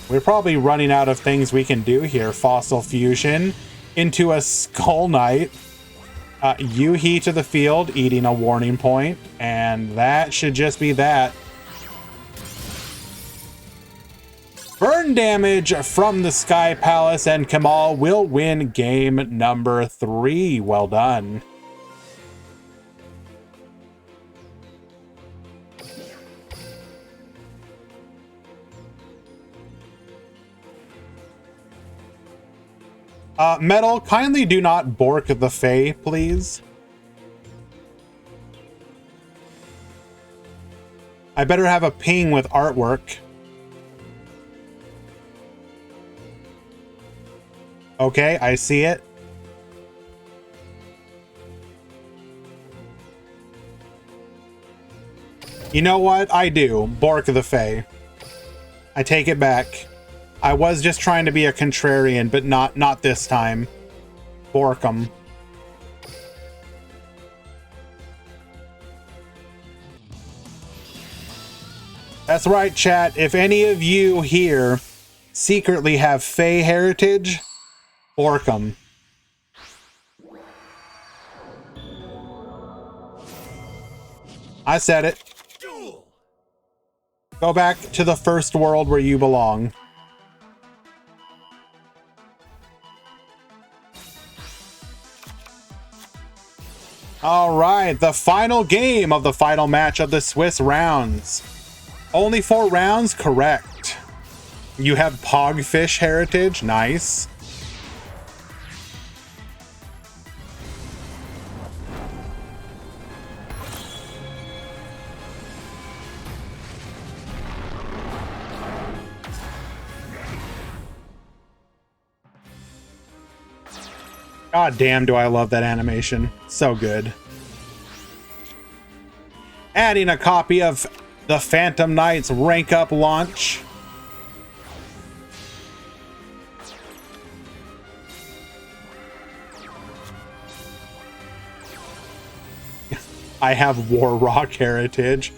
We're probably running out of things we can do here. Fossil Fusion into a Skull Knight. Yuhi to the field, eating a Warning Point, and that should just be that. Burn damage from the Sky Palace, and Kamal will win game number 3. Well done. Metal, kindly do not bork the Fae, please. I better have a ping with artwork. Okay, I see it. You know what? I do. Bork the Fae. I take it back. I was just trying to be a contrarian, but not this time. Borkum. That's right, chat. If any of you here secretly have Fey heritage, Borkum. I said it. Go back to the first world where you belong. All right, the final game of the final match of the Swiss rounds. Only 4 rounds? Correct. You have Pogfish heritage. Nice. God damn, do I love that animation. So good. Adding a copy of the Phantom Knights rank up launch. I have War Rock heritage.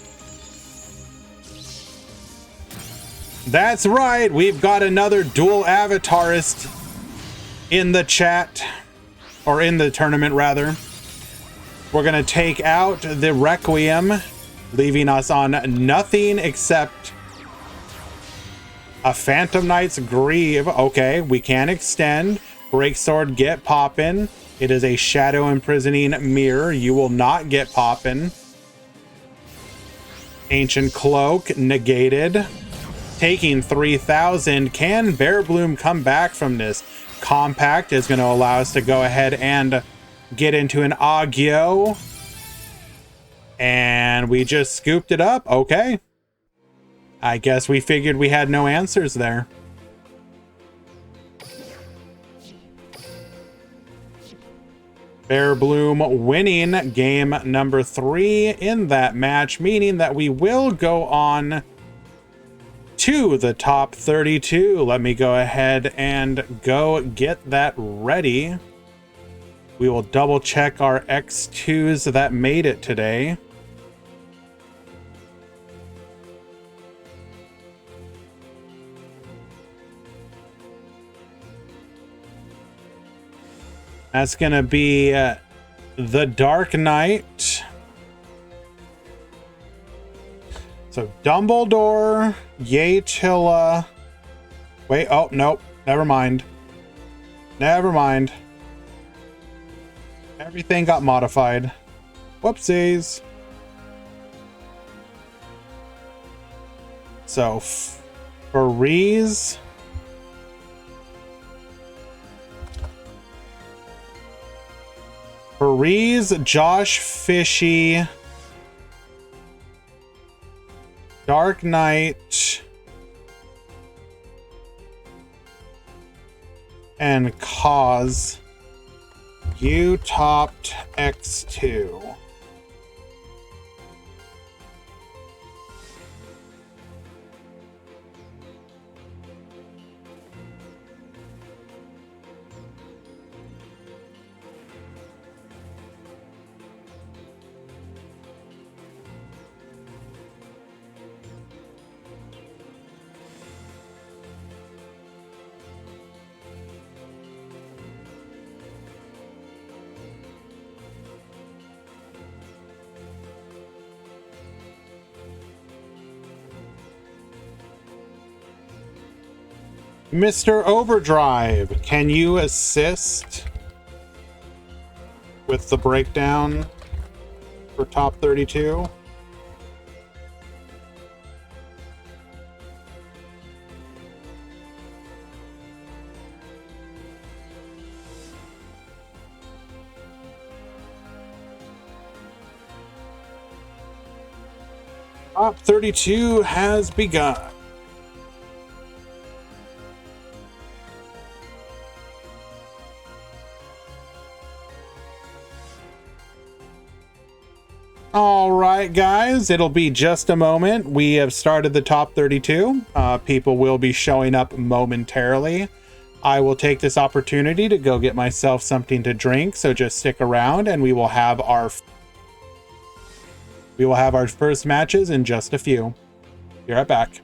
That's right, we've got another dual avatarist in the chat. Or in the tournament, rather. We're going to take out the Requiem, leaving us on nothing except a Phantom Knight's Grieve. Okay, we can extend. Breaksword, get poppin'. It is a Shadow Imprisoning Mirror. You will not get poppin'. Ancient Cloak, negated. Taking 3,000. Can Bear Bloom come back from this? Compact is going to allow us to go ahead and get into an Agio. And we just scooped it up. Okay. I guess we figured we had no answers there. Bear Bloom winning game number 3 in that match, meaning that we will go on to the top 32. Let me go ahead and go get that ready. We will double check our X2s that made it today. That's gonna be the Dark Knight. So Dumbledore, Yatilla. Wait, oh, nope. Never mind. Never mind. Everything got modified. Whoopsies. So, Fareeze. Fareeze, Josh Fishy. Dark Knight. And Cause. You topped X2. Mr. Overdrive, can you assist with the breakdown for top 32? Top 32 has begun. All right, guys, it'll be just a moment. We have started the top 32. People will be showing up momentarily. I will take this opportunity to go get myself something to drink, so just stick around and we will have our first matches in just a few. Be right back.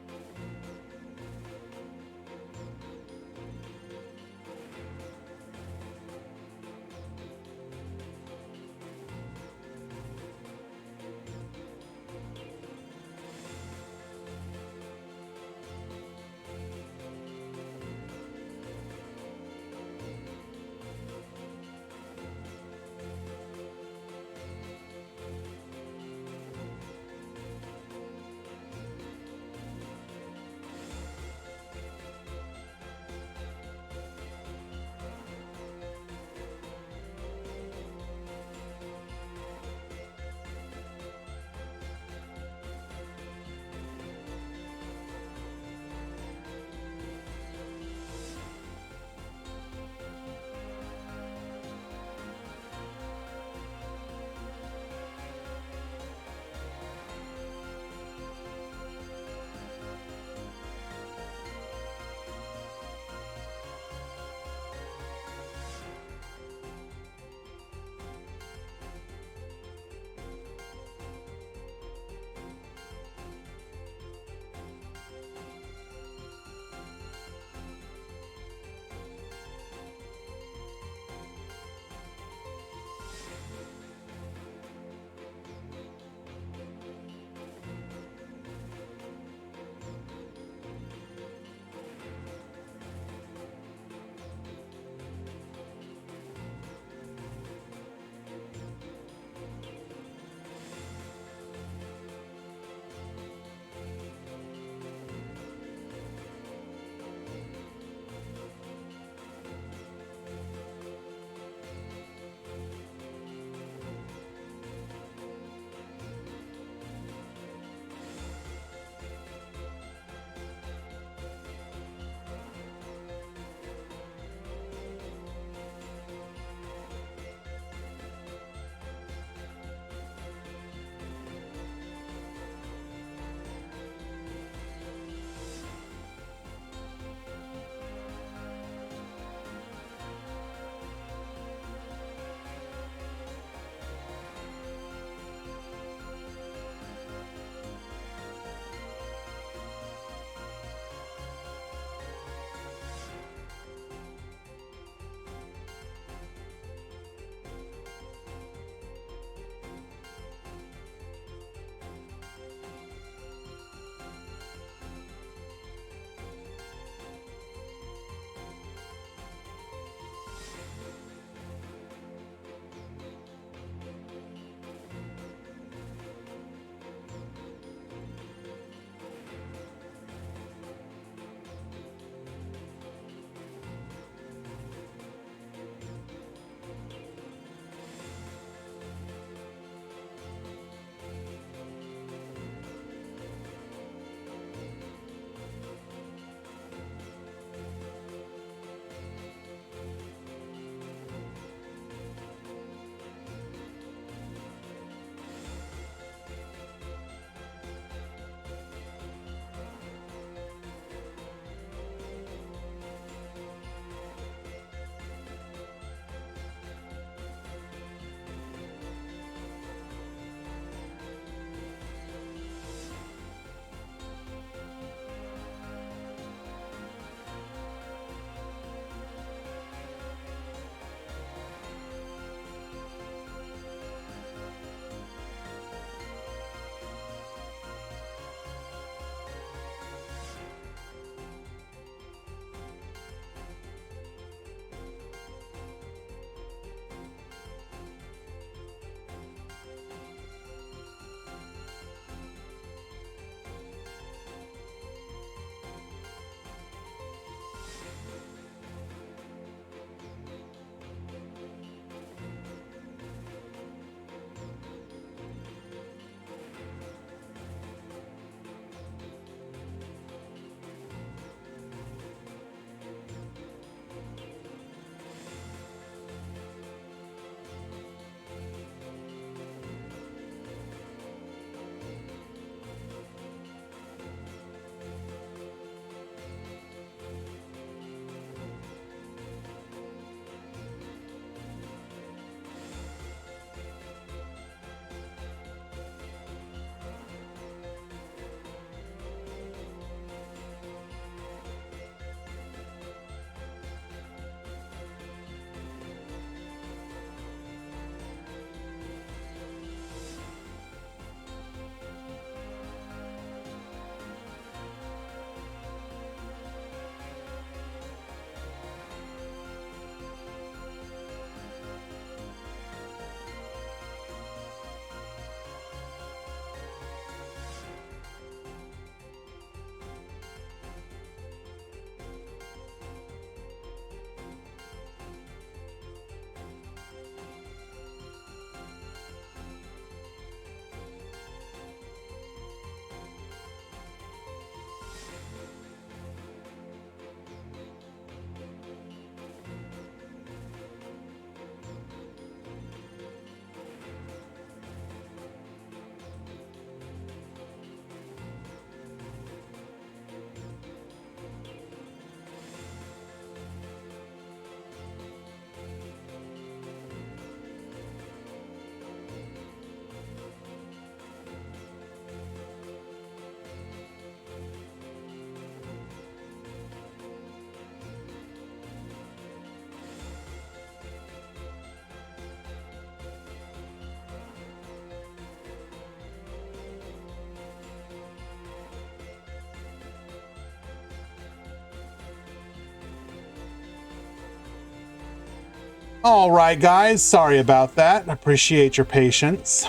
All right, guys, sorry about that. Appreciate your patience.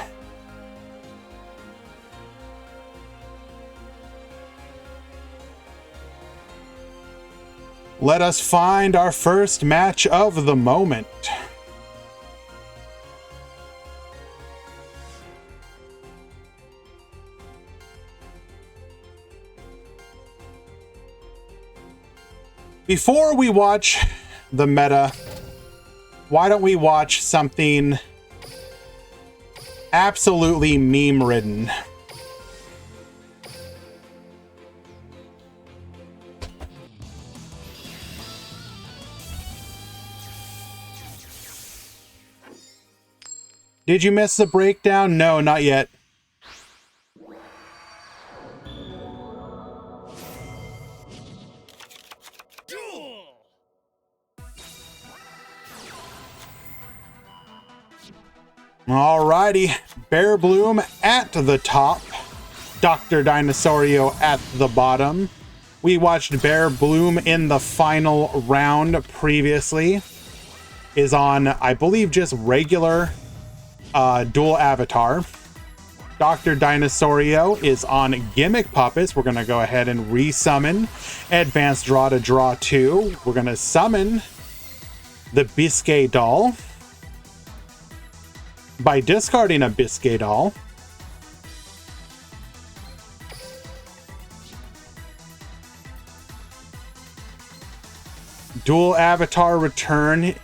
Let us find our first match of the moment. Before we watch the meta, why don't we watch something absolutely meme-ridden? Did you miss the breakdown? No, not yet. Alrighty, Bear Bloom at the top, Dr. Dinosaurio at the bottom. We watched Bear Bloom in the final round previously. Is on, I believe, just regular dual avatar. Dr. Dinosaurio is on Gimmick Puppets. We're going to go ahead and resummon Advanced Draw to draw 2. We're going to summon the Biscay Doll by discarding a Biscay Doll. Dual Avatar Return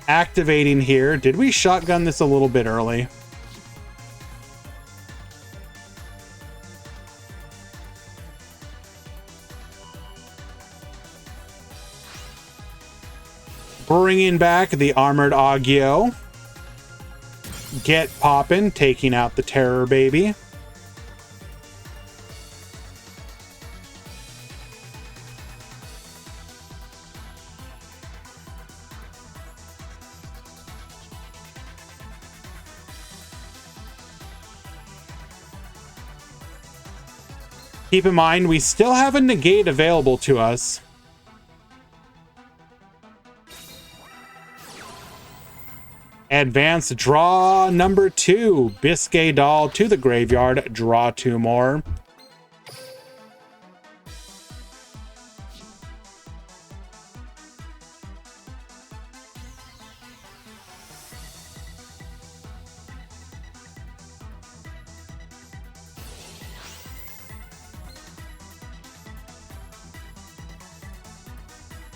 activating here. Did we shotgun this a little bit early? Bringing back the Armored Agio. Get poppin', taking out the Terror Baby. Keep in mind, we still have a negate available to us. Advanced draw number 2. Biscay Doll to the graveyard. Draw 2 more.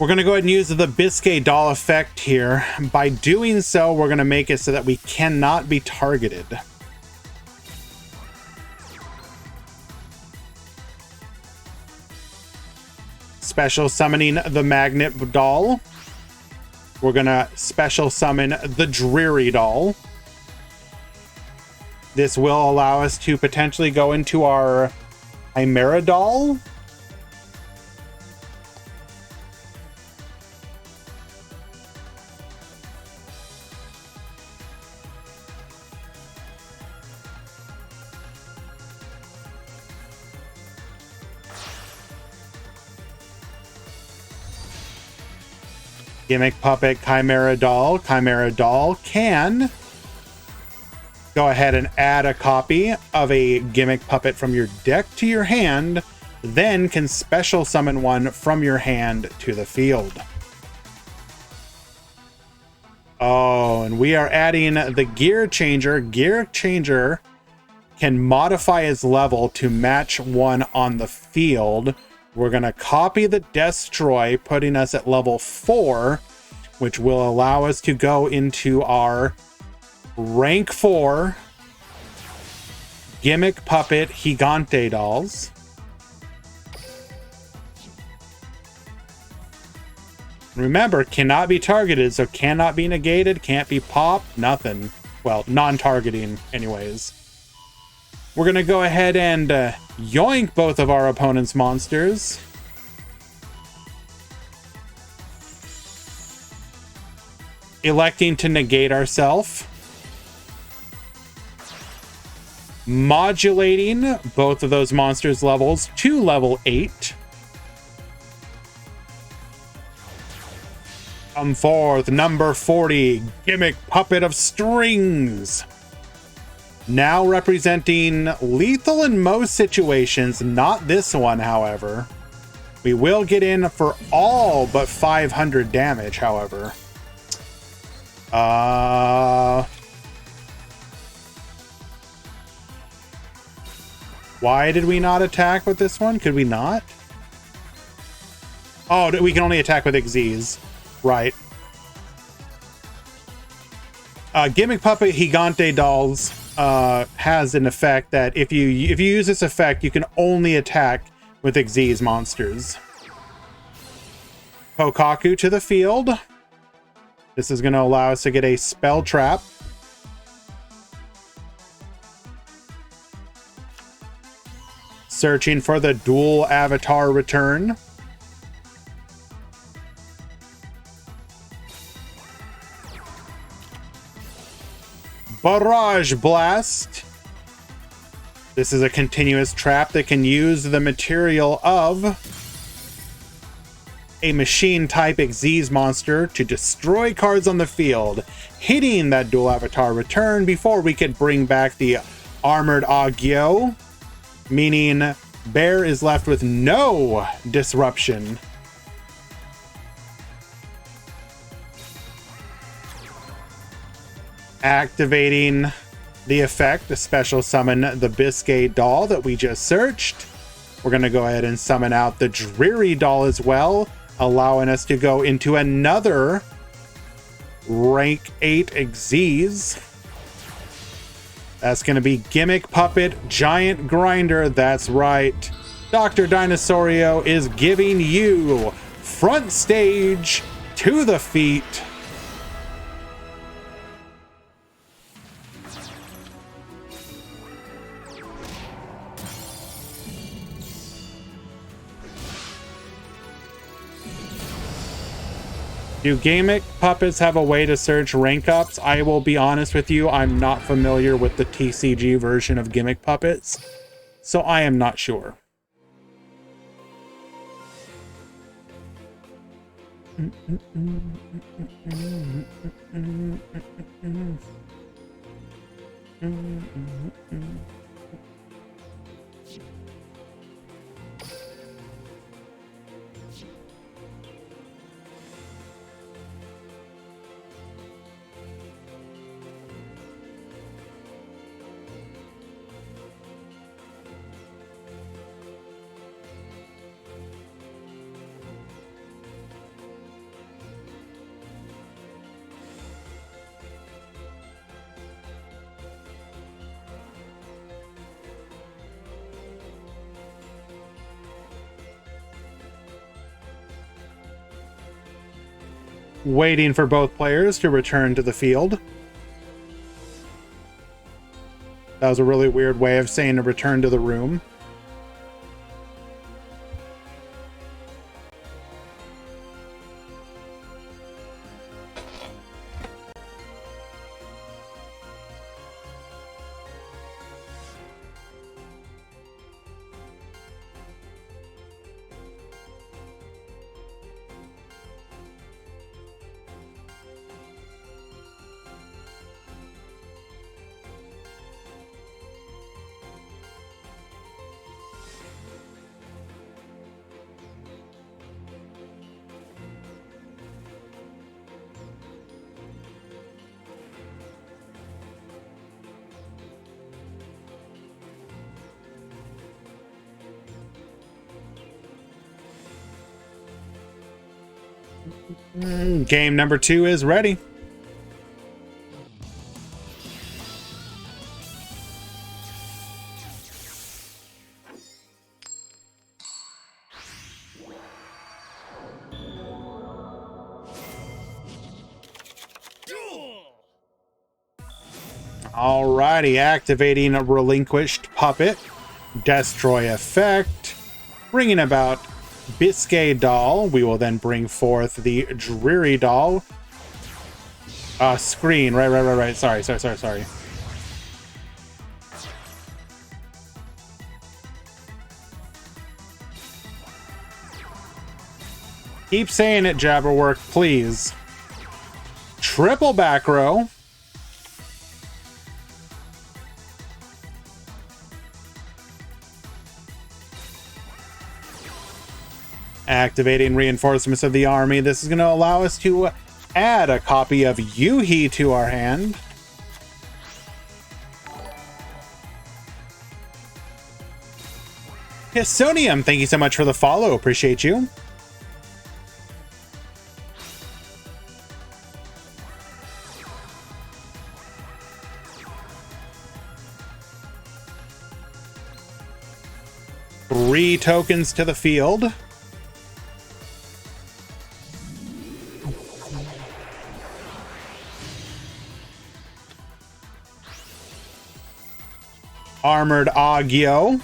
We're going to go ahead and use the Biscay Doll effect here. By doing so, we're going to make it so that we cannot be targeted. Special summoning the Magnet Doll. We're going to special summon the Dreary Doll. This will allow us to potentially go into our Chimera Doll. Gimmick Puppet Chimera Doll. Chimera Doll can go ahead and add a copy of a Gimmick Puppet from your deck to your hand, then can special summon one from your hand to the field. Oh, and we are adding the Gear Changer. Gear Changer can modify its level to match one on the field. We're going to copy the Destroy, putting us at level 4, which will allow us to go into our rank 4 Gimmick Puppet Gigante Dolls. Remember, cannot be targeted, so cannot be negated, can't be popped, nothing. Well, non-targeting anyways. We're going to go ahead and yoink both of our opponent's monsters. Electing to negate ourselves. Modulating both of those monsters' levels to level 8. Come forth, number 40, Gimmick Puppet of Strings. Now representing lethal in most situations, not this one, however. We will get in for all but 500 damage, however. Why did we not attack with this one? Could we not? Oh, we can only attack with Xyz. Right. Gimmick Puppet Gigante Dolls has an effect that if you use this effect, you can only attack with Xyz monsters. Kokaku to the field. This is going to allow us to get a spell trap. Searching for the dual avatar return. Barrage Blast. This is a continuous trap that can use the material of a machine type Xyz monster to destroy cards on the field, hitting that dual avatar return before we could bring back the armored Agyo, meaning Bear is left with no disruption. Activating the effect to special summon the Biscay doll that we just searched. We're going to go ahead and summon out the Dreary doll as well, allowing us to go into another rank 8 Xyz. That's going to be Gimmick Puppet Giant Grinder. That's right. Dr. Dinosaurio is giving you front stage to the feet. Do Gimmick Puppets have a way to search rank ups? I will be honest with you, I'm not familiar with the TCG version of Gimmick Puppets, so I am not sure. Waiting for both players to return to the field. That was a really weird way of saying to return to the room. Game number 2 is ready. Alrighty, activating a relinquished puppet, destroy effect, bringing about Biscay doll. We will then bring forth the Dreary doll. Screen. Right. Sorry. Keep saying it, Jabberwork, please. triple back row. Activating reinforcements of the army. This is going to allow us to add a copy of Yuhi to our hand. Hissonium, thank you so much for the follow. Appreciate you. Three tokens to the field. Armored Agyo.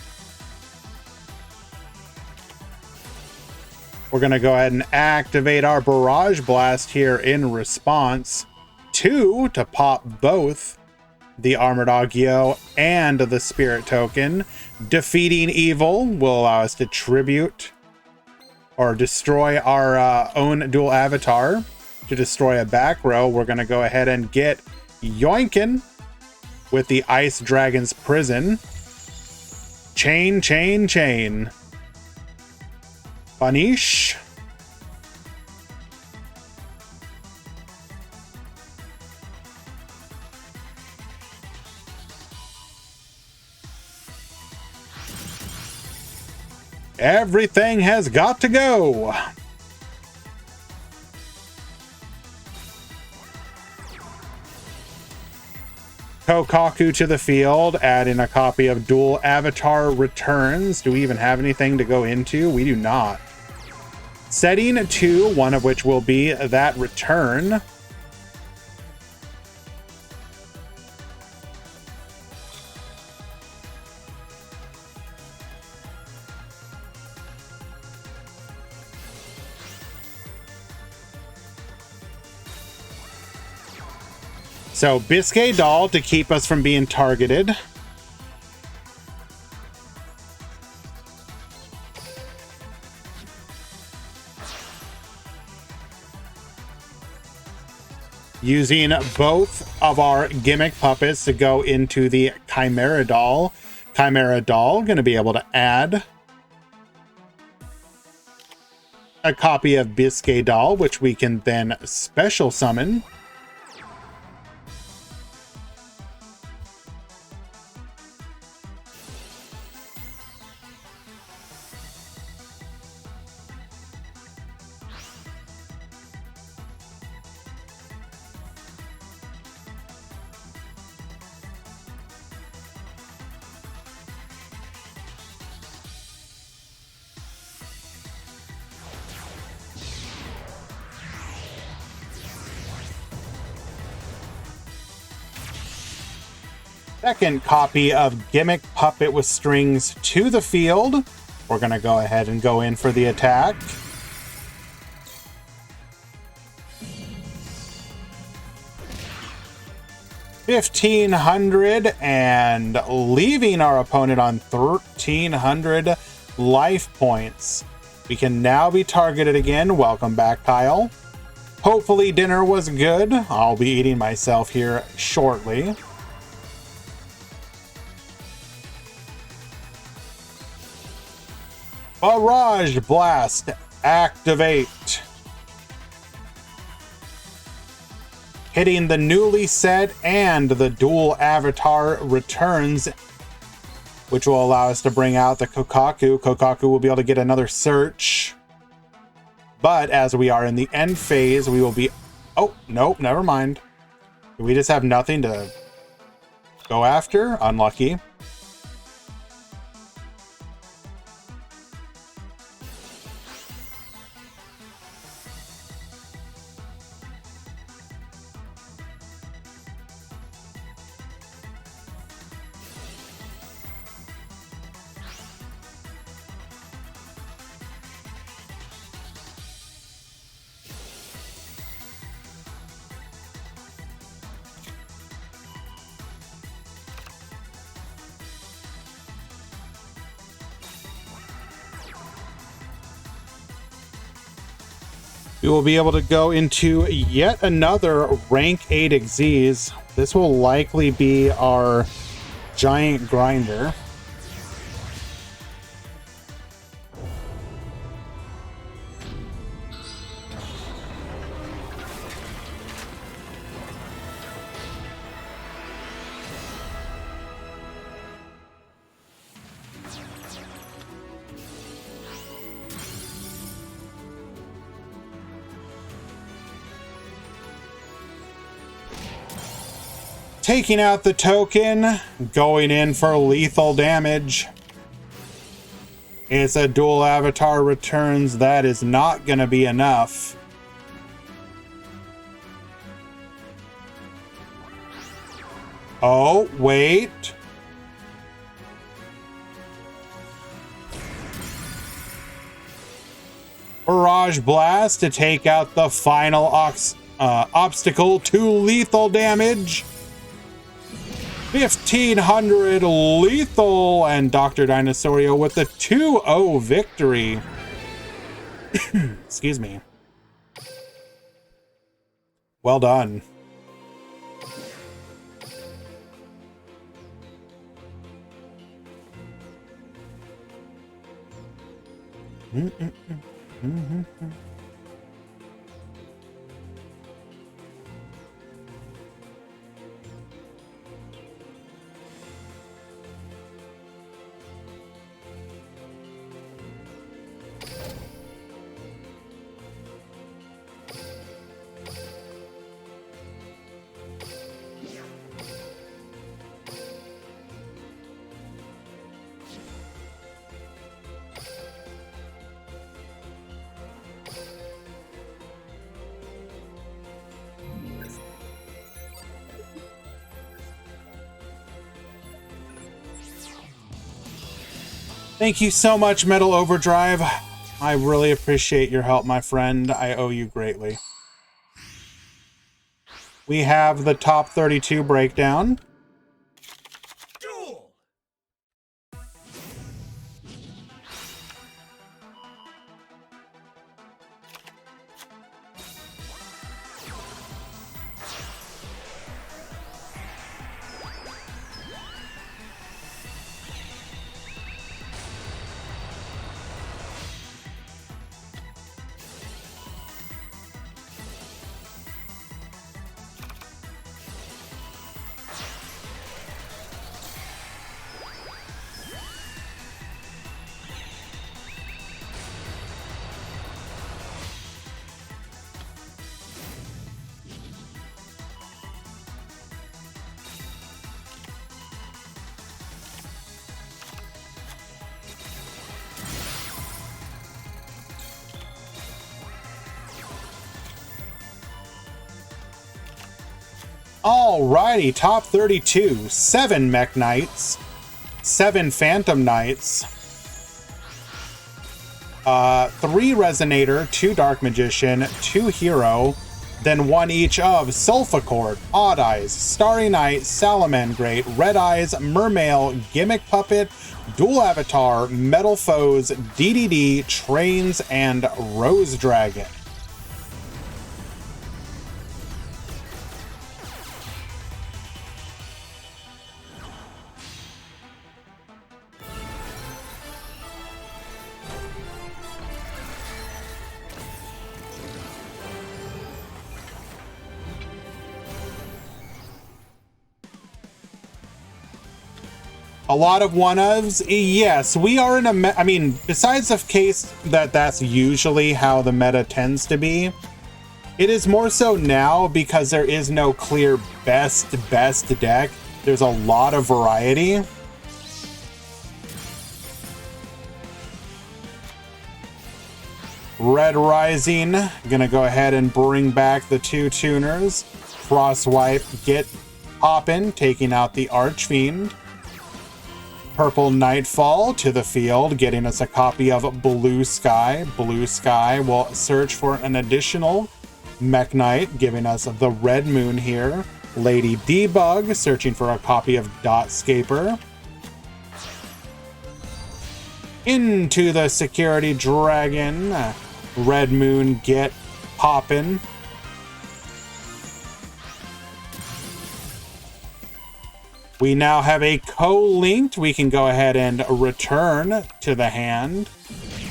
We're going to go ahead and activate our Barrage Blast here in response. 2 to pop both the Armored Agyo and the Spirit Token. Defeating Evil will allow us to tribute or destroy our own dual avatar. To destroy a back row, we're going to go ahead and get Yoinkin with the Ice Dragon's Prison. Chain, chain, chain. Punish. Everything has got to go. Kokaku to the field, add in a copy of Dual Avatar Returns. Do we even have anything to go into? We do not. Setting 2, one of which will be that return. So Biscay Doll to keep us from being targeted. Using both of our gimmick puppets to go into the Chimera Doll. Chimera Doll going to be able to add a copy of Biscay Doll, which we can then special summon. Second copy of Gimmick Puppet with Strings to the field. We're going to go ahead and go in for the attack. $1,500 and leaving our opponent on 1,300 life points. We can now be targeted again. Welcome back, Kyle. Hopefully dinner was good. I'll be eating myself here shortly. Barrage Blast, activate. Hitting the newly set and the Dual Avatar Returns, which will allow us to bring out the Kokaku. Kokaku will be able to get another search. But as we are in the end phase, we will be... Oh, nope, never mind. We just have nothing to go after. Unlucky. We will be able to go into yet another rank 8 Xyz. This will likely be our giant grinder. Taking out the token, going in for lethal damage. It's a dual avatar returns. That is not going to be enough. Oh, wait. Barrage Blast to take out the final obstacle to lethal damage. 1500 lethal, and Dr. Dinosaurio with the 2-0 victory. Excuse me. Well done. Thank you so much, Metal Overdrive. I really appreciate your help, my friend. I owe you greatly. We have the top 32 breakdown. Duel! Alrighty, top 32. 7 Mech Knights, 7 Phantom Knights, 3 Resonator, 2 Dark Magician, 2 Hero, then 1 each of Sulfacord, Odd Eyes, Starry Night, Salamangrate, Red Eyes, Mermail, Gimmick Puppet, Dual Avatar, Metal Foes, DDD, Trains, and Rose Dragon. A lot of one-ofs? Yes, we are in a I mean, besides the case that that's usually how the meta tends to be, it is more so now because there is no clear best deck. There's a lot of variety. Red Rising, gonna go ahead and bring back the 2 tuners. Crosswipe, get poppin', taking out the Archfiend. Purple Nightfall to the field, getting us a copy of Blue Sky. Blue Sky will search for an additional Mech Knight, giving us the Red Moon here. Lady Debug, searching for a copy of Dotscaper. Into the Security Dragon. Red Moon, get popping. We now have a co-linked. We can go ahead and return to the hand.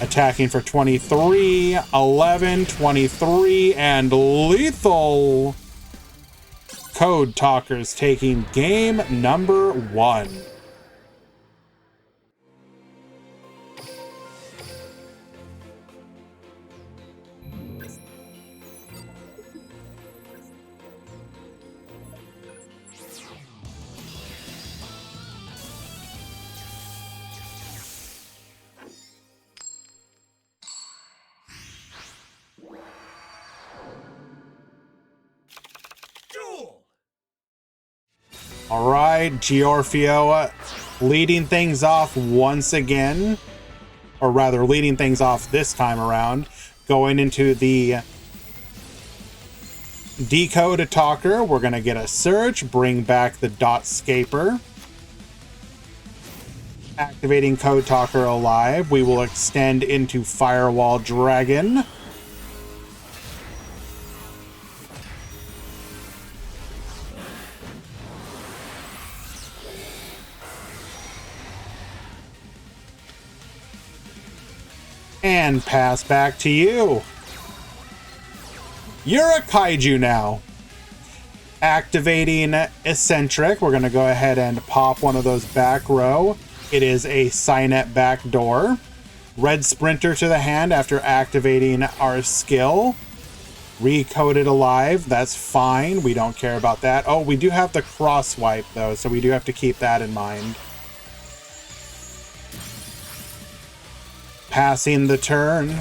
Attacking for 23, 11, 23, and lethal. Code Talkers taking game number 1. All right, Giorfio leading things off once again, or rather leading things off this time around, going into the Decode Talker. We're going to get a search, bring back the Dot Scaper. Activating Code Talker alive. We will extend into Firewall Dragon. And pass back to you. You're a kaiju now. Activating Eccentric. We're going to go ahead and pop one of those back row. It is a Cynet backdoor. Red Sprinter to the hand after activating our skill. Recoded alive. That's fine. We don't care about that. Oh, we do have the cross swipe though, so we do have to keep that in mind. Passing the turn.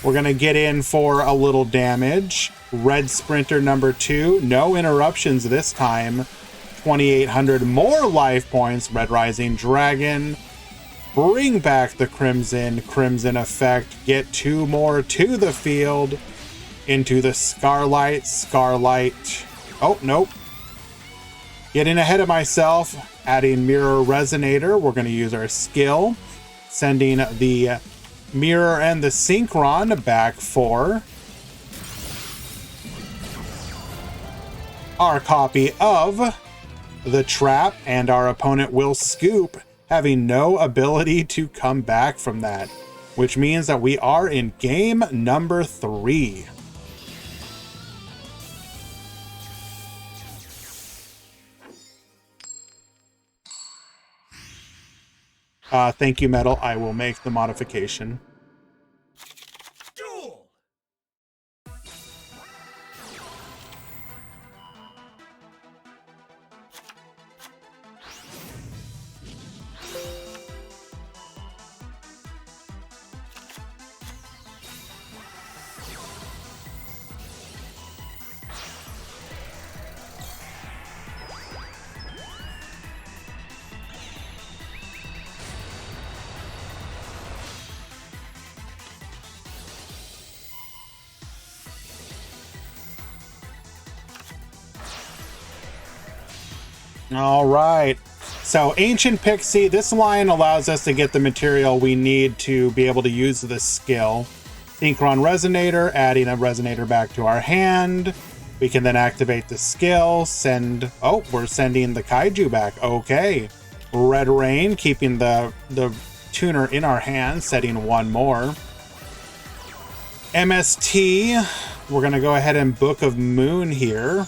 We're going to get in for a little damage. Red Sprinter number 2. No interruptions this time. 2,800 more life points. Red Rising Dragon. Bring back the Crimson. Crimson effect. Get 2 more to the field. Into the Scarlight. Scarlight. Oh, nope. Getting ahead of myself. Adding Mirror Resonator. We're going to use our skill. Sending the Mirror and the Synchron back for our copy of the Trap, and our opponent will scoop, having no ability to come back from that, which means that we are in game number 3. Thank you, Metal. I will make the modification. Duel! All right. So Ancient Pixie, this line allows us to get the material we need to be able to use this skill. Synchron Resonator, adding a Resonator back to our hand. We can then activate the skill, send... Oh, we're sending the Kaiju back. Okay. Red Rain, keeping the tuner in our hand, setting 1 more. MST, we're going to go ahead and Book of Moon here.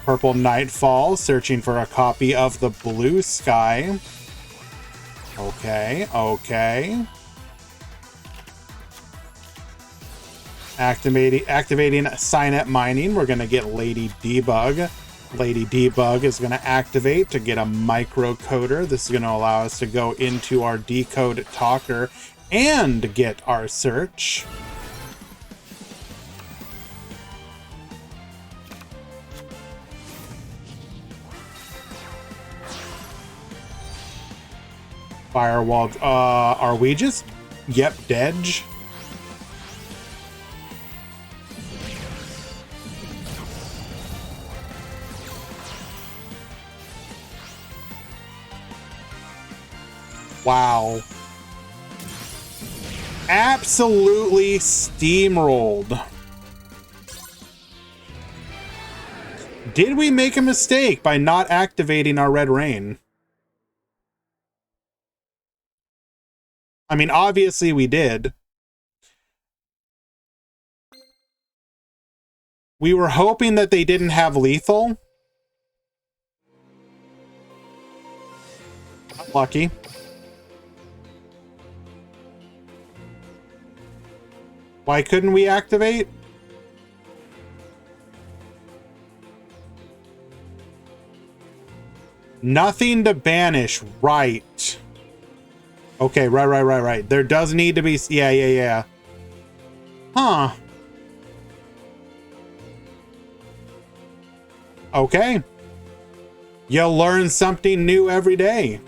Purple Nightfall, searching for a copy of the Blue Sky. Okay, okay. Activating Cynet Mining, we're going to get Lady Debug. Lady Debug is going to activate to get a microcoder. This is going to allow us to go into our Decode Talker and get our search. Firewall, are we just, yep, dead? Wow. Absolutely steamrolled. Did we make a mistake by not activating our Red Rain? I mean, obviously we did. We were hoping that they didn't have lethal. Lucky. Why couldn't we activate? Nothing to banish, right. Okay, right. There does need to be, yeah. Huh. Okay. You'll learn something new every day.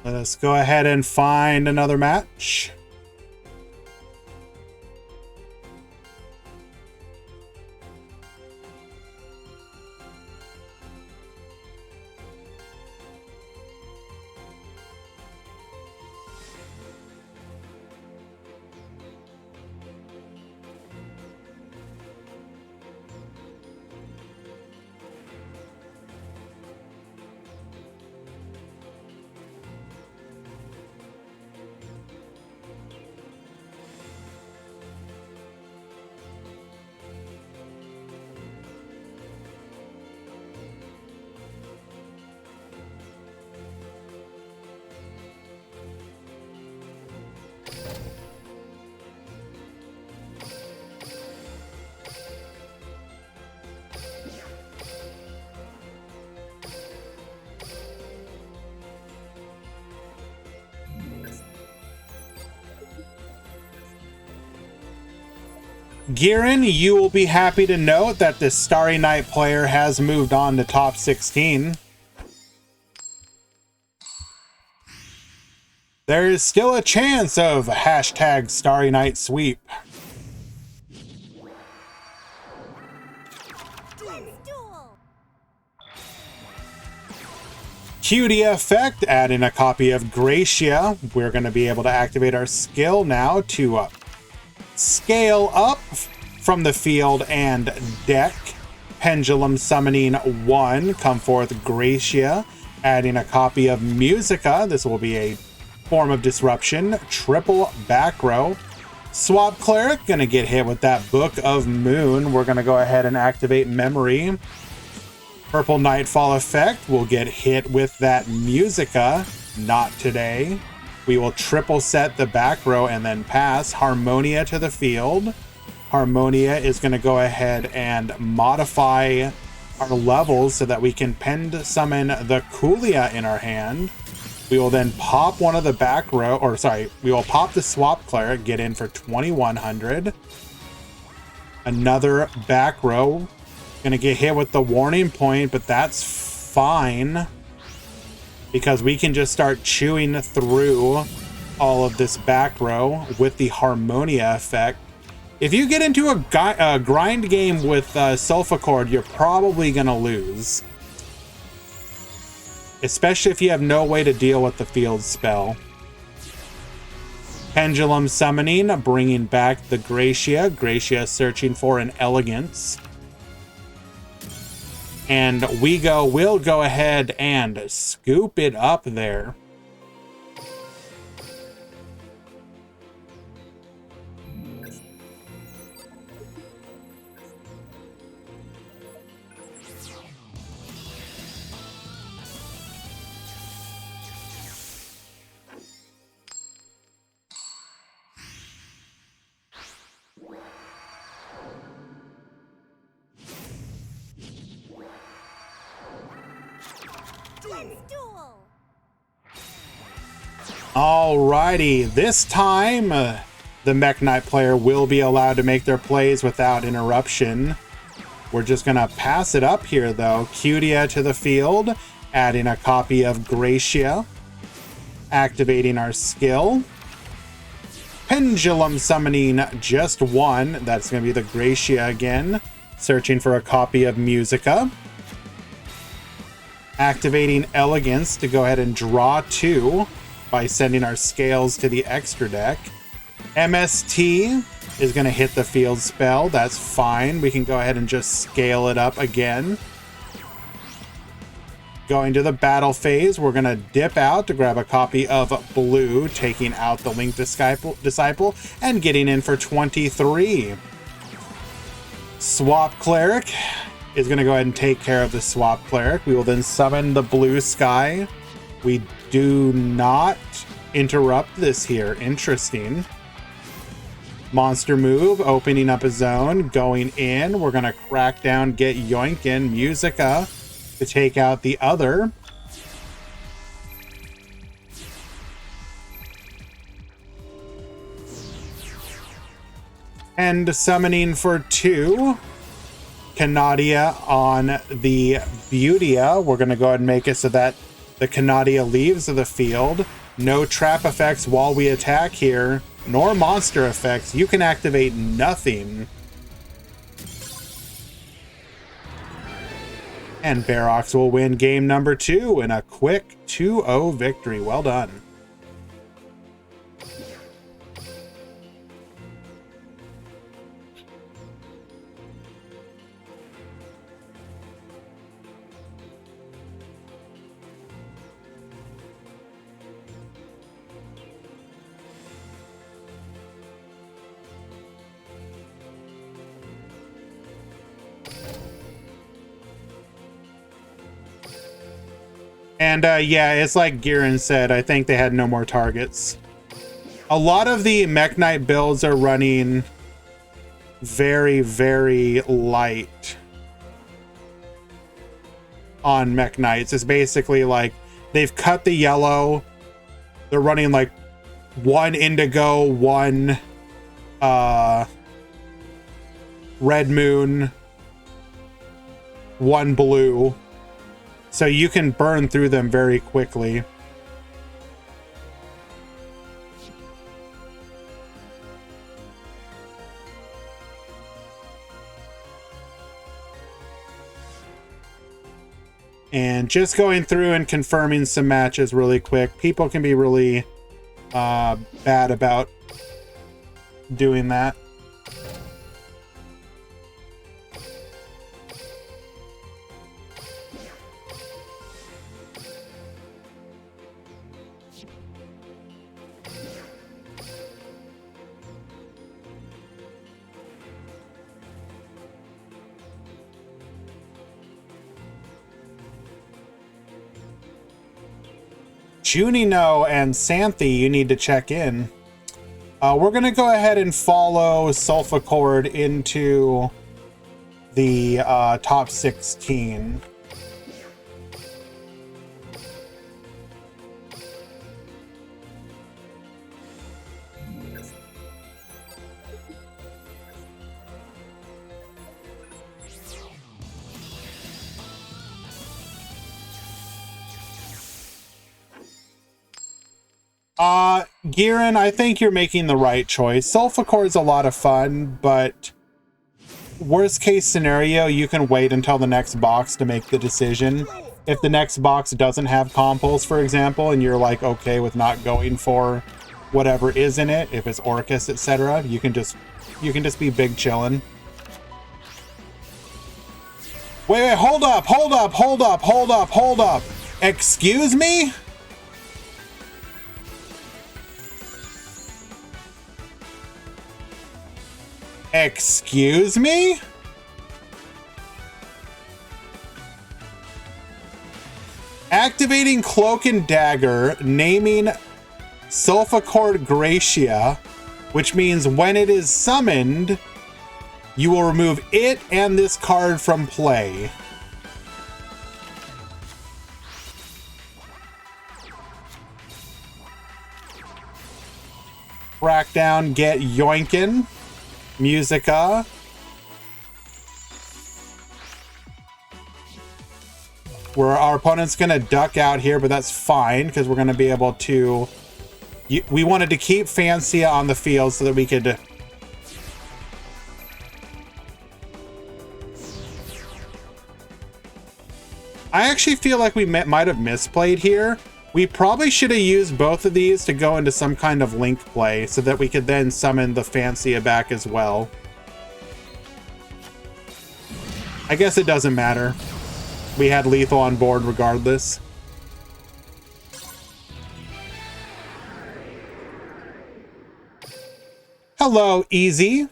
Let us go ahead and find another match. Giran, you will be happy to note that the Starry Night player has moved on to top 16. There is still a chance of hashtag Starry Night sweep. Cutie effect, adding a copy of Gracia. We're going to be able to activate our skill now to scale up from the field and deck. Pendulum summoning 1, come forth Gracia, adding a copy of Musica. This will be a form of disruption. Triple back row. Swap Cleric, gonna get hit with that Book of Moon. We're gonna go ahead and activate Memory. Purple Nightfall effect will get hit with that Musica. Not today. We will triple set the back row and then pass Harmonia to the field. Harmonia is going to go ahead and modify our levels so that we can pend summon the Kulia in our hand. We will then pop one of the back row, or sorry, we will pop the Swap Cleric, get in for 2100. Another back row. Going to get hit with the Warning Point, but that's fine, because we can just start chewing through all of this back row with the Harmonia effect. If you get into a grind game with Sulfacord, you're probably going to lose. Especially if you have no way to deal with the field spell. Pendulum summoning, bringing back the Gracia. Gracia searching for an Elegance. And we'll go ahead and scoop it up there. Alrighty, this time the Mech Knight player will be allowed to make their plays without interruption. We're just gonna pass it up here though. Cutia to the field, adding a copy of Gracia, activating our skill. Pendulum summoning just one, that's gonna be the Gracia again, searching for a copy of Musica. Activating Elegance to go ahead and draw two by sending our scales to the extra deck. MST is going to hit the field spell. That's fine. We can go ahead and just scale it up again. Going to the battle phase, we're going to dip out to grab a copy of Blue, taking out the Link Disciple and getting in for 23. Swap Cleric is going to go ahead and take care of the Swap Cleric. We will then summon the Blue Sky. We do not interrupt this here. Interesting. Monster move, opening up a zone, going in. We're going to crack down, get Yoinkin, Musica to take out the other. And summoning for two. Canadia on the Beautia. We're going to go ahead and make it so that the Canadia leaves the field. No trap effects while we attack here, nor monster effects. You can activate nothing. And Barox will win game number 2 in a quick 2-0 victory. Well done. And yeah, it's like Giran said, I think they had no more targets. A lot of the Mech Knight builds are running very, very light on Mech Knights. It's basically like they've cut the yellow. They're running like one indigo, one red moon, one blue. So you can burn through them very quickly. And just going through and confirming some matches really quick. People can be really bad about doing that. Junino and Xanthi, you need to check in. We're going to go ahead and follow Sulfacord into the top 16. Giran, I think you're making the right choice. Sulfacore is a lot of fun, but worst case scenario, you can wait until the next box to make the decision. If the next box doesn't have Compulse, for example, and you're like okay with not going for whatever is in it, if it's Orcus, etc., you can just be big chillin'. Wait, hold up. Excuse me? Excuse me? Activating Cloak and Dagger, naming Sulfacord Gracia, which means when it is summoned, you will remove it and this card from play. Crackdown, get yoinkin'. Musica. Where our opponent's gonna duck out here, but that's fine because we're gonna be able to. We wanted to keep Fancia on the field so that we could. I actually feel like we might have misplayed here. We probably should have used both of these to go into some kind of link play so that we could then summon the Fancia back as well. I guess it doesn't matter. We had lethal on board regardless. Hello, Easy.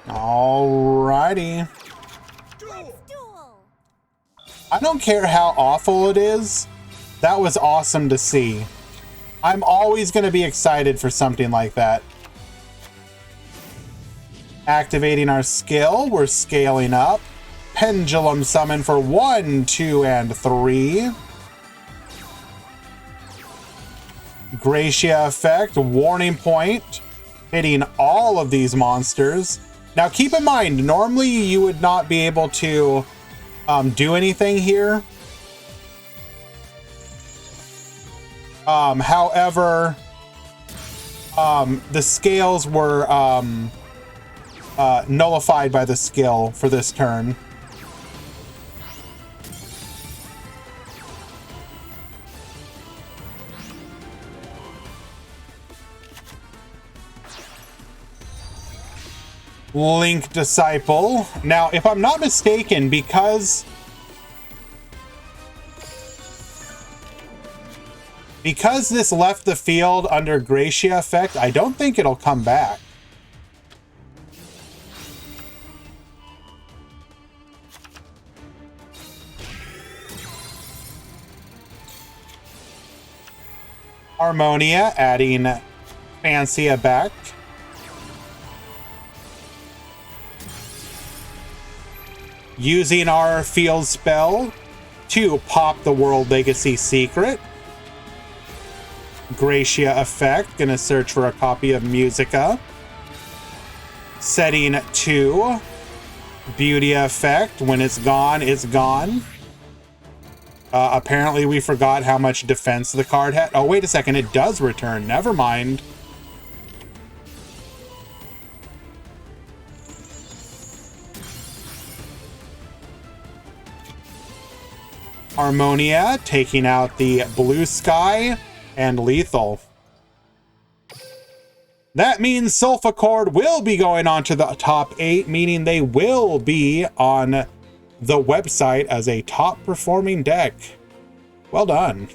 Alrighty. I don't care how awful it is. That was awesome to see. I'm always going to be excited for something like that. Activating our skill. We're scaling up. Pendulum summon for 1, 2, and 3. Gracia effect. Warning point. Hitting all of these monsters. Now keep in mind, normally you would not be able to do anything here. However, the scales were nullified by the skill for this turn. Link Disciple. Now, if I'm not mistaken, because this left the field under Gracia effect, I don't think it'll come back. Harmonia, adding Fancia back. Using our field spell to pop the World Legacy Secret. Gracia effect, gonna search for a copy of Musica. Setting 2. Beauty effect, when it's gone, it's gone. Apparently we forgot how much defense the card had. Oh, wait a second, it does return, never mind. Harmonia, taking out the Blue Sky and Lethal. That means Sulfachord will be going on to the top 8, meaning they will be on the website as a top performing deck. Well done.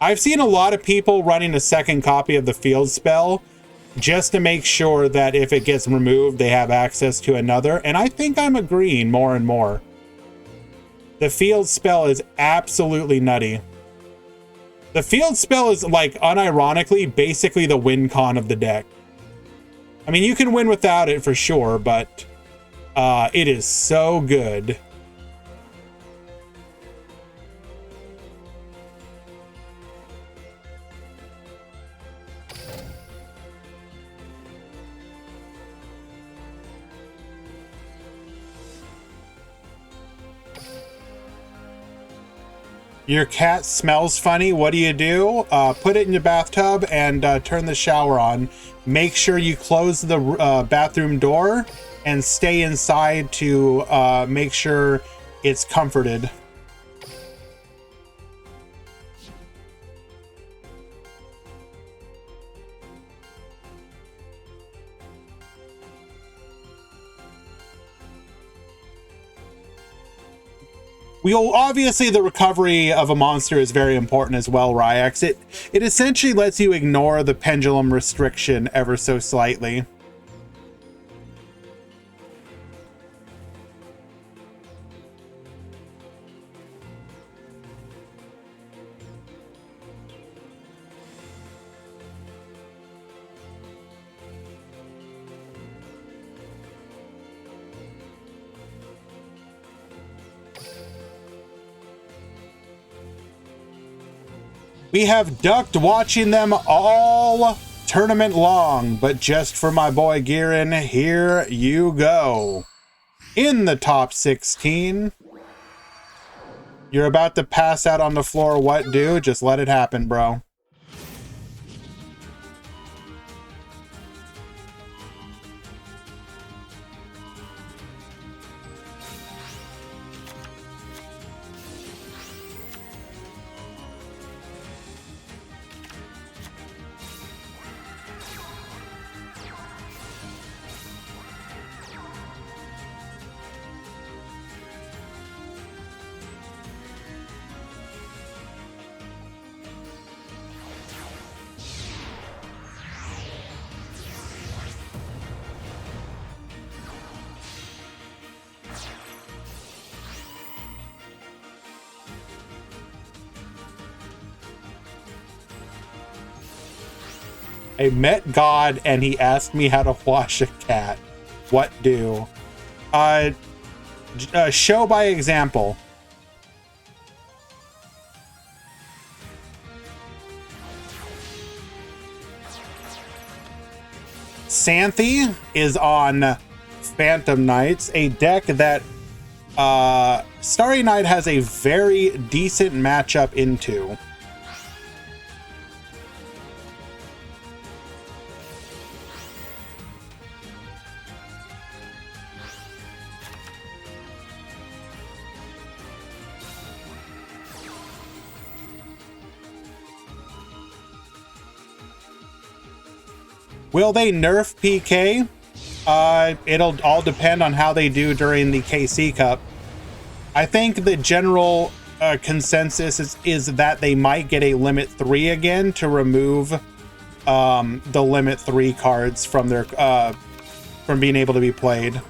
I've seen a lot of people running a second copy of the field spell just to make sure that if it gets removed, they have access to another. And I think I'm agreeing more and more. The field spell is absolutely nutty. The field spell is, like, unironically, basically the win con of the deck. I mean, you can win without it for sure, but it is so good. Your cat smells funny. What do? Put it in your bathtub and turn the shower on. Make sure you close the bathroom door and stay inside to make sure it's comforted. Obviously, the recovery of a monster is very important as well, Ryax. It essentially lets you ignore the pendulum restriction ever so slightly. We have ducked watching them all tournament long, but just for my boy Girin, here you go. In the top 16. You're about to pass out on the floor. What do? Just let it happen, bro. I met God and he asked me how to wash a cat. What do? Show by example. Xanthi is on Phantom Knights, a deck that Starry Night has a very decent matchup into. Will they nerf PK? It'll all depend on how they do during the KC Cup. I think the general consensus is that they might get a limit 3 again to remove the limit 3 cards from their from being able to be played.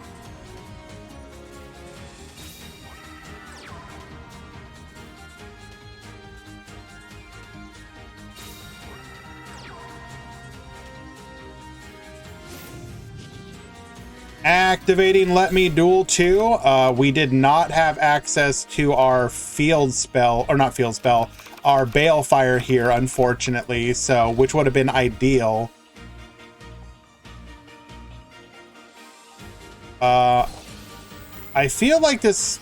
Activating Let Me Duel 2. We did not have access to our field spell, or not field spell, our Balefire here, unfortunately, so which would have been ideal. I feel like this,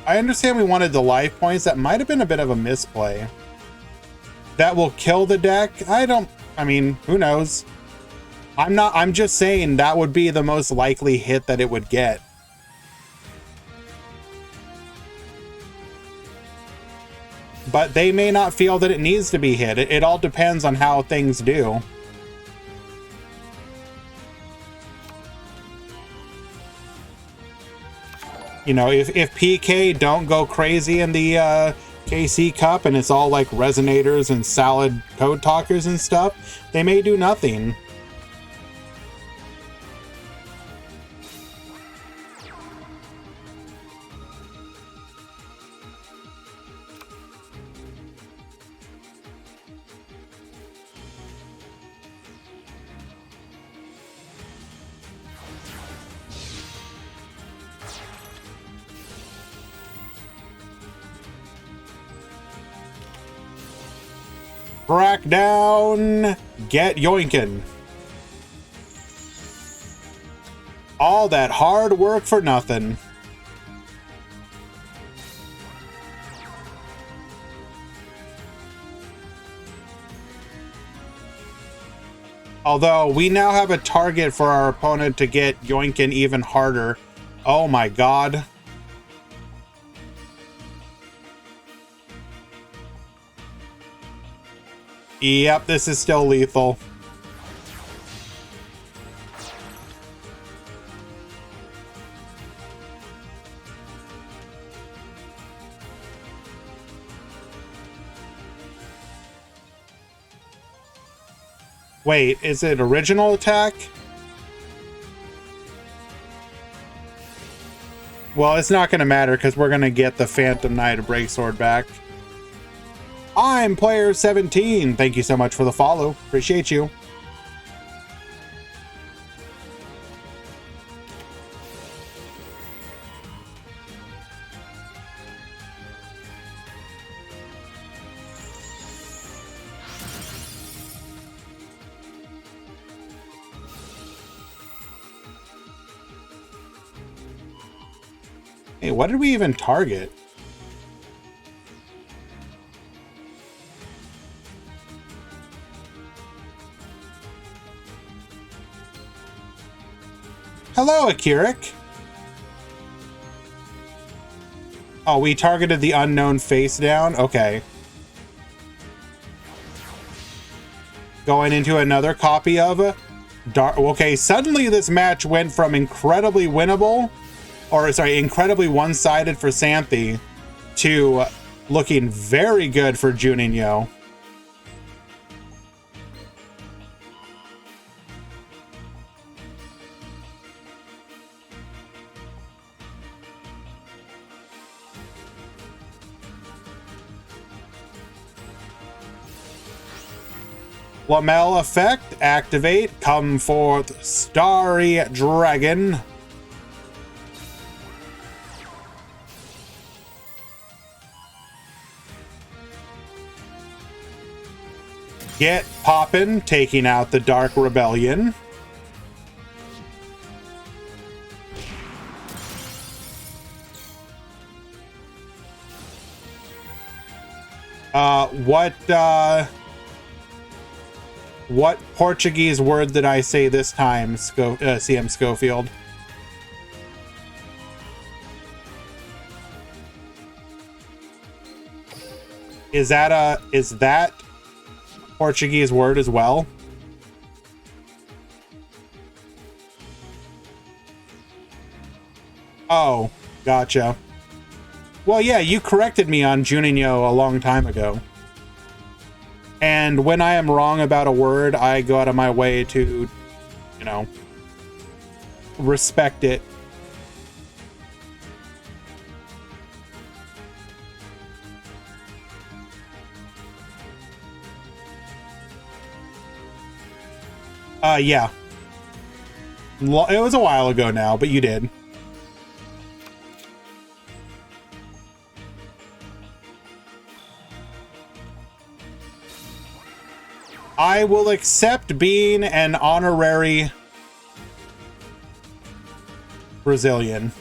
I understand we wanted the life points. That might have been a bit of a misplay. That will kill the deck. I mean, who knows? I'm just saying that would be the most likely hit that it would get. But they may not feel that it needs to be hit. It all depends on how things do. You know, if PK don't go crazy in the KC Cup and it's all like resonators and salad code talkers and stuff, they may do nothing. Crackdown, get yoinkin'. All that hard work for nothing. Although we now have a target for our opponent to get yoinkin' even harder. Oh my god. Yep, this is still lethal. Wait, is it original attack? Well, it's not going to matter because we're going to get the Phantom Knight of Breaksword back. I'm Player 17. Thank you so much for the follow. Appreciate you. Hey, what did we even target? Hello, Akirik. Oh, we targeted the unknown face down? Okay. Going into another copy of Dark. Okay, suddenly this match went from incredibly winnable, or sorry, incredibly one-sided for Xanthi to looking very good for Juninho. Lamel effect, activate, come forth, Starry Dragon. Get poppin', taking out the Dark Rebellion. What Portuguese word did I say this time, CM Schofield? Is that Portuguese word as well? Oh, gotcha. Well, yeah, you corrected me on Juninho a long time ago. And when I am wrong about a word, I go out of my way to, you know, respect it. Yeah. It was a while ago now, but you did. I will accept being an honorary Brazilian.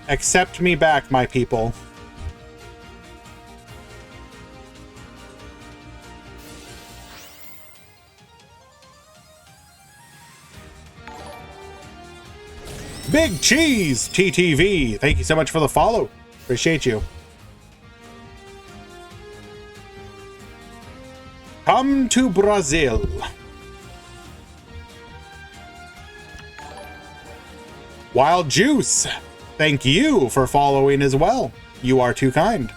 Accept me back, my people. Big Cheese TTV, thank you so much for the follow. Appreciate you. Come to Brazil. Wild Juice, thank you for following as well. You are too kind.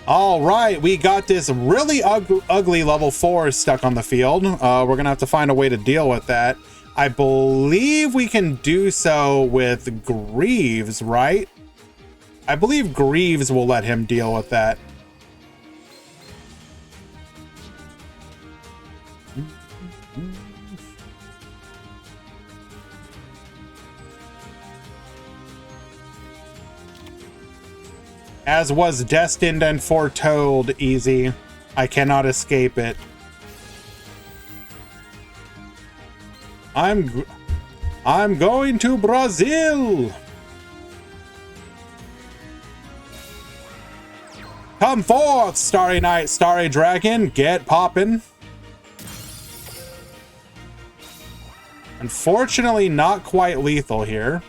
All right, we got this really ugly level 4 stuck on the field. We're gonna have to find a way to deal with that. I believe we can do so with Greaves, right? I believe Greaves will let him deal with that. As was destined and foretold, easy. I cannot escape it. I'm going to Brazil. Come forth, Starry Night, Starry Dragon, get poppin'. Unfortunately, not quite lethal here.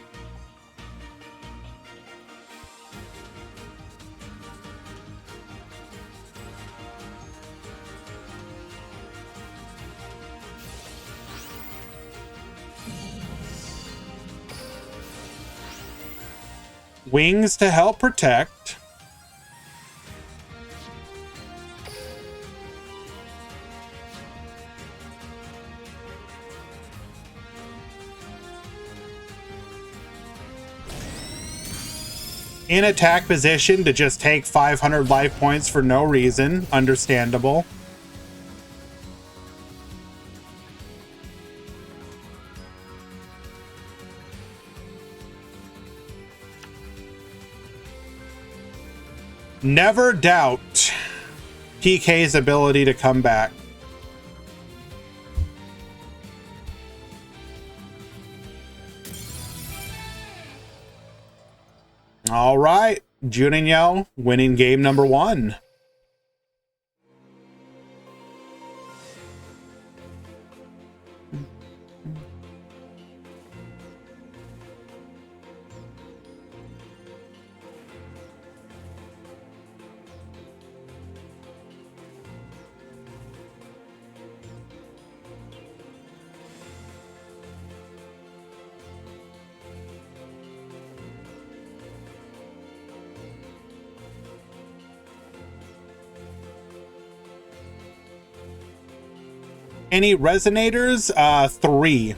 Wings to help protect. In attack position to just take 500 life points for no reason. Understandable. Never doubt PK's ability to come back. All right, Juninho winning game number 1. Any resonators? 3.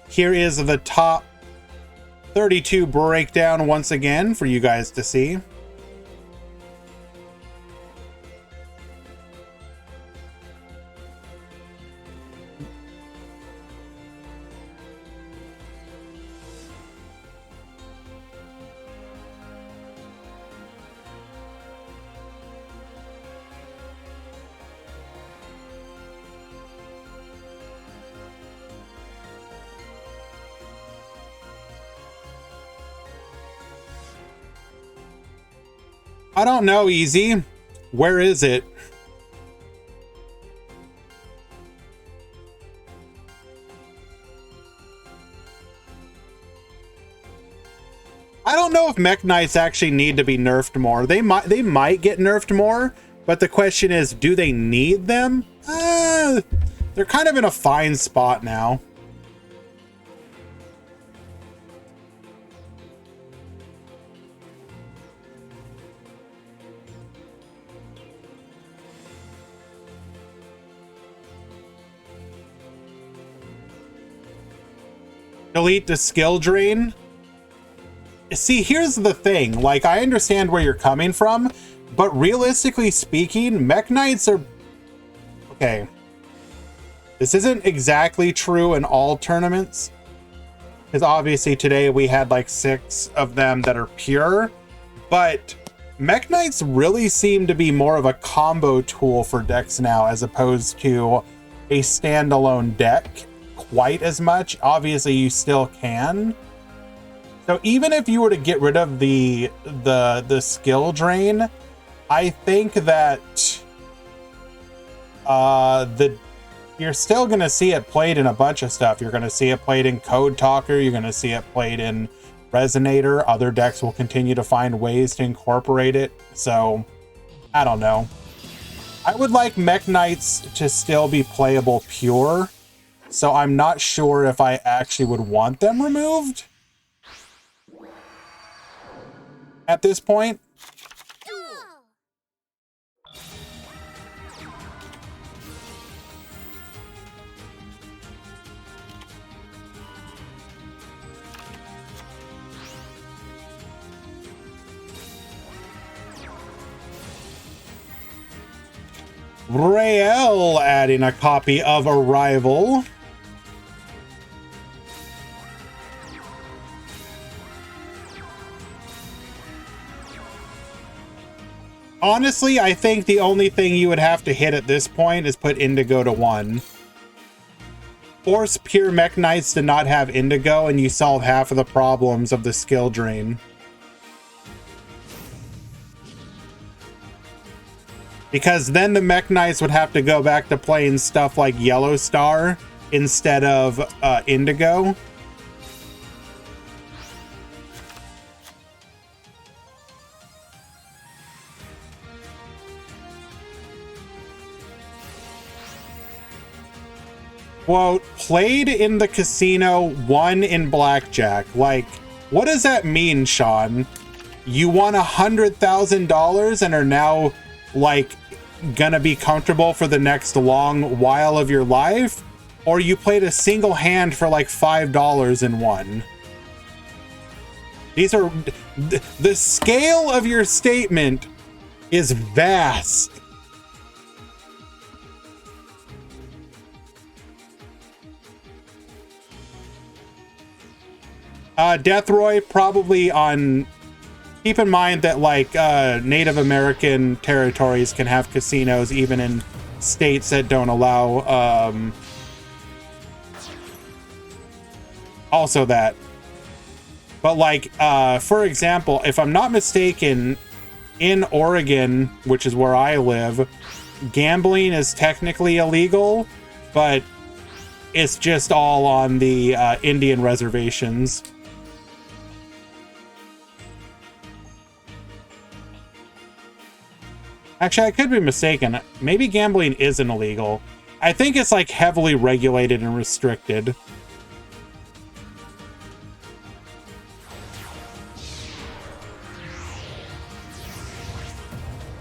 Here is the top 32 breakdown once again for you guys to see. I don't know, Easy. Where is it? I don't know if Mech Knights actually need to be nerfed more. They might get nerfed more, but the question is, do they need them? They're kind of in a fine spot now. Delete the skill drain. See, here's the thing. Like, I understand where you're coming from, but realistically speaking, Mech Knights are... Okay. This isn't exactly true in all tournaments, because obviously today we had like 6 of them that are pure, but Mech Knights really seem to be more of a combo tool for decks now, as opposed to a standalone deck quite as much. Obviously you still can. So even if you were to get rid of the skill drain, I think that you're still going to see it played in a bunch of stuff. You're going to see it played in Code Talker. You're going to see it played in Resonator. Other decks will continue to find ways to incorporate it. So I don't know. I would like Mech Knights to still be playable pure. So I'm not sure if I actually would want them removed at this point. Rael adding a copy of Arrival. Honestly, I think the only thing you would have to hit at this point is put Indigo to 1. Force pure Mech Knights to not have Indigo and you solve half of the problems of the skill drain. Because then the Mech Knights would have to go back to playing stuff like Yellow Star instead of Indigo. Quote, played in the casino, won in blackjack. Like, what does that mean, Sean? You won $100,000 and are now, like, gonna be comfortable for the next long while of your life? Or you played a single hand for like $5 and won? These are... The scale of your statement is vast. Deathroy probably on... Keep in mind that like Native American territories can have casinos even in states that don't allow also that. But like, for example, if I'm not mistaken, in Oregon, which is where I live, gambling is technically illegal, but it's just all on the Indian reservations. Actually, I could be mistaken. Maybe gambling isn't illegal. I think it's like heavily regulated and restricted.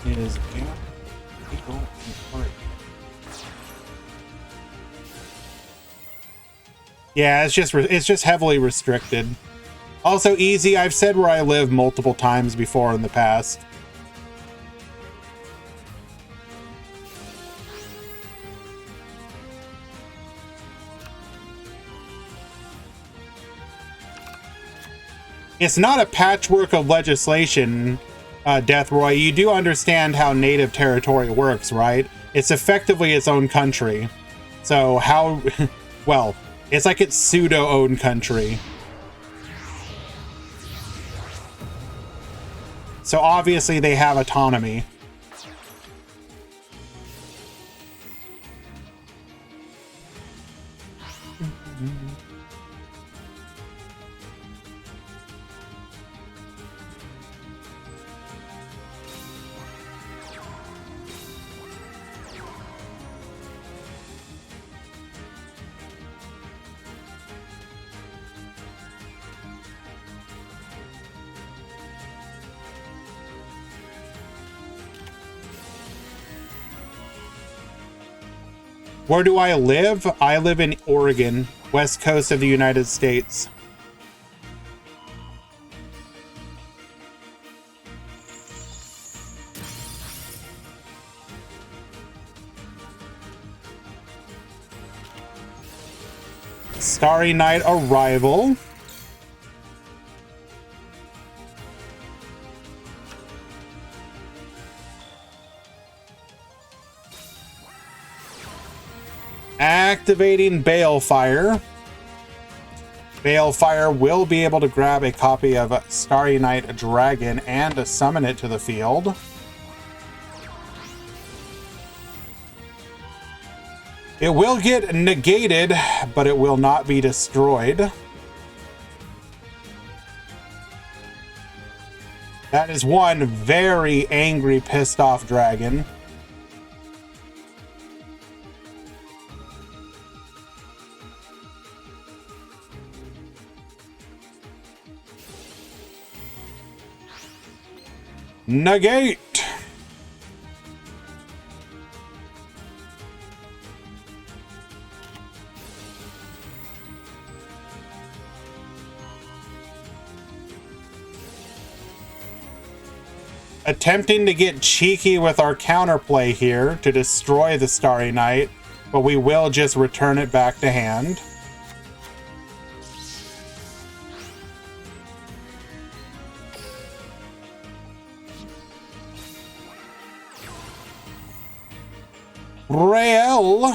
Is illegal in Oregon? Yeah, it's just heavily restricted. Also easy. I've said where I live multiple times before in the past. It's not a patchwork of legislation, Deathroy. You do understand how native territory works, right? It's effectively its own country. So how... well, it's like its pseudo-owned country. So obviously they have autonomy. Where do I live? I live in Oregon, west coast of the United States. Starry Night Arrival. Activating Balefire. Balefire will be able to grab a copy of Starry Night Dragon and summon it to the field. It will get negated, but it will not be destroyed. That is one very angry, pissed off dragon. Negate. Attempting to get cheeky with our counterplay here to destroy the Starry Night, but we will just return it back to hand. Rael,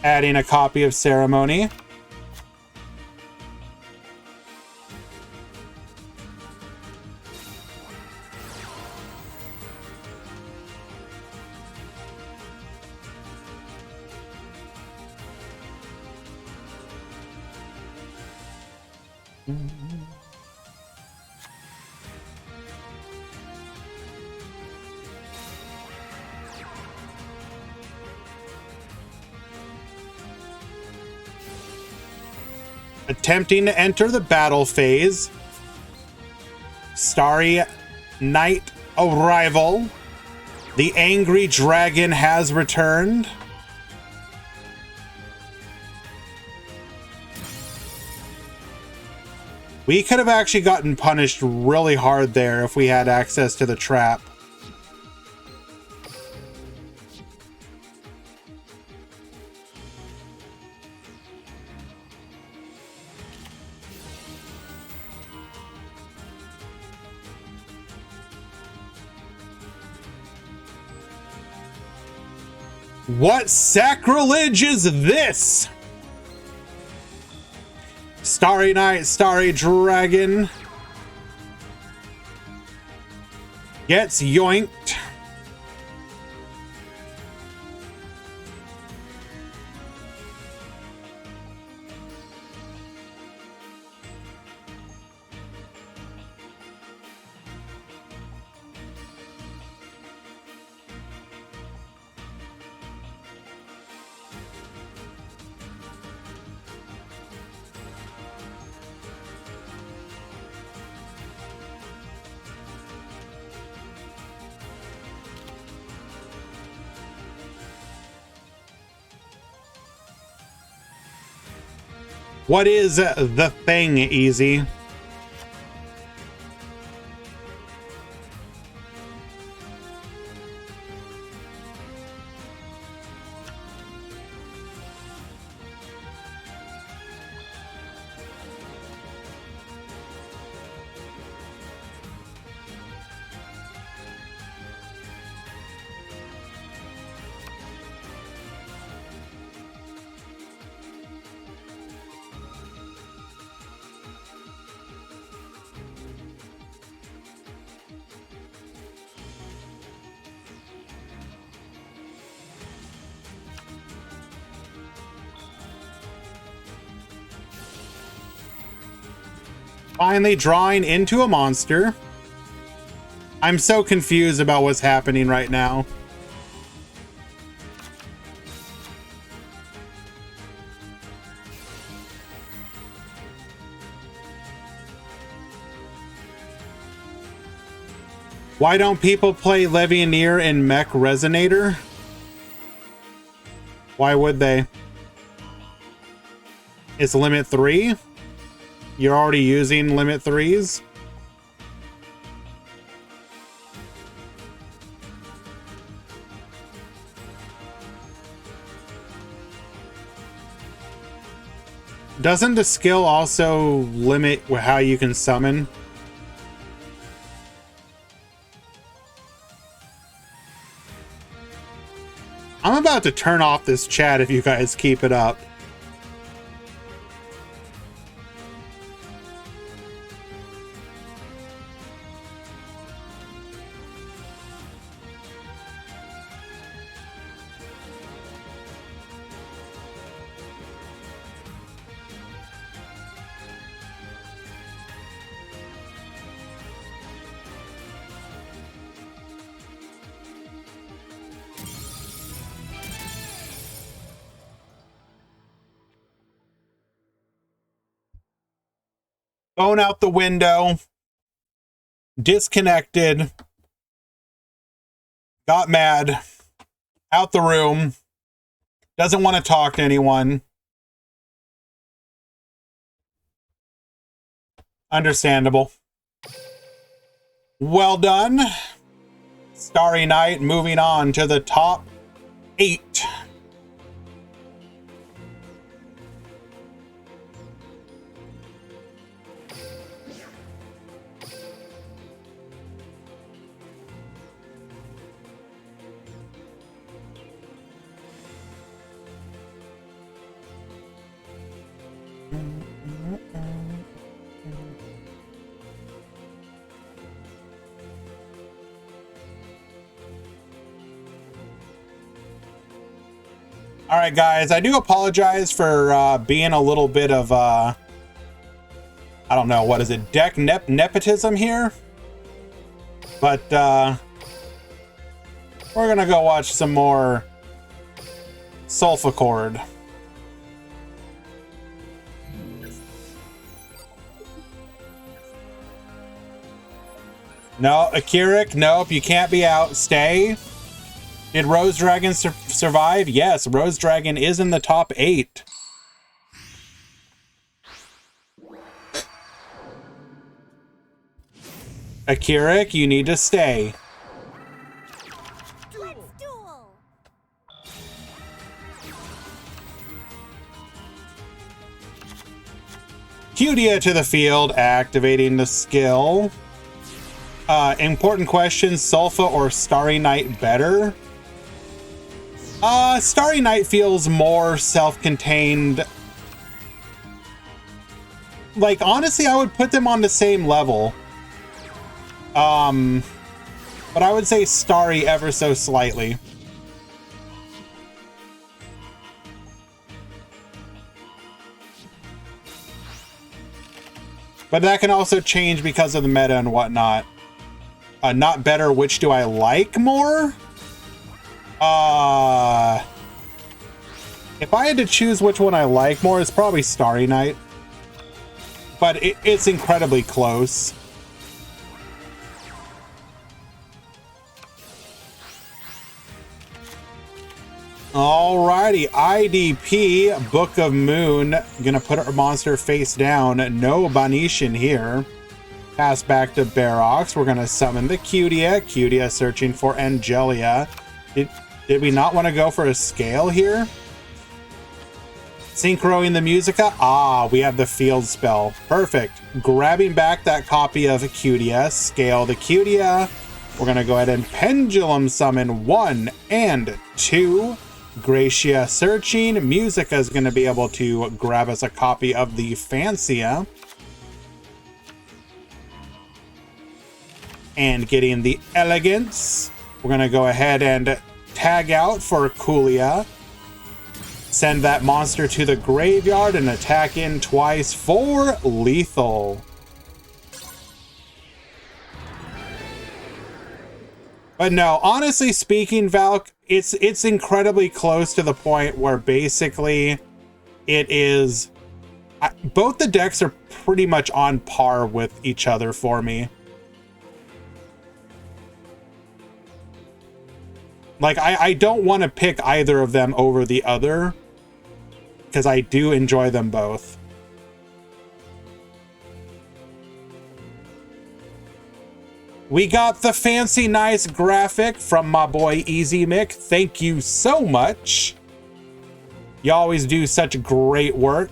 adding a copy of Ceremony. Attempting to enter the battle phase. Starry Night Arrival. The angry dragon has returned. We could have actually gotten punished really hard there if we had access to the trap. What sacrilege is this? Starry Night, Starry Dragon gets yoinked. What is the thing, Easy? Finally drawing into a monster. I'm so confused about what's happening right now. Why don't people play Levianeer and Mech Resonator? Why would they? It's limit 3? You're already using limit 3s? Doesn't the skill also limit how you can summon? I'm about to turn off this chat if you guys keep it up. Phone out the window, disconnected, got mad, out the room, doesn't want to talk to anyone. Understandable. Well done. Starry Night moving on to the top 8. All right, guys, I do apologize for being a little bit of, I don't know, what is it, deck nepotism here? But we're going to go watch some more Sulfachord. No, Akirik, nope, you can't be out. Stay. Did Rose Dragon survive? Yes, Rose Dragon is in the top 8. Akirik, you need to stay. Let's duel. Cutia to the field, activating the skill. Important question, Sulfa or Starry Night better? Starry Night feels more self-contained. like, honestly, I would put them on the same level. But I would say Starry ever so slightly. But that can also change because of the meta and whatnot. Not better, which do I like more? If I had to choose which one I like more, it's probably Starry Night. But it's incredibly close. Alrighty, IDP, Book of Moon. Gonna put our monster face down. No Banishin here. Pass back to Barox. We're gonna summon the Cutia. Cutia searching for Angelia. Did we not want to go for a scale here? Synchroing the Musica. Ah, we have the field spell. Perfect. Grabbing back that copy of Cutia. Scale the Cutia. We're gonna go ahead and Pendulum summon 1 and 2. Gracia searching. Musica is going to be able to grab us a copy of the Fancia. And getting the Elegance. We're going to go ahead and tag out for Kulia. Send that monster to the graveyard and attack in twice for lethal. But no, honestly speaking, Valk, it's incredibly close to the point where basically it is... both the decks are pretty much on par with each other for me. Like, I don't want to pick either of them over the other, because I do enjoy them both. We got the fancy, nice graphic from my boy Easy Mick. Thank you so much. You always do such great work.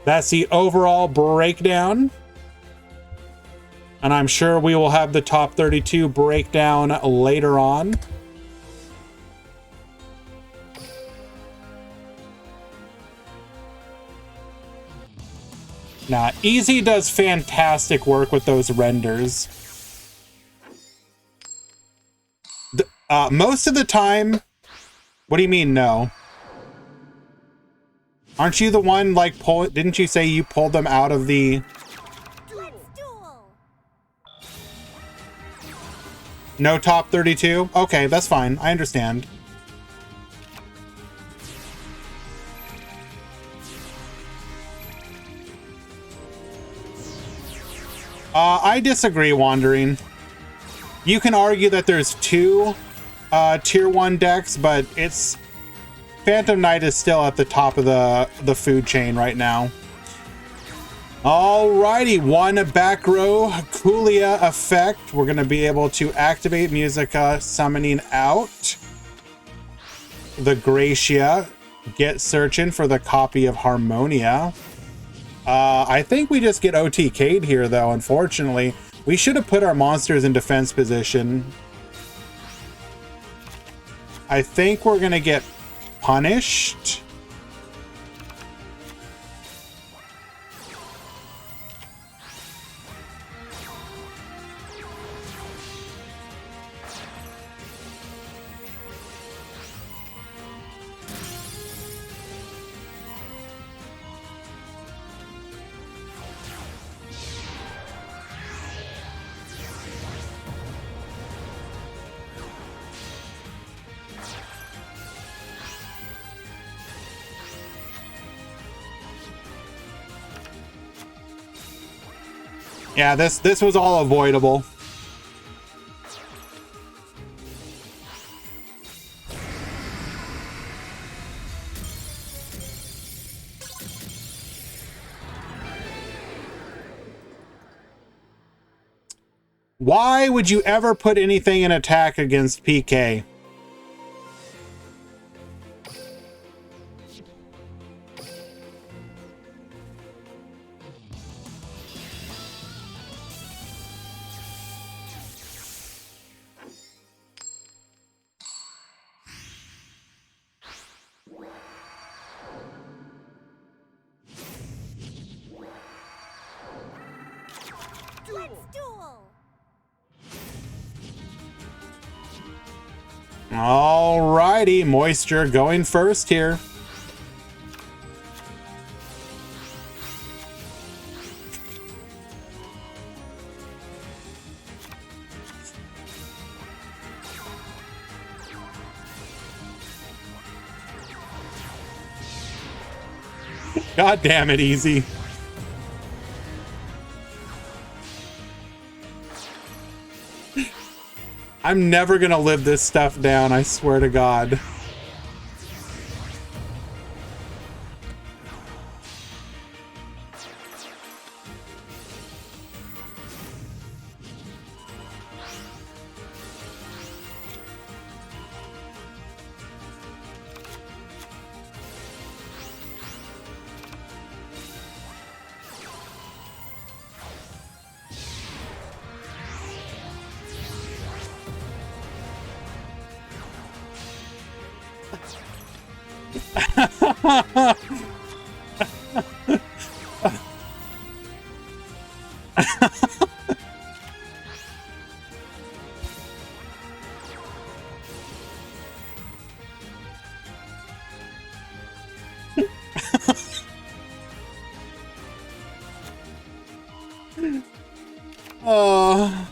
That's the overall breakdown. And I'm sure we will have the top 32 breakdown later on. Nah, Easy does fantastic work with those renders. Most of the time... What do you mean, no? Aren't you the one, like, didn't you say you pulled them out of the... No top 32? Okay, that's fine. I understand. I disagree, Wandering. You can argue that there's two tier 1 decks, but it's... Phantom Knight is still at the top of the food chain right now. Alrighty, one back row Kulia effect. We're going to be able to activate Musica, summoning out the Gracia. Get searching for the copy of Harmonia. I think we just get OTK'd here, though, unfortunately. We should have put our monsters in defense position. I think we're going to get punished. Yeah, this was all avoidable. Why would you ever put anything in attack against PK? Alrighty, Moisture going first here. God damn it, easy. I'm never gonna live this stuff down, I swear to God. Oh.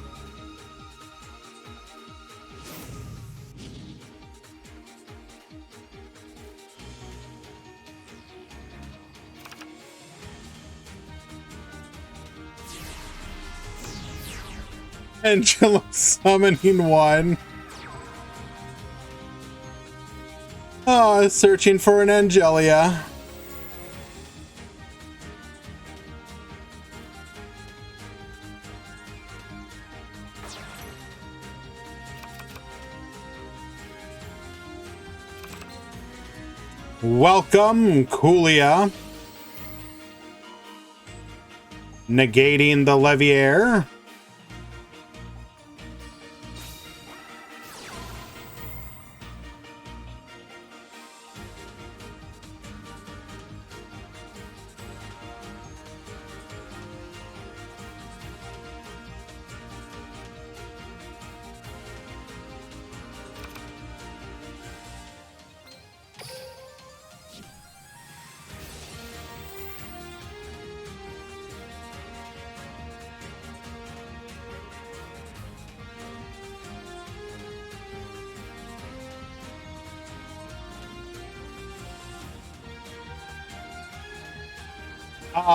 Angela summoning one. Oh, searching for an Angelia. Welcome, Coolia. Negating the Leviair.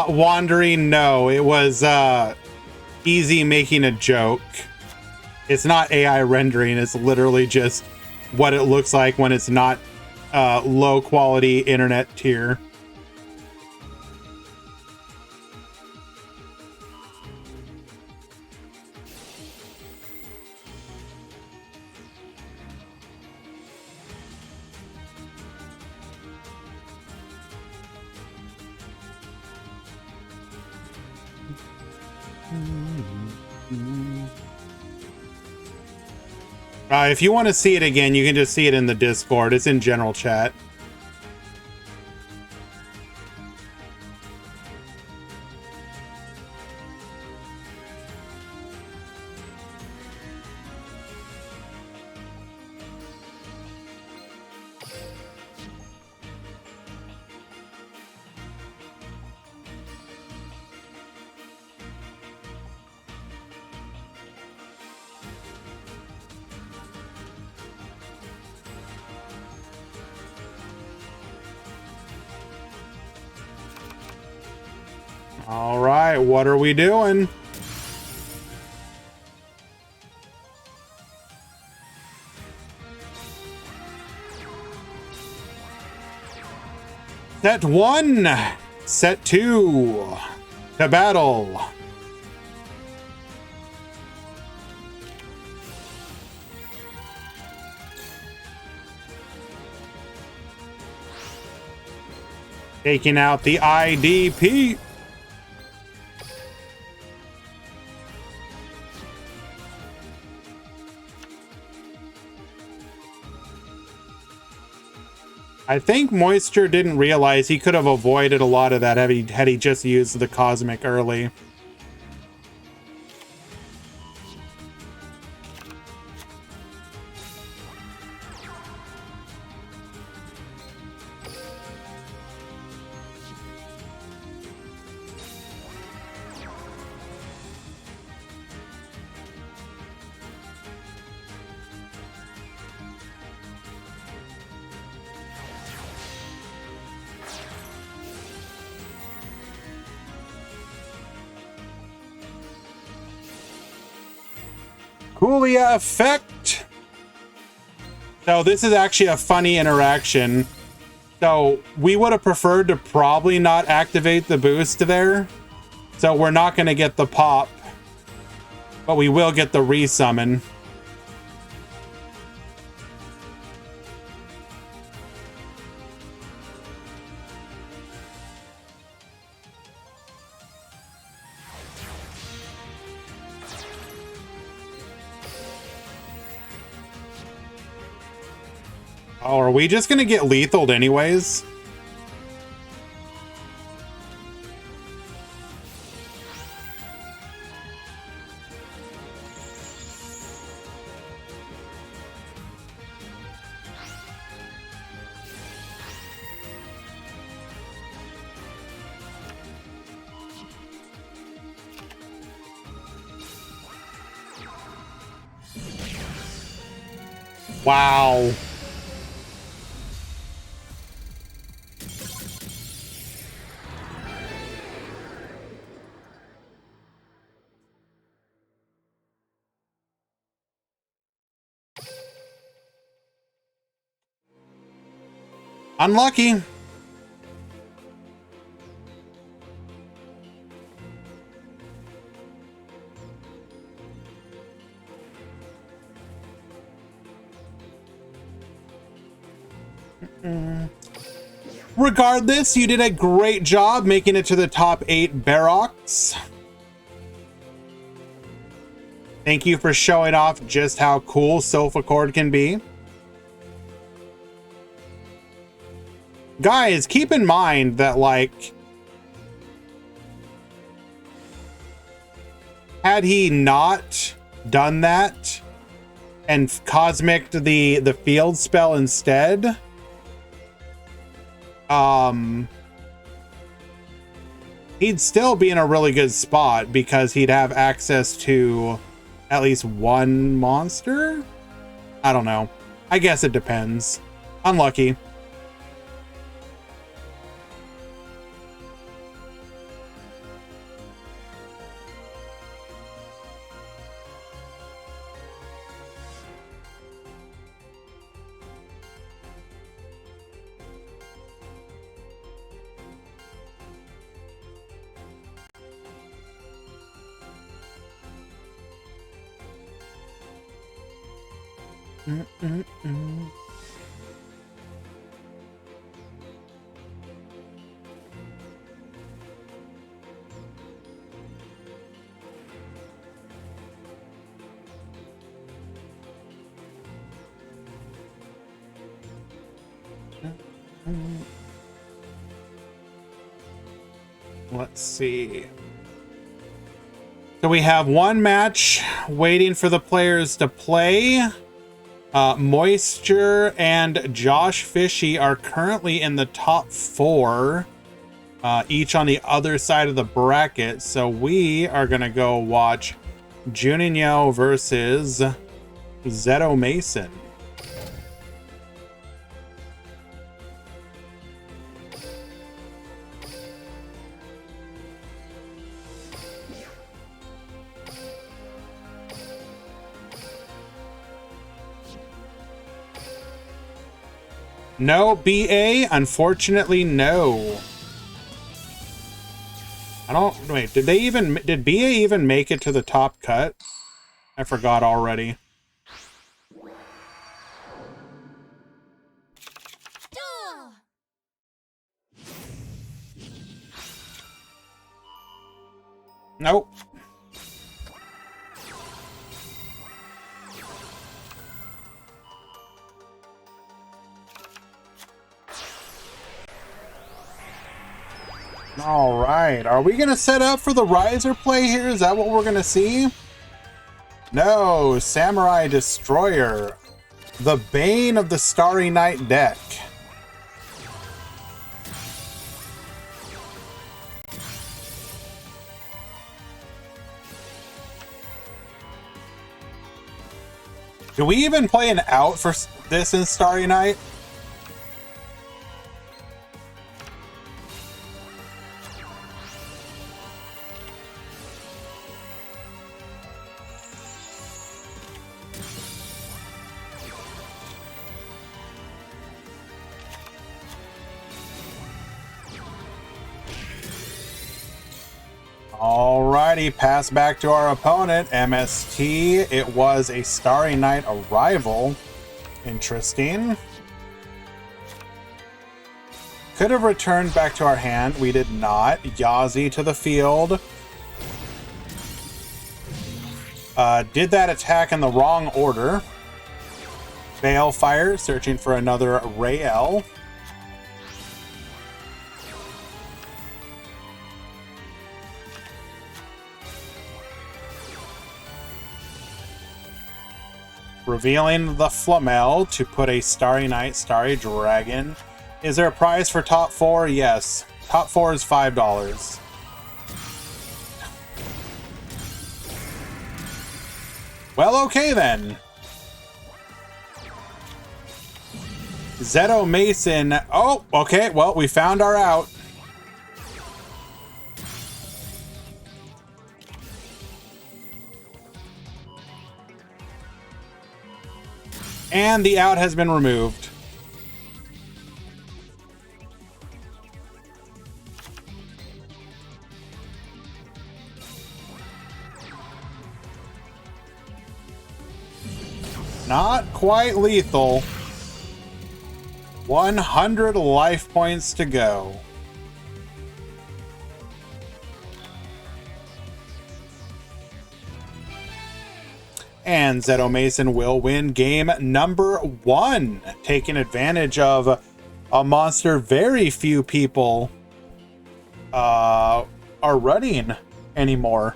Wandering, no. It was easy making a joke. It's not AI rendering. It's literally just what it looks like when it's not low quality internet tier. If you want to see it again, you can just see it in the Discord. It's in general chat. All right, what are we doing? Set 1, set 2, to battle. Taking out the IDP. I think Moisture didn't realize he could have avoided a lot of that had he just used the Cosmic early. Julia effect. So this is actually a funny interaction. So we would have preferred to probably not activate the boost there. So we're not going to get the pop, but we will get the resummon. Oh, are we just going to get lethaled anyways? Wow. Unlucky. Regardless, you did a great job making it to the top 8 Baroks. Thank you for showing off just how cool Sofa Chord can be. Guys, keep in mind that, like, had he not done that and cosmic'd the field spell instead, he'd still be in a really good spot because he'd have access to at least one monster? I don't know. I guess it depends. Unlucky. Let's see. So we have one match waiting for the players to play. Moisture and Josh Fishy are currently in the top 4, each on the other side of the bracket. So we are going to go watch Juninho versus Zeto Mason. No, BA, unfortunately, no. I don't, wait, did BA even make it to the top cut? I forgot already. Nope. All right, are we gonna set up for the riser play here? Is that what we're gonna see? No, Samurai Destroyer, the bane of the Starry Night deck. Do we even play an out for this in Starry Night? Alrighty, pass back to our opponent, MST. It was a Starry Night Arrival. Interesting. Could have returned back to our hand. We did not. Yazi to the field. Did that attack in the wrong order. Balefire, searching for another Rael. Revealing the Flamel to put a Starry Night, Starry Dragon. Is there a prize for top 4? Yes. Top 4 is $5. Well, okay then. Zeto Mason. Oh, okay. Well, we found our out. And the out has been removed. Not quite lethal. 100 life points to go. And Zeto Mason will win game number 1, taking advantage of a monster very few people are running anymore.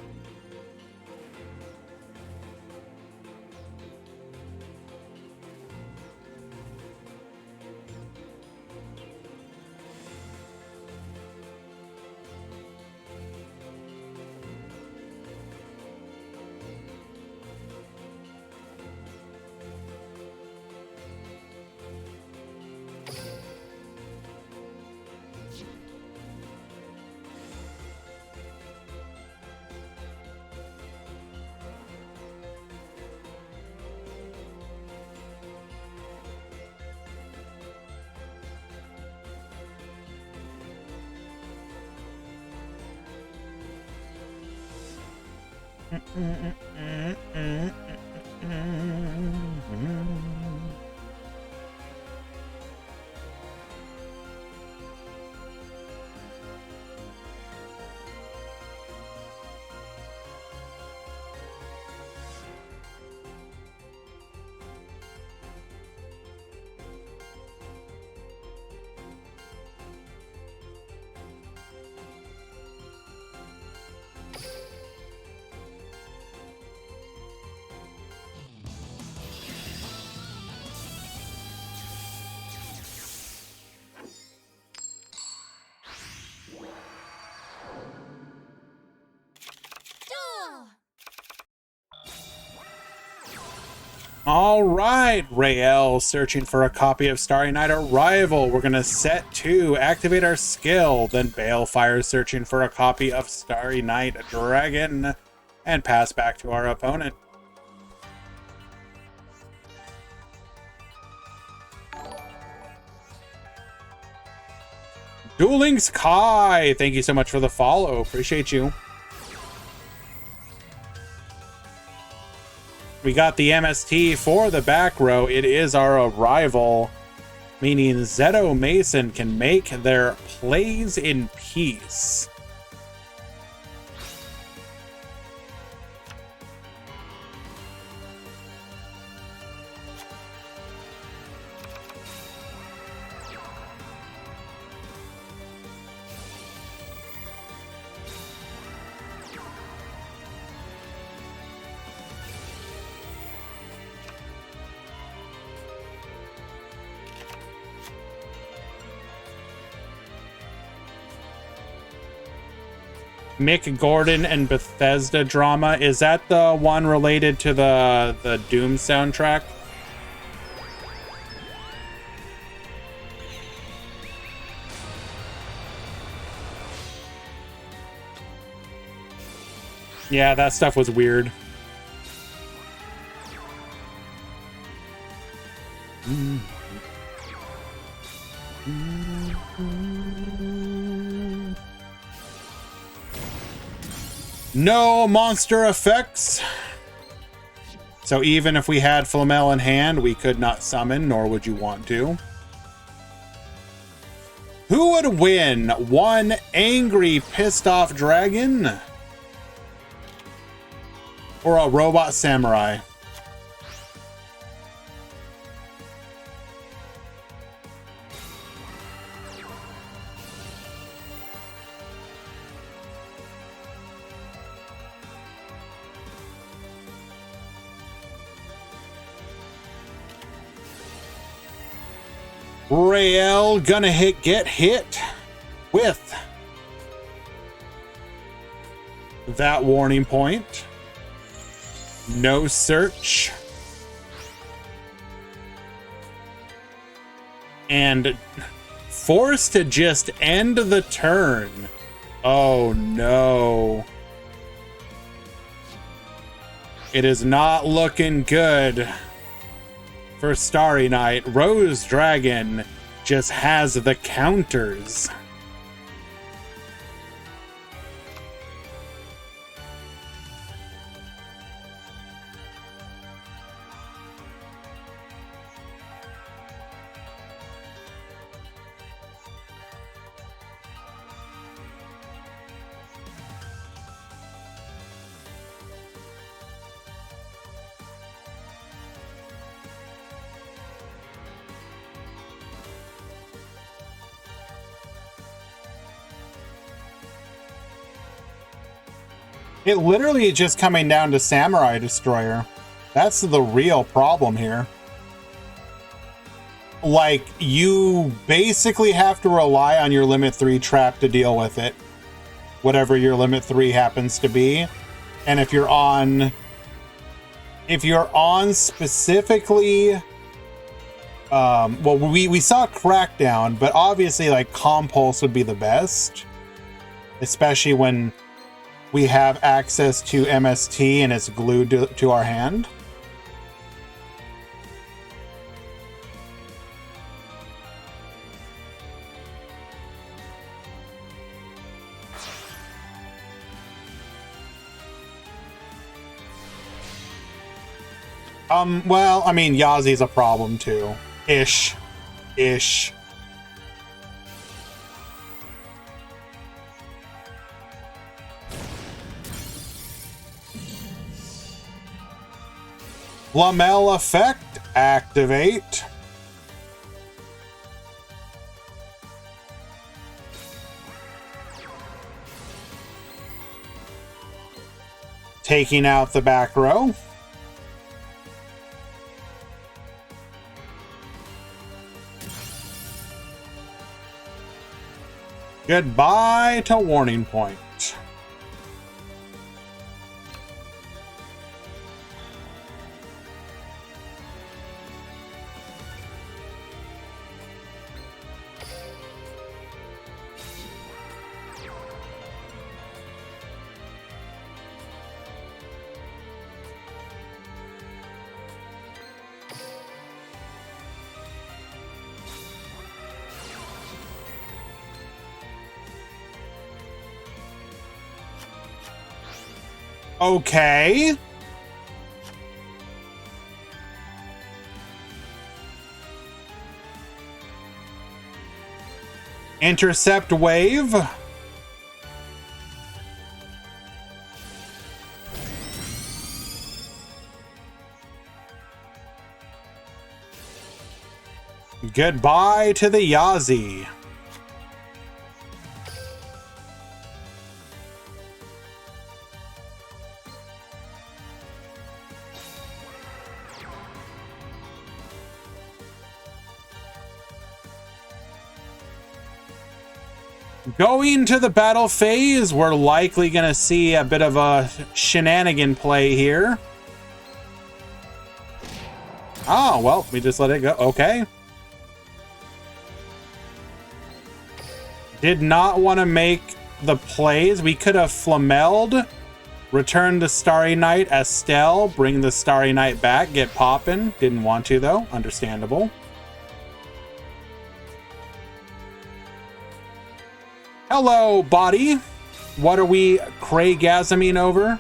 All right, Rael searching for a copy of Starry Night Arrival. We're going to set 2, activate our skill. Then Balefire searching for a copy of Starry Night Dragon and pass back to our opponent. Duel Links Kai, thank you so much for the follow. Appreciate you. We got the MST for the back row. It is our arrival, meaning Zeto Mason can make their plays in peace. Mick Gordon and Bethesda drama. Is that the one related to the Doom soundtrack? Yeah, that stuff was weird. No monster effects. So even if we had Flamel in hand, we could not summon, nor would you want to. Who would win? One angry, pissed off dragon? Or a robot samurai? Rael gonna get hit with that warning point. No search. And forced to just end the turn. Oh no. It is not looking good for Starry Night. Rose Dragon just has the counters. It literally is just coming down to Samurai Destroyer. That's the real problem here. Like, you basically have to rely on your limit 3 trap to deal with it. Whatever your limit 3 happens to be. And if you're on specifically, well, we saw Crackdown, but obviously like Compulse would be the best. Especially when we have access to MST and it's glued to our hand. Well, I mean, Yazi's a problem too. Ish. Flamel effect, activate. Taking out the back row. Goodbye to warning point. Okay. Intercept wave. Goodbye to the Yazi. Going to the battle phase, we're likely going to see a bit of a shenanigan play here. Oh, well, we just let it go. Okay. Did not want to make the plays. We could have flamelled, return the Starry Night, Estelle, bring the Starry Night back, get poppin'. Didn't want to, though. Understandable. Hello, body. What are we Craigasming over.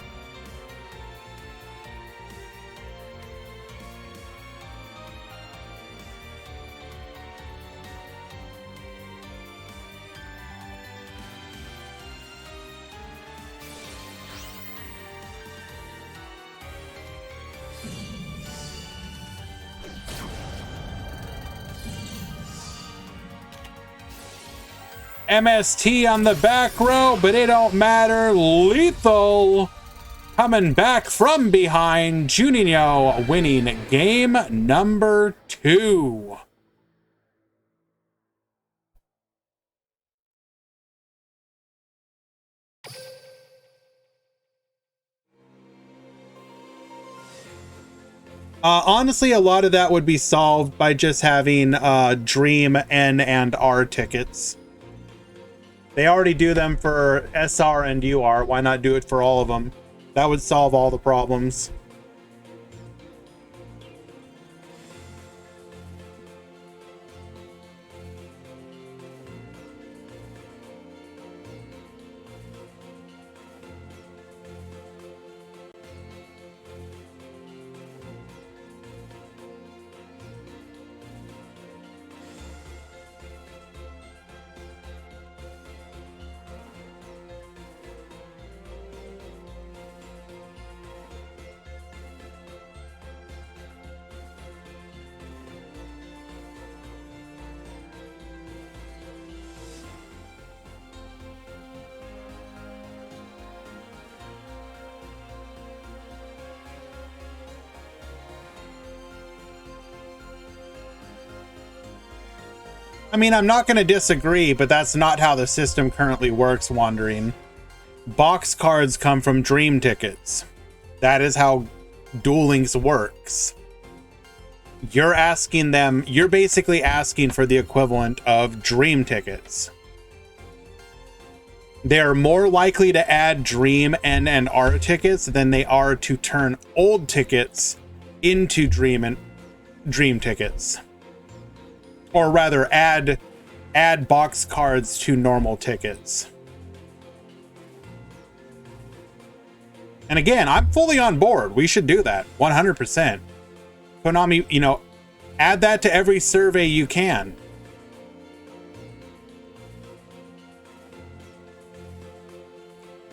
MST on the back row, but it don't matter. Lethal coming back from behind. Juninho winning game number 2. Honestly, a lot of that would be solved by just having Dream, N, and R tickets. They already do them for SR and UR. Why not do it for all of them? That would solve all the problems. I mean, I'm not going to disagree, but that's not how the system currently works, Wandering. Box cards come from Dream tickets. That is how Duel Links works. You're basically asking for the equivalent of Dream tickets. They're more likely to add Dream, N, and R tickets than they are to turn old tickets into Dream tickets. Or rather, add box cards to normal tickets. And again, I'm fully on board. We should do that, 100%. Konami, add that to every survey you can.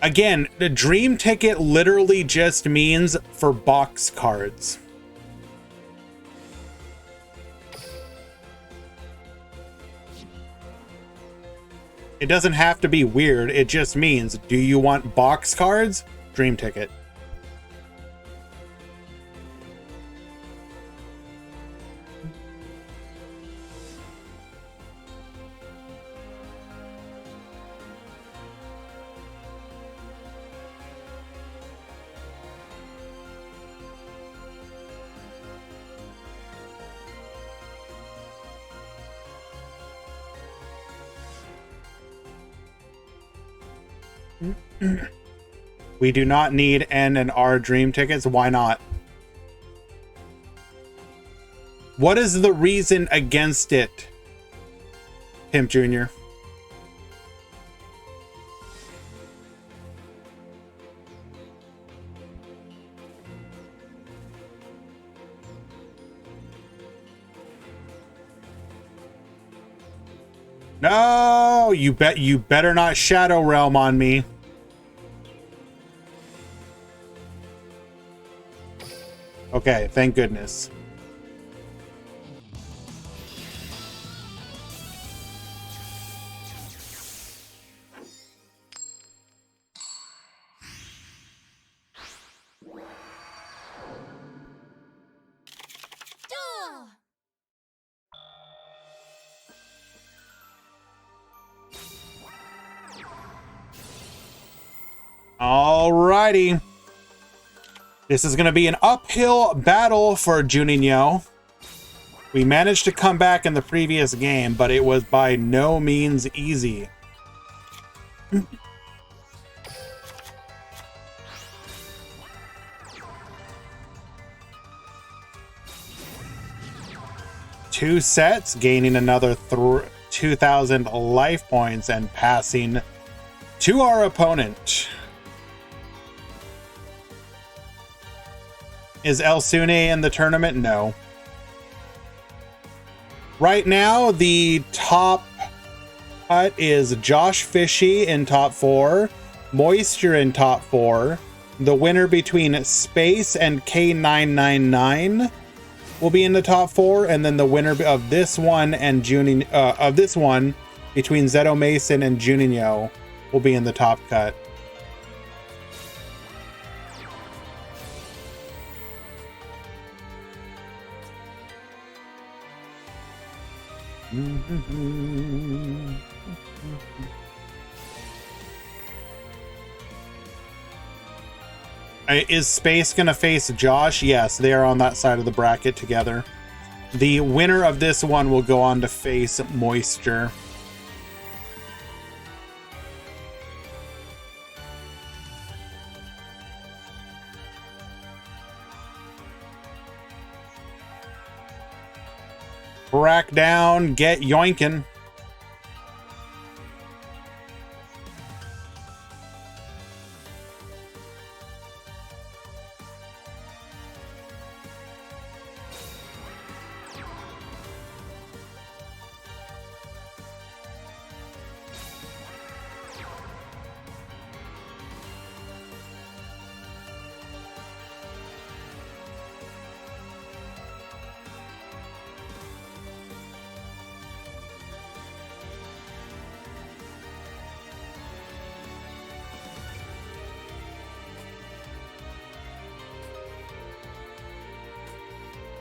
Again, the Dream ticket literally just means for box cards. It doesn't have to be weird. It just means, do you want box cards? Dream ticket. We do not need N and R Dream tickets. Why not? What is the reason against it, Pimp Jr.? No, you better not Shadow Realm on me. Okay, thank goodness. Alrighty. This is going to be an uphill battle for Juninho. We managed to come back in the previous game, but it was by no means easy. Two sets, gaining another 2,000 life points and passing to our opponent. Is El Sune in the tournament? No. Right now, the top cut is Josh Fishy in top 4, Moisture in top 4. The winner between Space and K999 will be in the top 4, and then the winner of this one and this one between Zeto Mason and Juninho will be in the top cut. Is Space gonna face Josh? Yes, they are on that side of the bracket together. The winner of this one will go on to face Moisture. Brack down, get yoinkin'.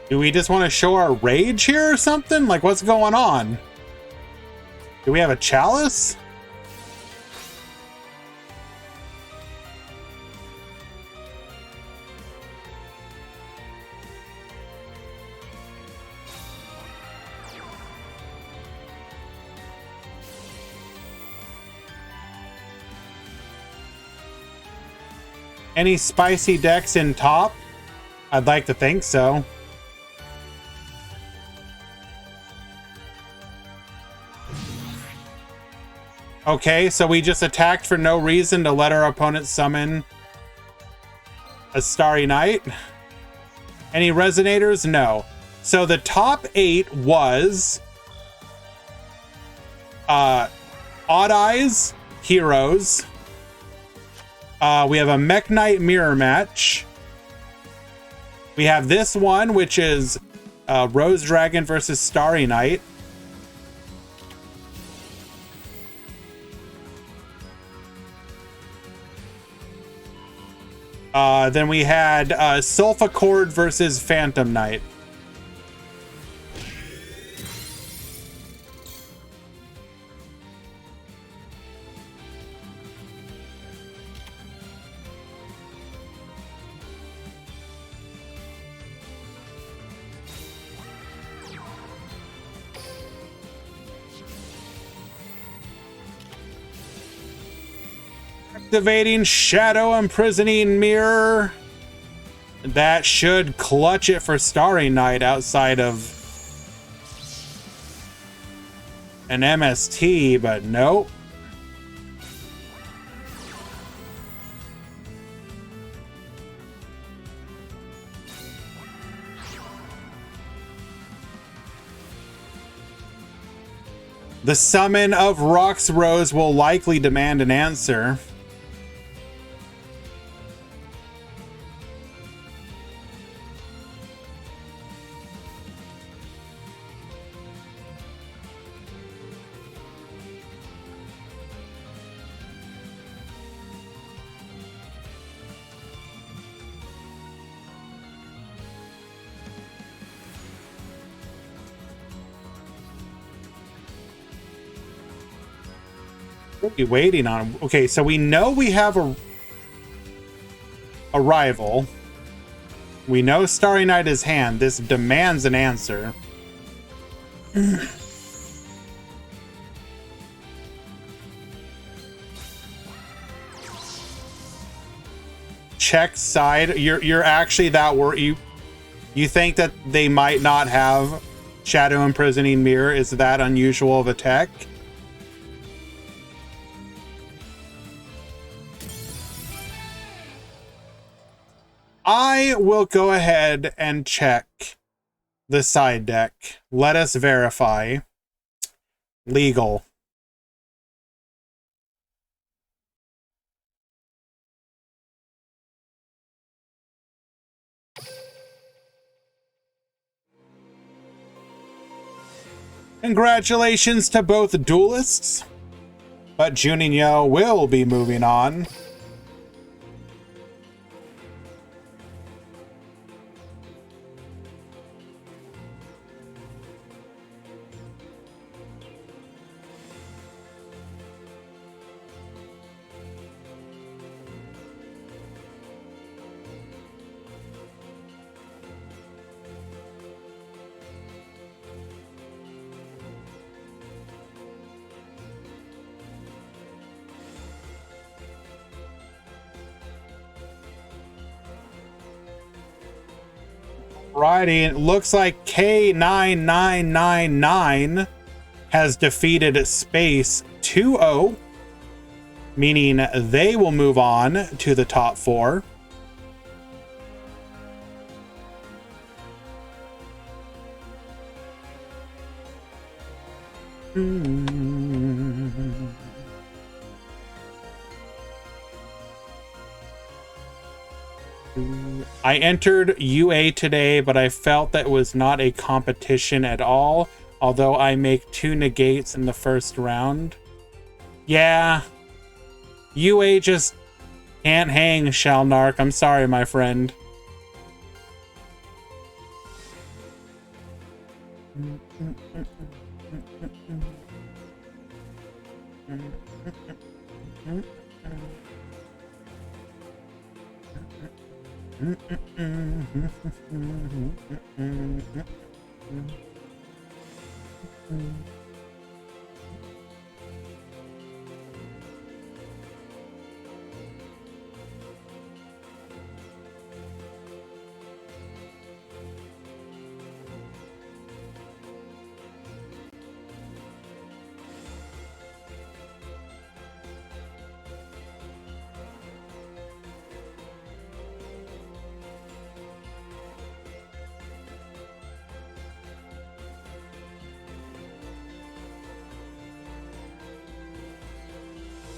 Do we just want to show our rage here or something? Like, what's going on? Do we have a chalice? Any spicy decks in top? I'd like to think so. Okay, so we just attacked for no reason to let our opponent summon a Starry Night. Any resonators? No. So the top 8 was Odd Eyes, Heroes. We have a Mech Knight mirror match. We have this one, which is Rose Dragon versus Starry Night. Then we had Sulfa Cord versus Phantom Knight. Activating Shadow Imprisoning Mirror. That should clutch it for Starry Night outside of an MST, but nope. The summon of Rox Rose will likely demand an answer. What are we waiting on? Okay, so we know we have a rival. We know Starry Night is hand. This demands an answer. Check side. You're actually that worried. You think that they might not have Shadow Imprisoning Mirror? Is that unusual of a tech? I will go ahead and check the side deck. Let us verify. Legal. Congratulations to both duelists, but Juninho will be moving on. Righty, it looks like K9999 has defeated Space 2-0, meaning they will move on to the top 4. I entered UA today, but I felt that it was not a competition at all, although I make 2 negates in the first round. Yeah. UA just can't hang, Shalnark. I'm sorry, my friend.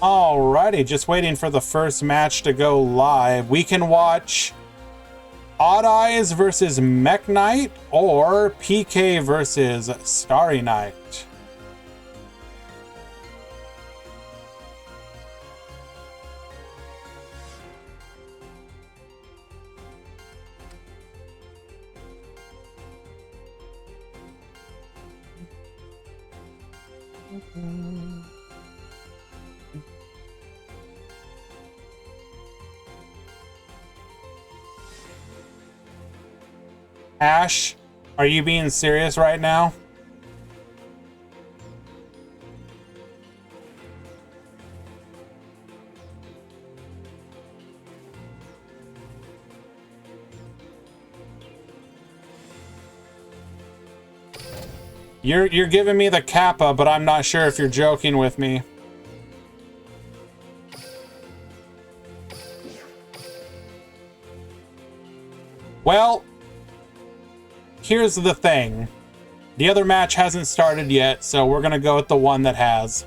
Alrighty, just waiting for the first match to go live. We can watch Odd Eyes versus Mech Knight or PK versus Starry Knight. Ash, are you being serious right now? You're giving me the kappa, but I'm not sure if you're joking with me. Well, here's the thing. The other match hasn't started yet, so we're gonna go with the one that has.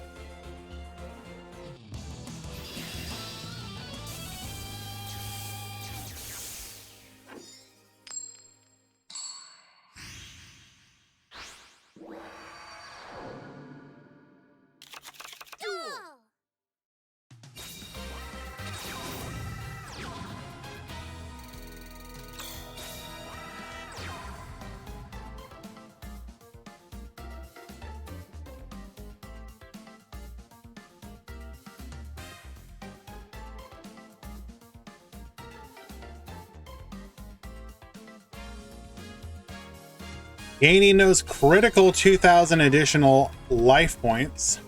Gaining those critical 2,000 additional life points.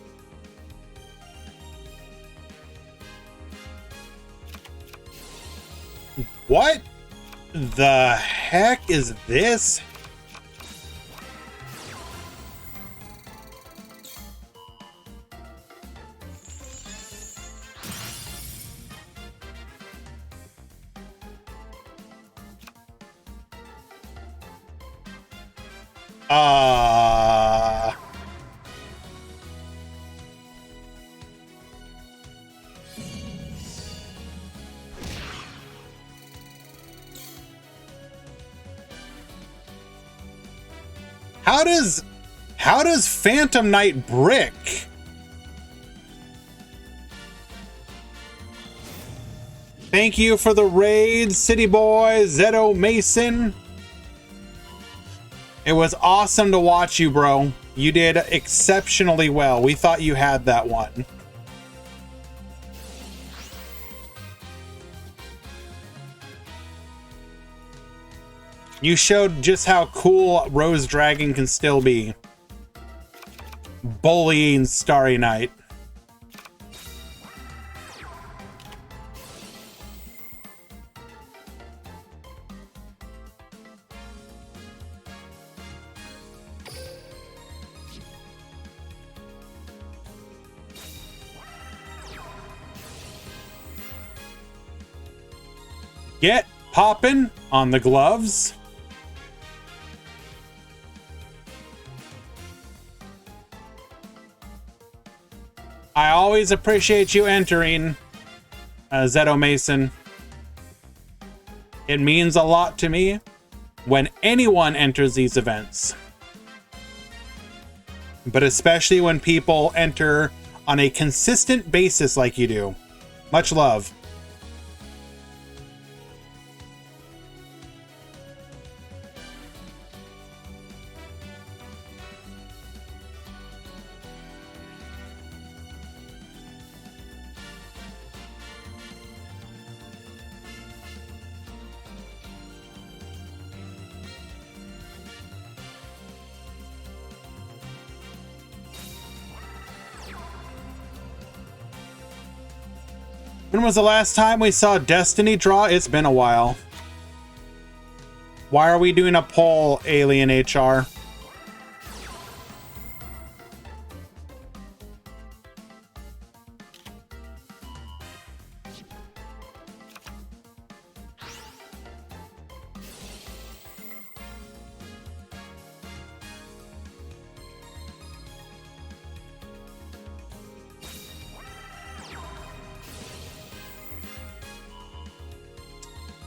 What the heck is this? How does Phantom Knight brick? Thank you for the raid, City Boy, Zeto Mason. It was awesome to watch you, bro. You did exceptionally well. We thought you had that one. You showed just how cool Rose Dragon can still be. Bullying Starry Night. Get poppin' on the gloves. I always appreciate you entering, Zeto Mason. It means a lot to me when anyone enters these events. But especially when people enter on a consistent basis like you do. Much love. When was the last time we saw Destiny draw? It's been a while. Why are we doing a poll, Alien HR?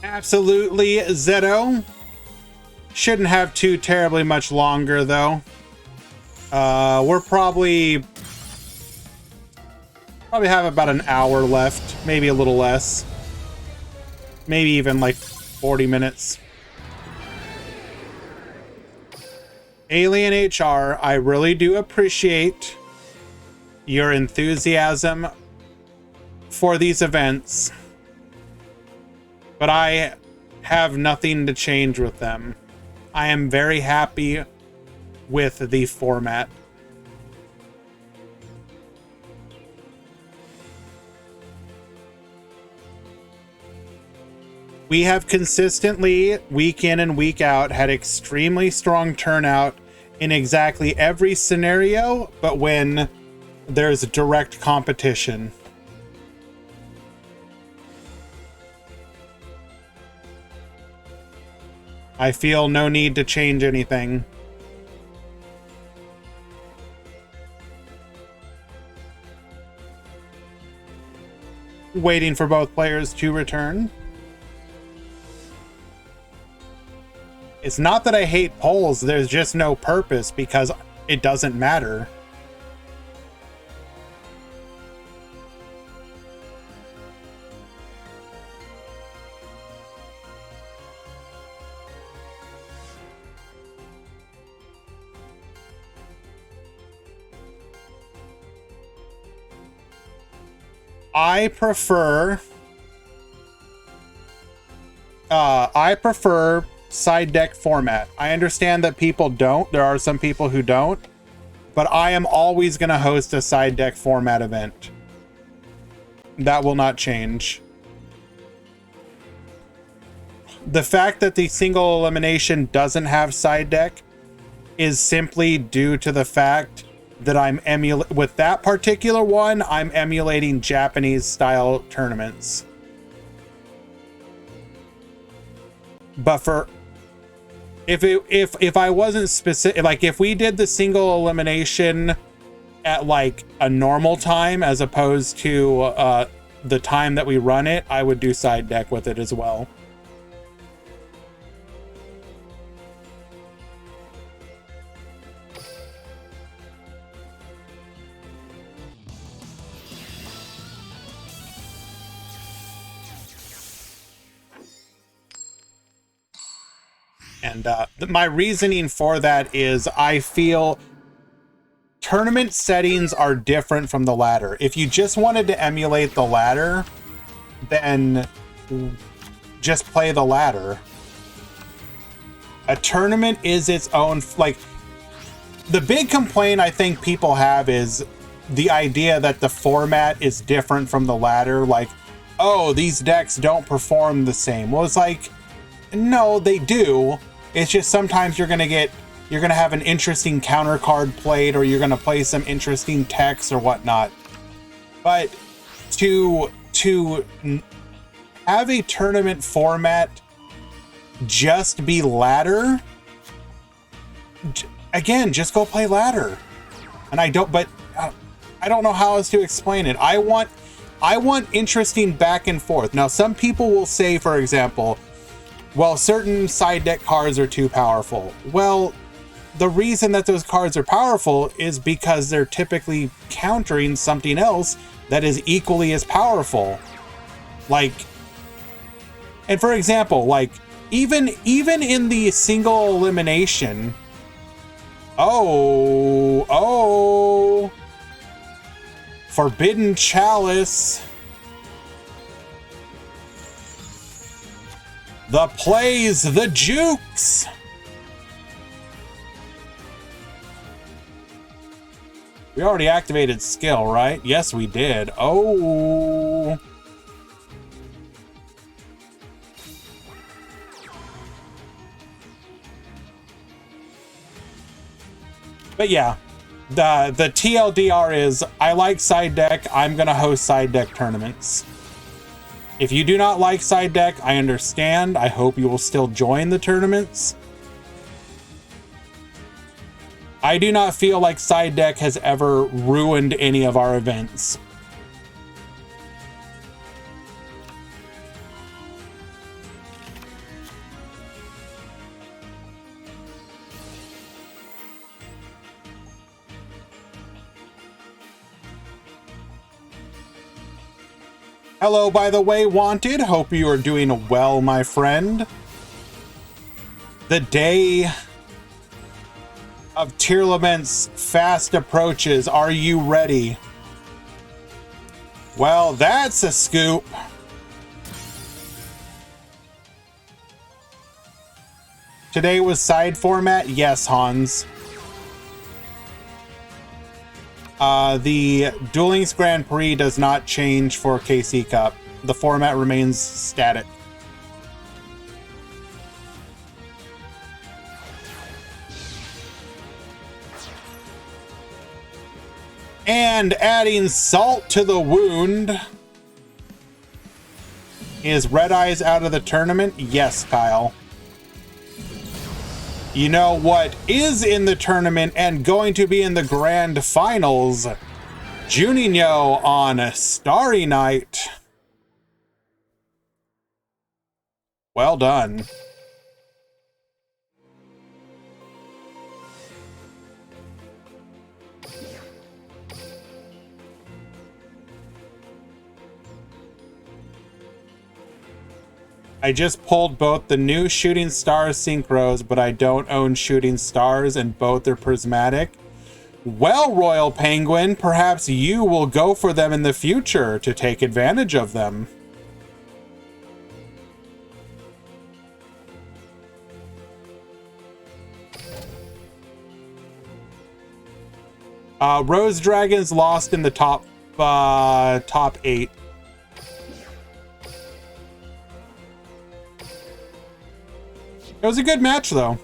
Absolutely, Zeto. Shouldn't have too terribly much longer, though. We're probably have about an hour left, maybe a little less. Maybe even like 40 minutes. Alien HR, I really do appreciate your enthusiasm for these events. But I have nothing to change with them. I am very happy with the format. We have consistently, week in and week out, had extremely strong turnout in exactly every scenario, but when there's direct competition. I feel no need to change anything. Waiting for both players to return. It's not that I hate polls, there's just no purpose because it doesn't matter. I prefer side deck format. I understand that people don't. There are some people who don't. But I am always going to host a side deck format event. That will not change. The fact that the single elimination doesn't have side deck is simply due to the fact that I'm with that particular one, I'm emulating Japanese style tournaments. But if I wasn't specific, like if we did the single elimination at like a normal time as opposed to the time that we run it, I would do side deck with it as well. And my reasoning for that is I feel tournament settings are different from the ladder. If you just wanted to emulate the ladder, then just play the ladder. A tournament is its own, like, the big complaint I think people have is the idea that the format is different from the ladder. Like, oh, these decks don't perform the same. Well, it's like, no, they do. It's just sometimes you're gonna have an interesting counter card played, or you're gonna play some interesting text or whatnot. But to have a tournament format just be ladder, again, just go play ladder. And I don't know how else to explain it. I want interesting back and forth. Now, some people will say, for example, well, certain side deck cards are too powerful. Well, the reason that those cards are powerful is because they're typically countering something else that is equally as powerful. Like, and for example, like even in the single elimination, oh, Forbidden Chalice. The plays, the jukes. We already activated skill, right? Yes, we did. Oh. But yeah, the TLDR is I like side deck. I'm gonna host side deck tournaments. If you do not like side deck, I understand. I hope you will still join the tournaments. I do not feel like side deck has ever ruined any of our events. Hello, by the way, Wanted. Hope you are doing well, my friend. The day of tier laments fast approaches. Are you ready? Well, that's a scoop. Today was side format? Yes, Hans. The Duel Links Grand Prix does not change for KC Cup. The format remains static. And adding salt to the wound. Is Red Eyes out of the tournament? Yes, Kyle. You know what is in the tournament and going to be in the grand finals? Juninho on Starry Night. Well done. I just pulled both the new Shooting Stars Synchros, but I don't own Shooting Stars, and both are prismatic. Well, Royal Penguin, perhaps you will go for them in the future to take advantage of them. Rose Dragons lost in the top 8. It was a good match, though.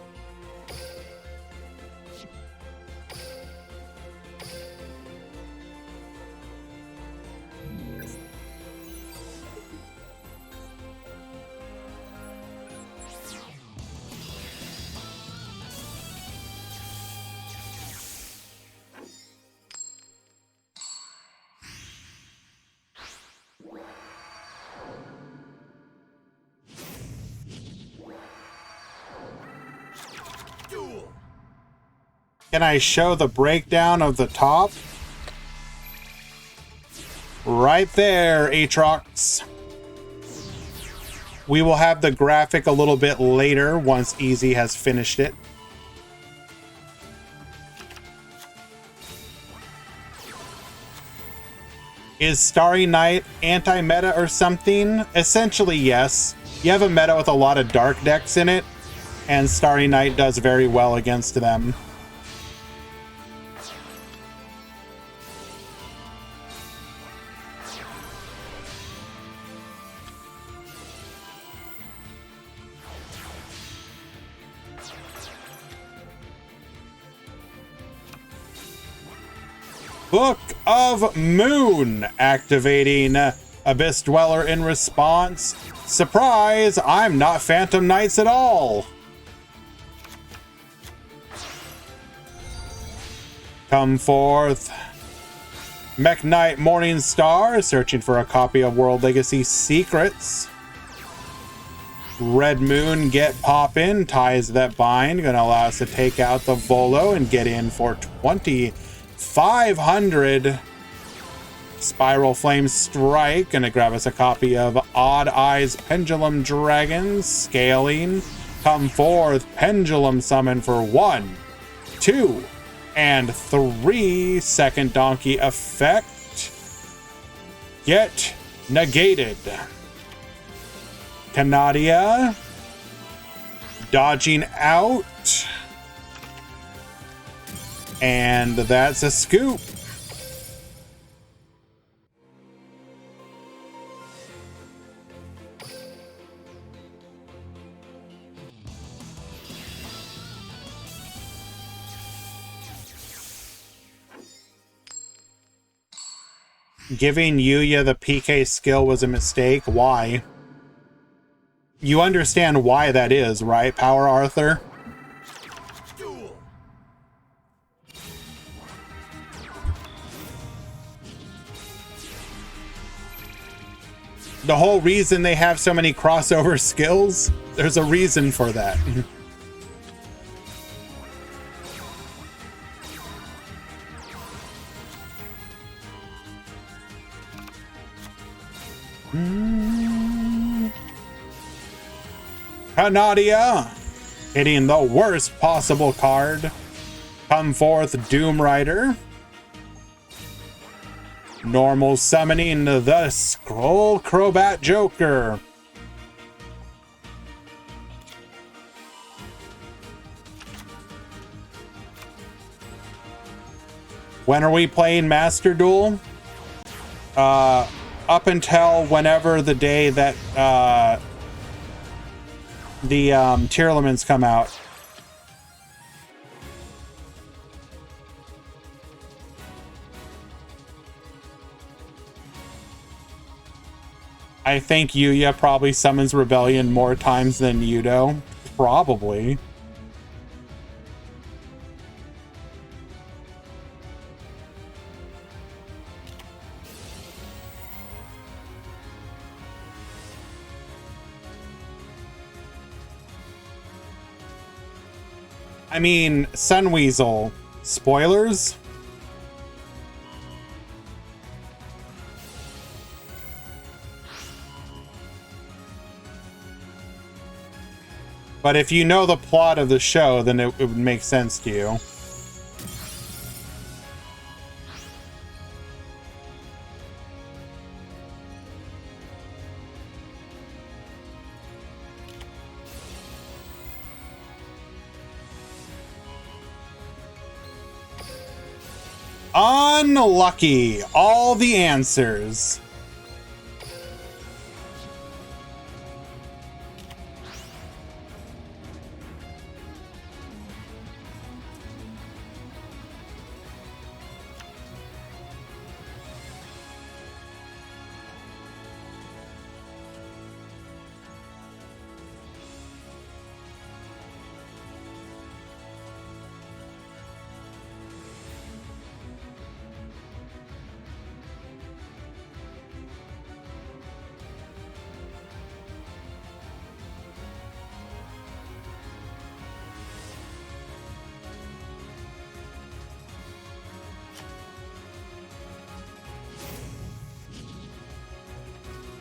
Can I show the breakdown of the top? Right there, Aatrox. We will have the graphic a little bit later once Easy has finished it. Is Starry Night anti-meta or something? Essentially, yes. You have a meta with a lot of dark decks in it, and Starry Night does very well against them. Book of Moon, activating Abyss Dweller in response. Surprise, I'm not Phantom Knights at all. Come forth. Mech Knight Morning Star, searching for a copy of World Legacy Secrets. Red Moon, get poppin', ties that bind, gonna allow us to take out the Volo and get in for 2,500. Spiral Flame Strike, gonna grab us a copy of Odd Eyes Pendulum Dragons, scaling. Come forth, Pendulum Summon for 1, 2, and 3. Second Donkey effect. Get negated. Canadia, dodging out. And that's a scoop. Giving Yuya the PK skill was a mistake. Why? You understand why that is, right, Power Arthur? Duel. The whole reason they have so many crossover skills, there's a reason for that. Canadia, hitting the worst possible card. Come forth, Doom Rider. Normal summoning the Scroll Crobat Joker. When are we playing Master Duel? Up until whenever the day that the tier elements come out. I think Yuya probably summons Rebellion more times than Yudo. Probably. I mean, Sunweasel. Spoilers? But if you know the plot of the show, then it would make sense to you. Unlucky. All the answers.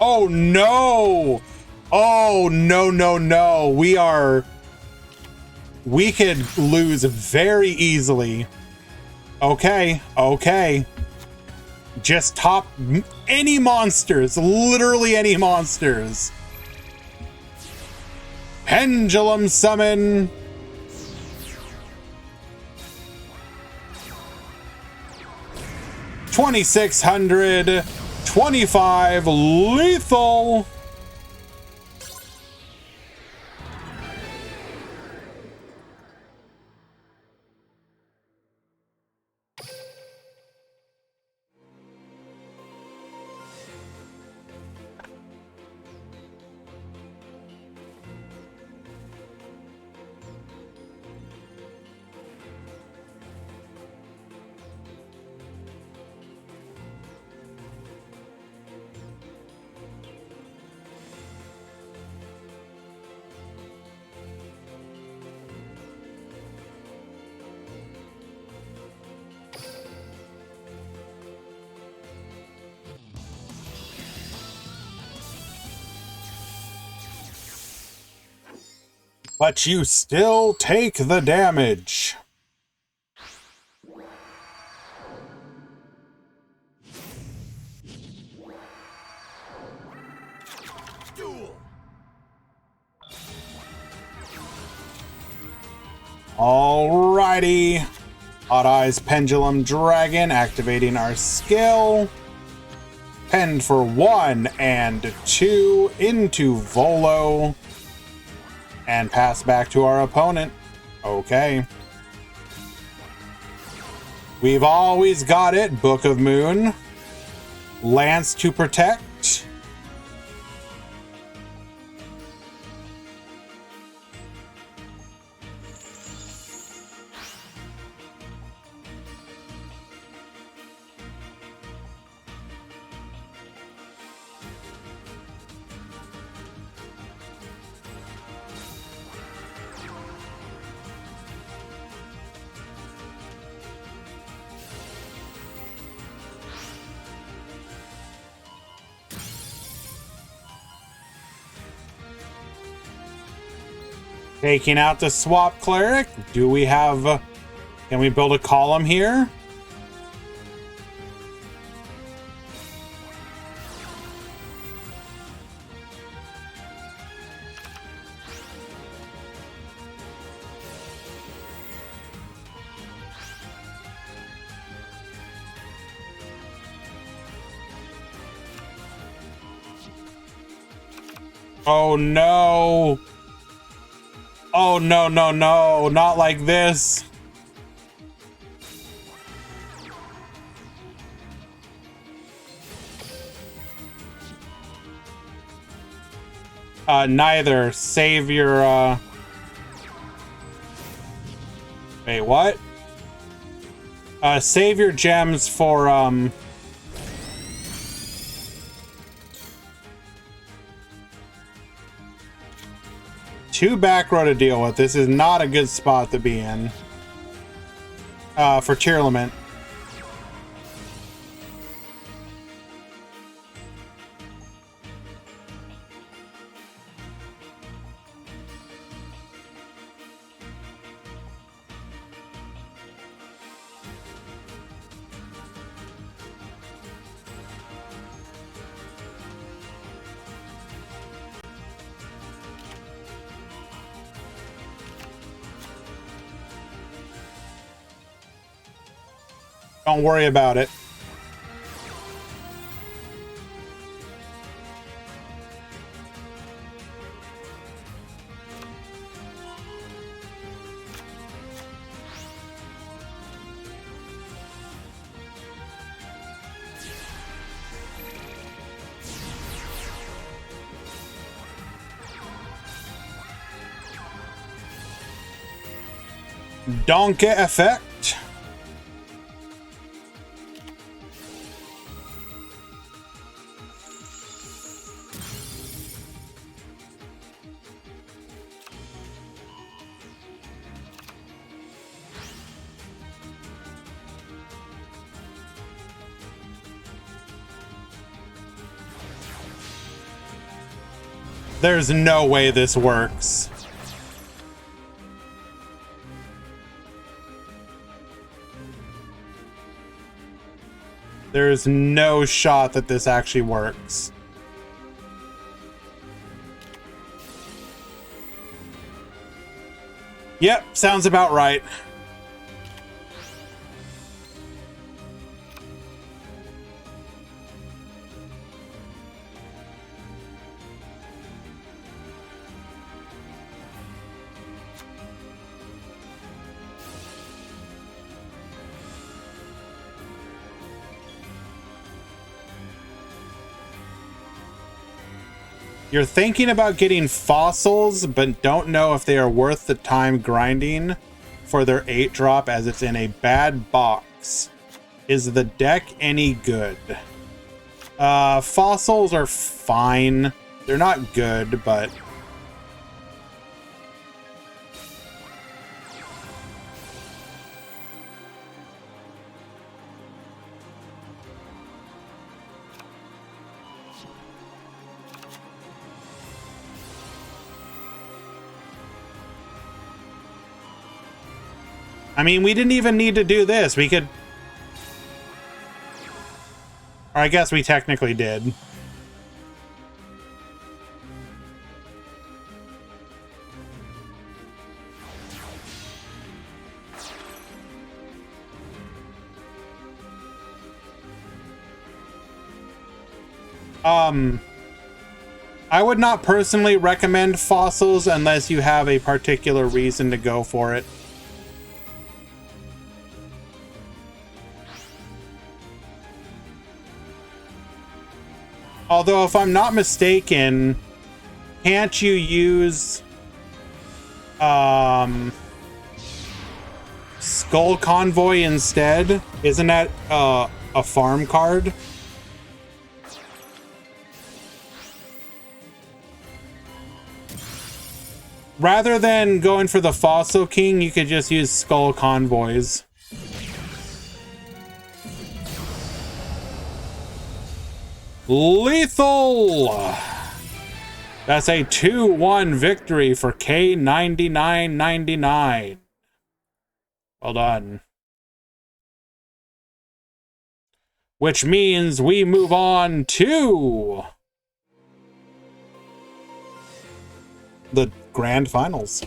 Oh no! Oh no, no, no. We could lose very easily. Okay, okay. Just top any monsters, literally any monsters. Pendulum summon. $2,600, 25 lethal. But you still take the damage. Duel. Alrighty. Odd Eyes Pendulum Dragon, activating our skill. Penned for 1 and 2 into Volo. And pass back to our opponent. Okay. We've always got it. Book of Moon. Lance to protect. Taking out the swap cleric. Do we have... Can we build a column here? Oh no! Oh no, no, no, not like this. Neither. Save your, Wait, what? Save your gems for, two back row to deal with. This is not a good spot to be in. For Tearlament. Don't worry about it. Donkey effect. There's no way this works. There's no shot that this actually works. Yep, sounds about right. You're thinking about getting fossils, but don't know if they are worth the time grinding for their 8-drop as it's in a bad box. Is the deck any good? Fossils are fine. They're not good, but... I mean, we didn't even need to do this. We could... Or I guess we technically did. I would not personally recommend fossils unless you have a particular reason to go for it. Although, if I'm not mistaken, can't you use Skull Convoy instead? Isn't that a farm card? Rather than going for the Fossil King, you could just use Skull Convoys. Lethal! That's a 2-1 victory for K9999. Well done. Which means we move on to the grand finals.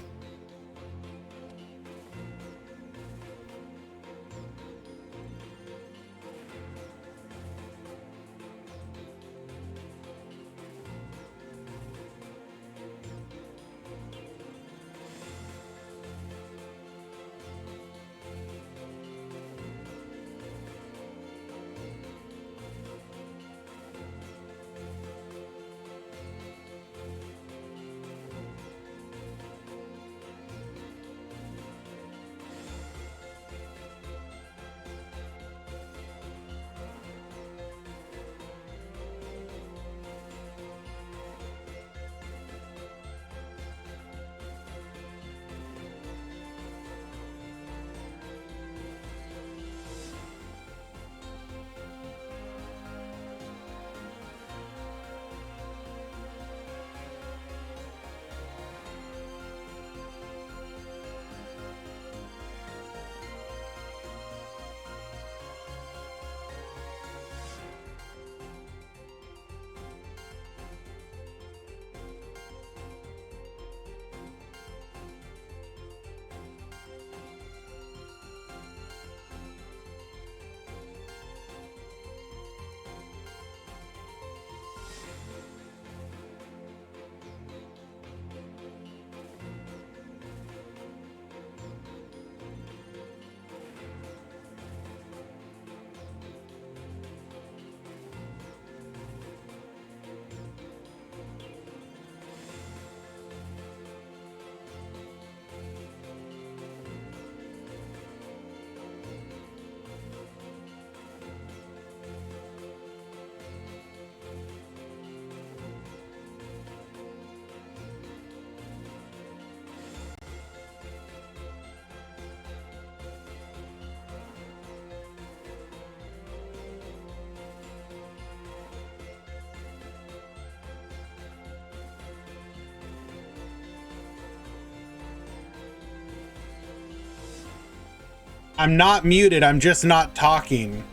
I'm not muted, I'm just not talking.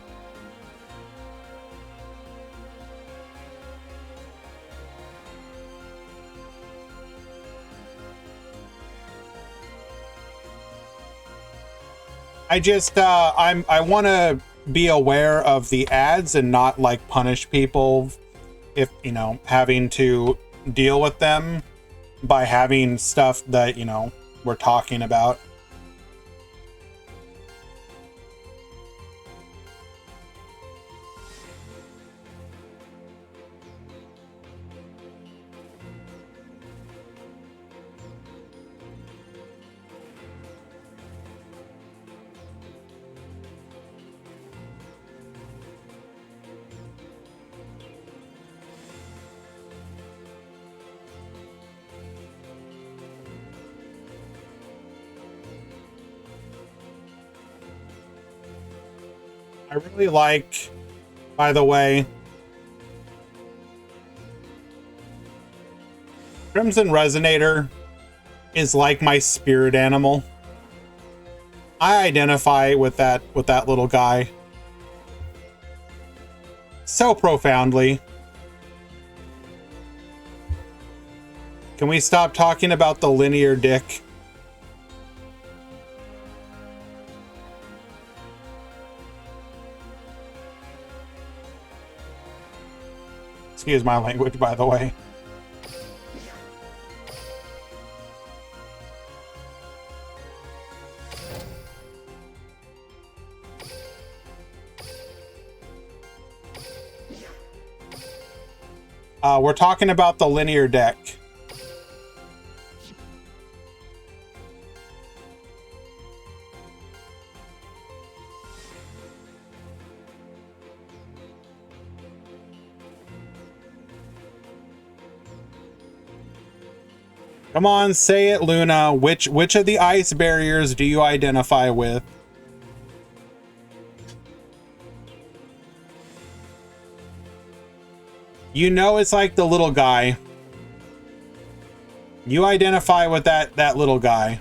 I just, I want to be aware of the ads and not like punish people if, you know, having to deal with them by having stuff that, you know, we're talking about. I really like, by the way, Crimson Resonator is like my spirit animal. I identify with that little guy so profoundly. Can we stop talking about the linear dick? Excuse my language, by the way. We're talking about the linear deck. Come on, say it, Luna. Which of the ice barriers do you identify with? You know it's like the little guy. You identify with that little guy.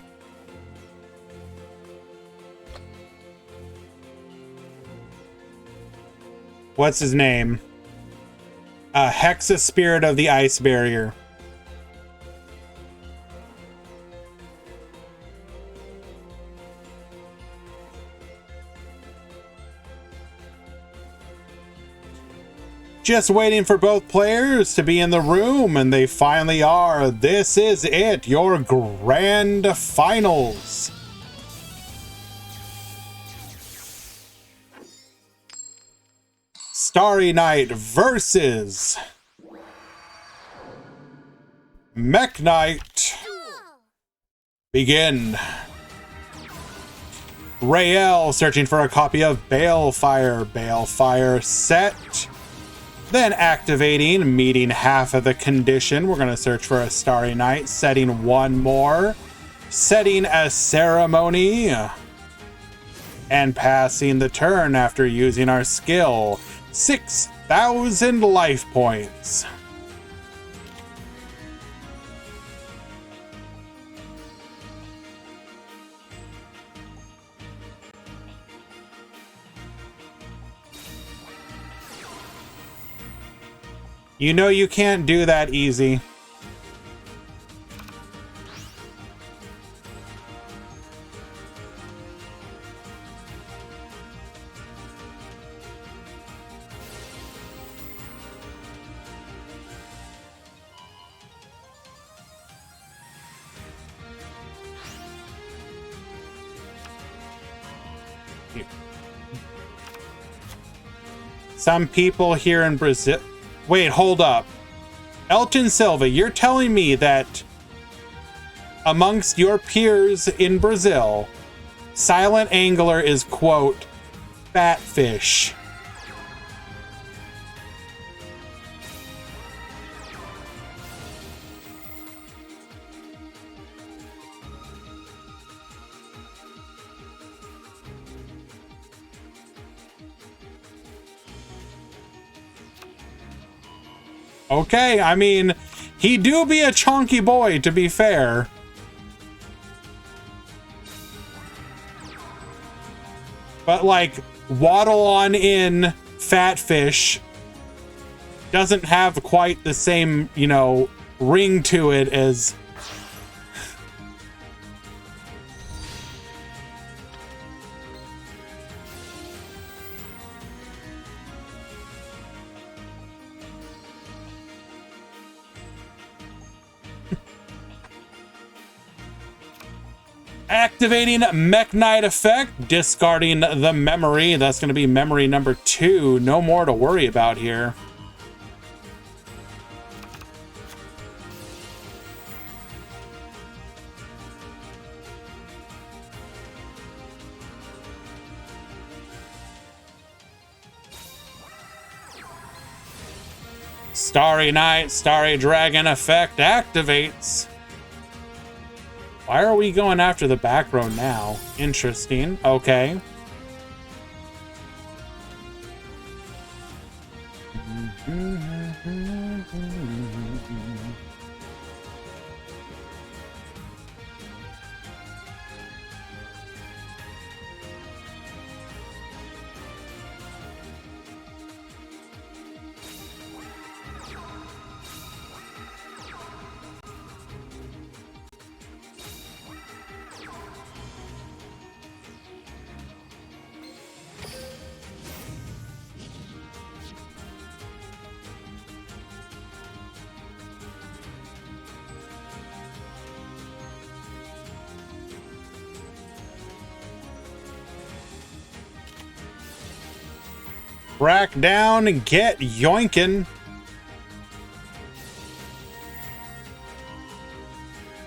What's his name? Hexa Spirit of the Ice Barrier. Just waiting for both players to be in the room, and they finally are. This is it, your grand finals. Starry Night versus Mech Knight. Begin. Rael searching for a copy of Balefire. Balefire set. Then activating, meeting half of the condition. We're going to search for a Starry Night, setting one more, setting a Ceremony, and passing the turn after using our skill. 6,000 life points. You know you can't do that easy. Some people here in Brazil... Wait, hold up. Elton Silva, you're telling me that amongst your peers in Brazil, Silent Angler is, quote, fat fish. Okay, I mean, he do be a chunky boy, to be fair. But like waddle on in fat fish doesn't have quite the same, you know, ring to it as activating Mech Knight effect, discarding the memory. That's going to be memory number 2. No more to worry about here. Starry Night, Starry Dragon effect activates. Why are we going after the back row now? Interesting. Okay. Crack down and get yoinkin'.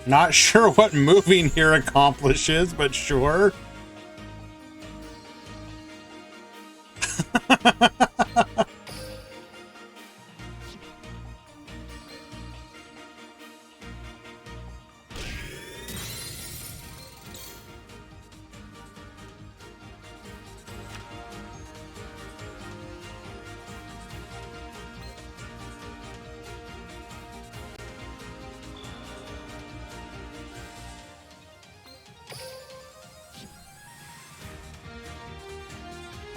Not sure what moving here accomplishes, but sure.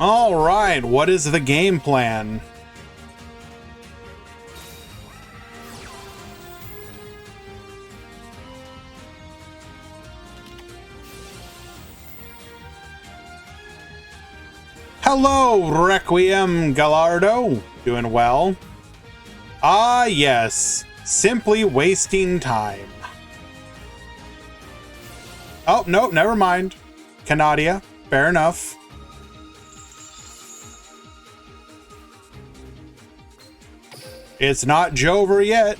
All right, what is the game plan? Hello, Requiem Gallardo. Doing well? Ah, yes. Simply wasting time. Oh, no, never mind. Canadia, fair enough. It's not Jover yet.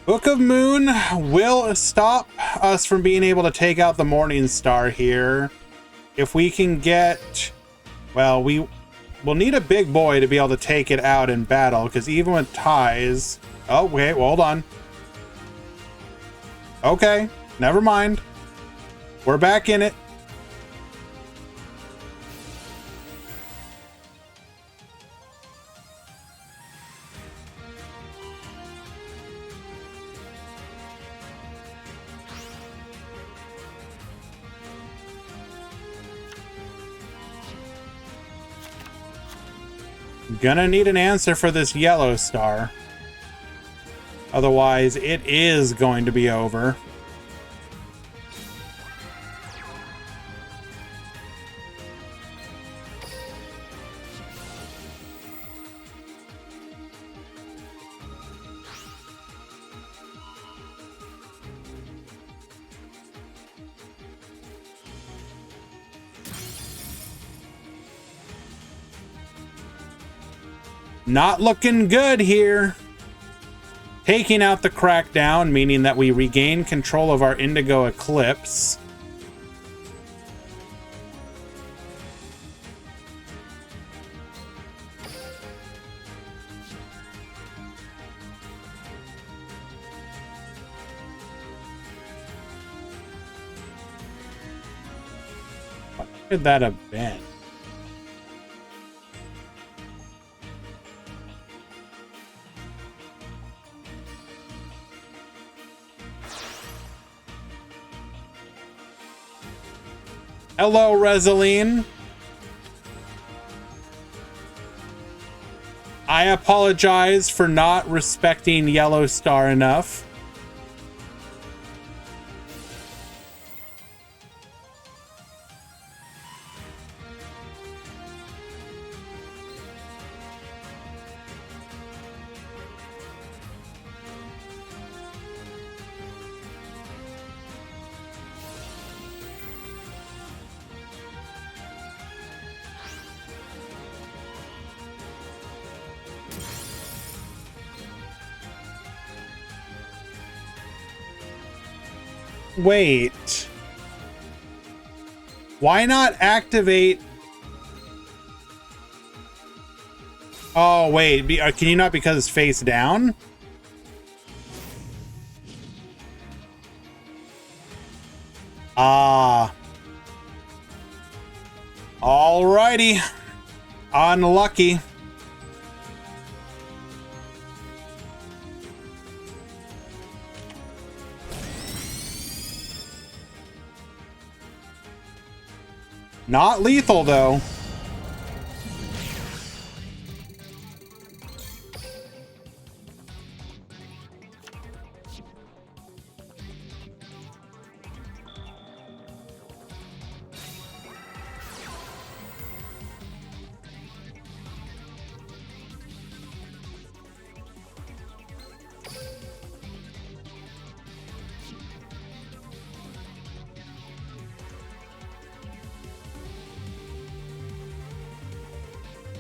Book of Moon will stop us from being able to take out the Morning Star here. If we can get, well, we'll need a big boy to be able to take it out in battle, because even with ties, oh wait, hold on. Okay, never mind. We're back in it. Gonna need an answer for this yellow star. Otherwise, it is going to be over. Not looking good here. Taking out the crackdown, meaning that we regain control of our Indigo Eclipse. Could that have been? Hello, Reseline. I apologize for not respecting Yellow Star enough. Wait. Why not activate? Oh, wait. Can you not because it's face down? Ah. Alrighty. Unlucky. Not lethal, though.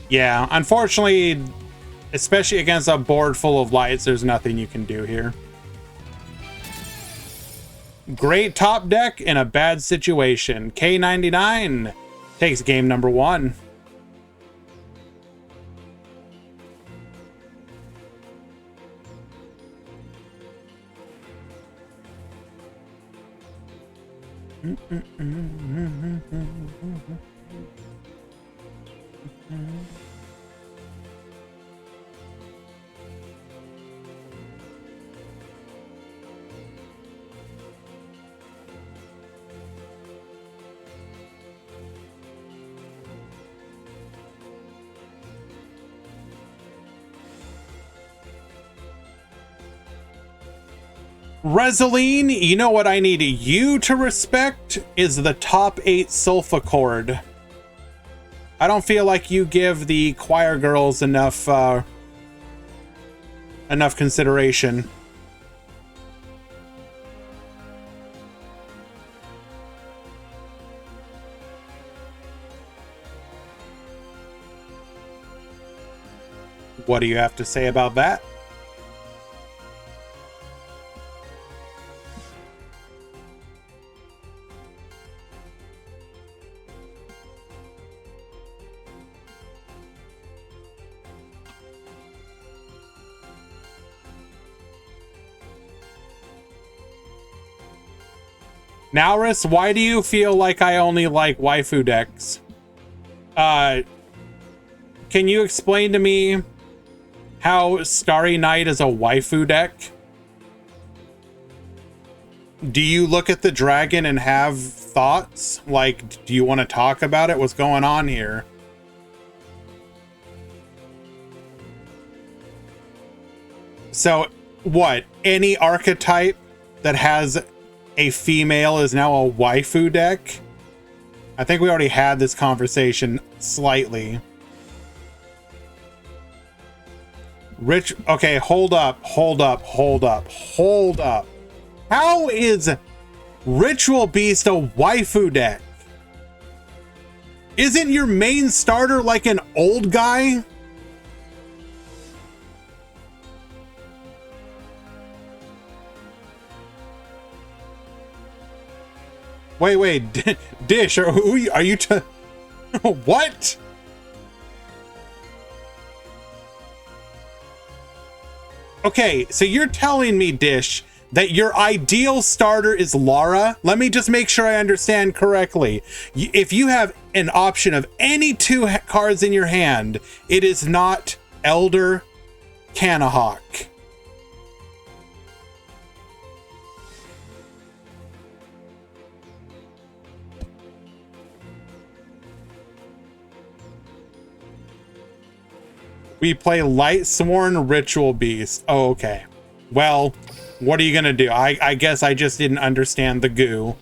Yeah, unfortunately, especially against a board full of lights, there's nothing you can do here. Great top deck in a bad situation. K99 takes game number 1. Reseline, you know what I need you to respect is the top 8 Sulfa chord. I don't feel like you give the choir girls enough consideration. What do you have to say about that? Naurus, why do you feel like I only like waifu decks? Can you explain to me how Starry Night is a waifu deck? Do you look at the dragon and have thoughts? Like, do you want to talk about it? What's going on here? So, what? Any archetype that has a female is now a waifu deck? I think we already had this conversation slightly. Okay, hold up. How is Ritual Beast a waifu deck? Isn't your main starter like an old guy? Wait, Dish, are you what? Okay, so you're telling me, Dish, that your ideal starter is Lara? Let me just make sure I understand correctly. If you have an option of any two cards in your hand, it is not Elder Canahawk. We play Lightsworn Ritual Beast. Oh, okay. Well, what are you gonna do? I guess I just didn't understand the goo.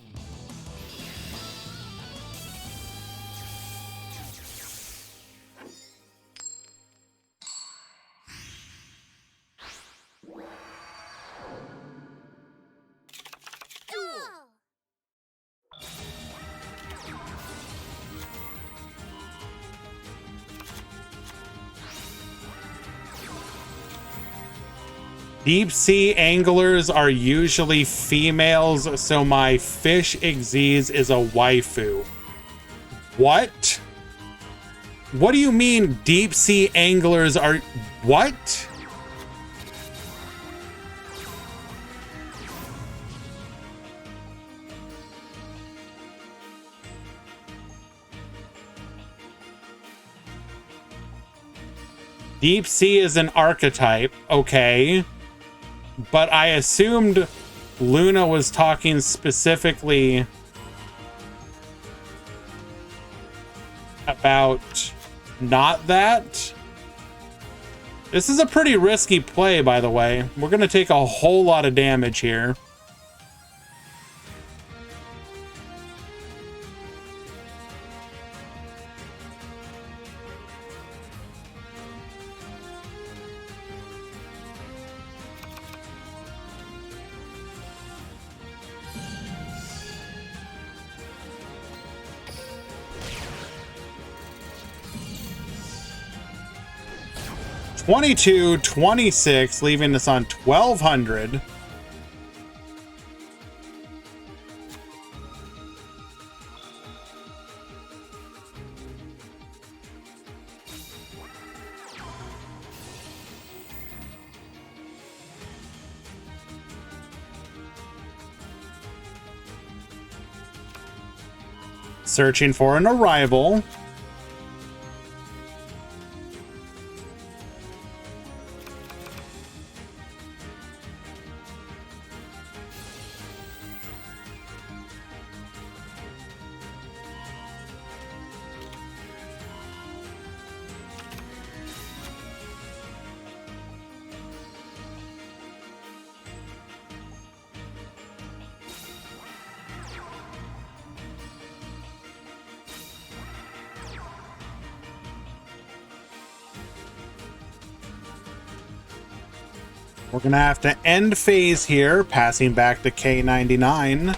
Deep sea anglers are usually females, so my fish Xyz is a waifu. What? What do you mean deep sea anglers are... What? Deep sea is an archetype, okay. But I assumed Luna was talking specifically about not that. This is a pretty risky play, by the way. We're going to take a whole lot of damage here. $22.26, leaving us on 1,200. Searching for an arrival. We're gonna have to end phase here, passing back to K99.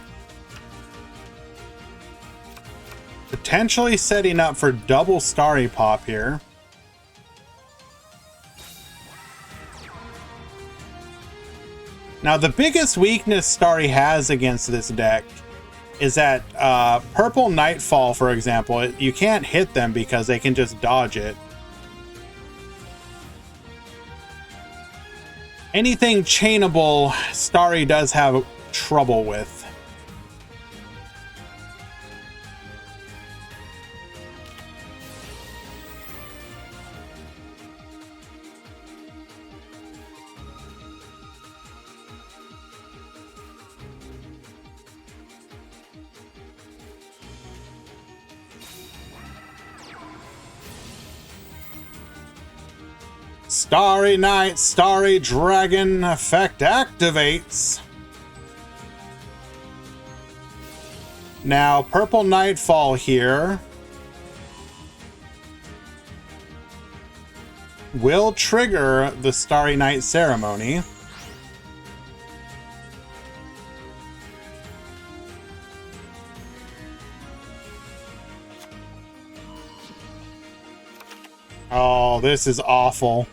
Potentially setting up for double Starry Pop here. Now, the biggest weakness Starry has against this deck is that Purple Nightfall, for example, you can't hit them because they can just dodge it. Anything chainable, Starry does have trouble with. Starry Night, Starry Dragon effect activates. Now, Purple Nightfall here will trigger the Starry Night Ceremony. Oh, this is awful.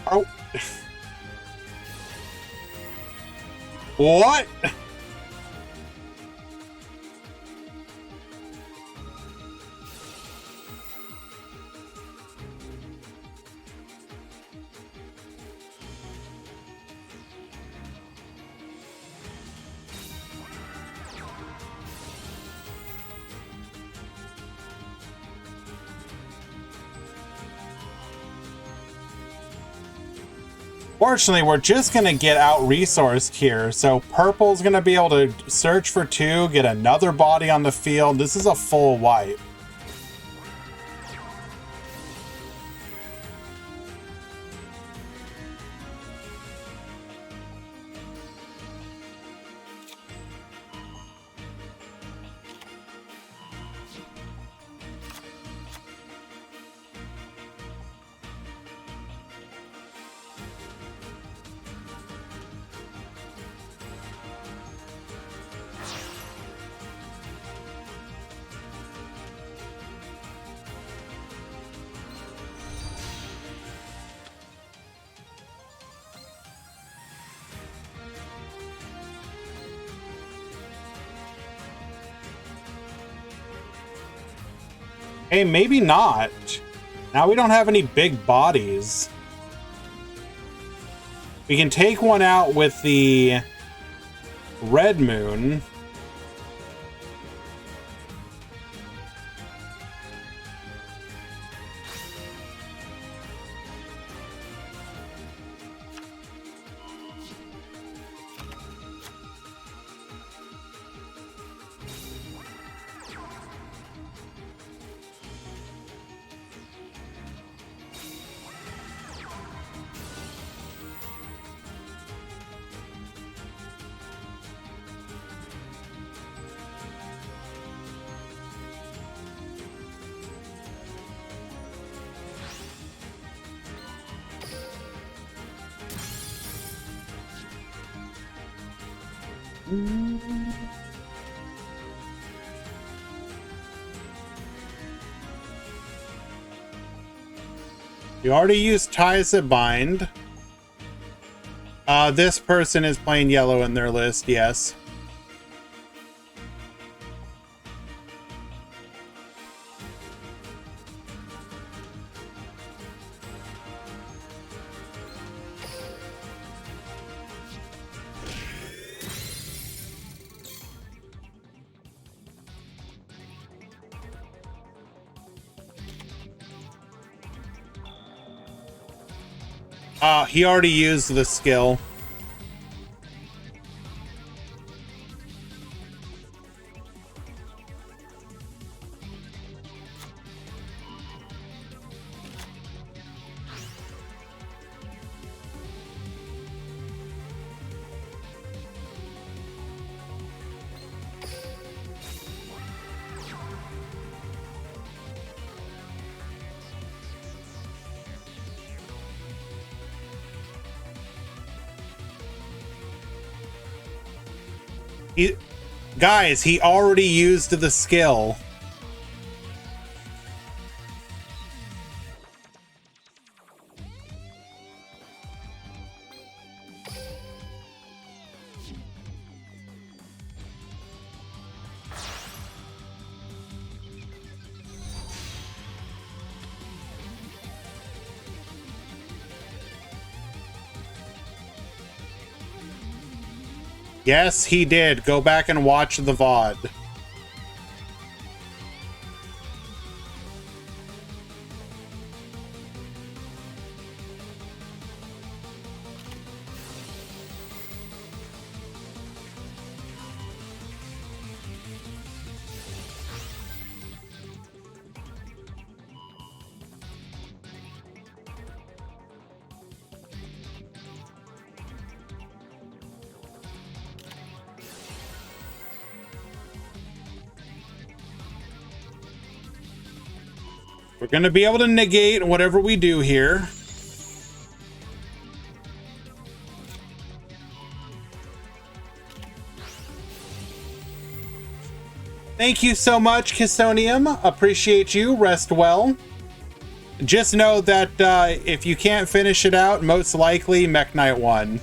Oh. What? Fortunately, we're just going to get out-resourced here. So purple's going to be able to search for 2, get another body on the field. This is a full wipe. Hey, maybe not. Now we don't have any big bodies. We can take one out with the Red Moon. You already used Ties That Bind. This person is playing yellow in their list, yes. He already used the skill. Guys, he already used the skill. Yes, he did. Go back and watch the VOD. We're going to be able to negate whatever we do here. Thank you so much, Kistonium. Appreciate you. Rest well. Just know that if you can't finish it out, most likely Mech Knight won.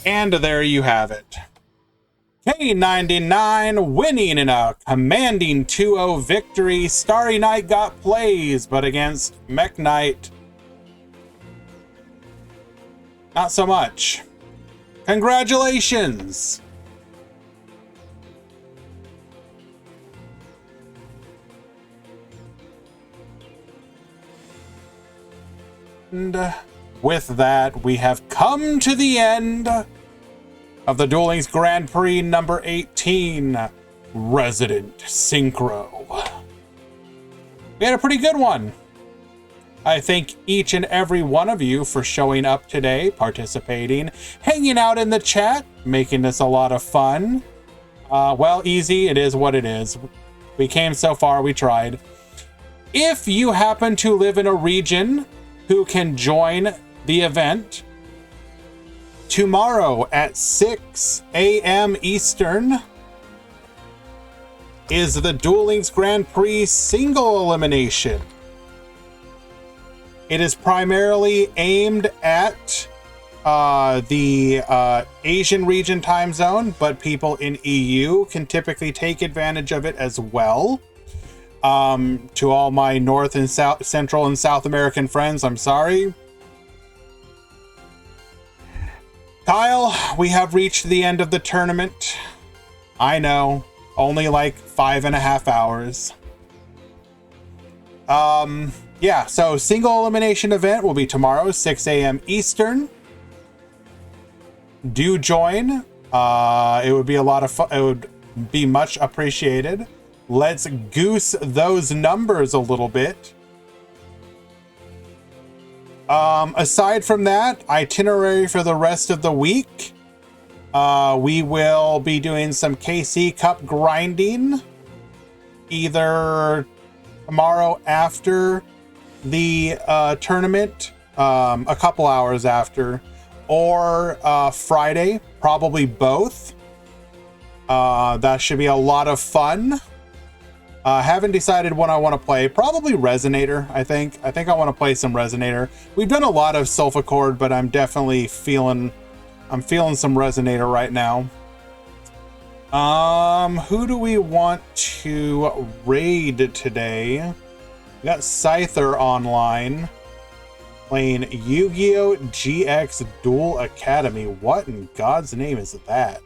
And there you have it. K99 winning in a commanding 2-0 victory. Starry Knight got plays, but against Mech Knight, not so much. Congratulations! And with that, we have come to the end of the Duel Links Grand Prix number 18, Resident Synchro. We had a pretty good one. I thank each and every one of you for showing up today, participating, hanging out in the chat, making this a lot of fun. Well, easy, it is what it is. We came so far, we tried. If you happen to live in a region who can join the event, tomorrow at 6 a.m. Eastern is the Duel Links Grand Prix single elimination. It is primarily aimed at the Asian region time zone, but people in EU can typically take advantage of it as well. To all my North and South, Central and South American friends, I'm sorry. Kyle, we have reached the end of the tournament. I know, only like 5.5 hours. Yeah, so single elimination event will be tomorrow, 6 a.m. Eastern. Do join. It would be a lot of fun. It would be much appreciated. Let's goose those numbers a little bit. Aside from that, itinerary for the rest of the week. We will be doing some KC Cup grinding. Either tomorrow after the tournament, a couple hours after, or Friday, probably both. That should be a lot of fun. Haven't decided what I want to play. Probably Resonator, I think. I think I want to play some Resonator. We've done a lot of Sulfur but I'm definitely feeling some Resonator right now. Who do we want to raid today? We got Scyther online playing Yu-Gi-Oh! GX Duel Academy. What in God's name is that?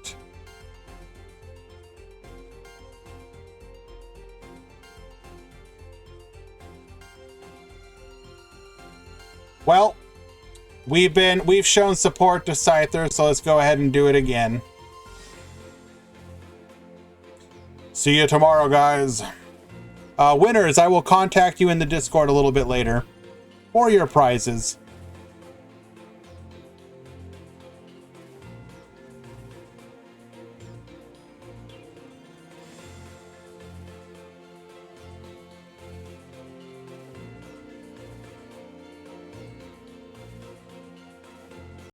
Well, we've shown support to Scyther, so let's go ahead and do it again. See you tomorrow, guys. Winners, I will contact you in the Discord a little bit later for your prizes.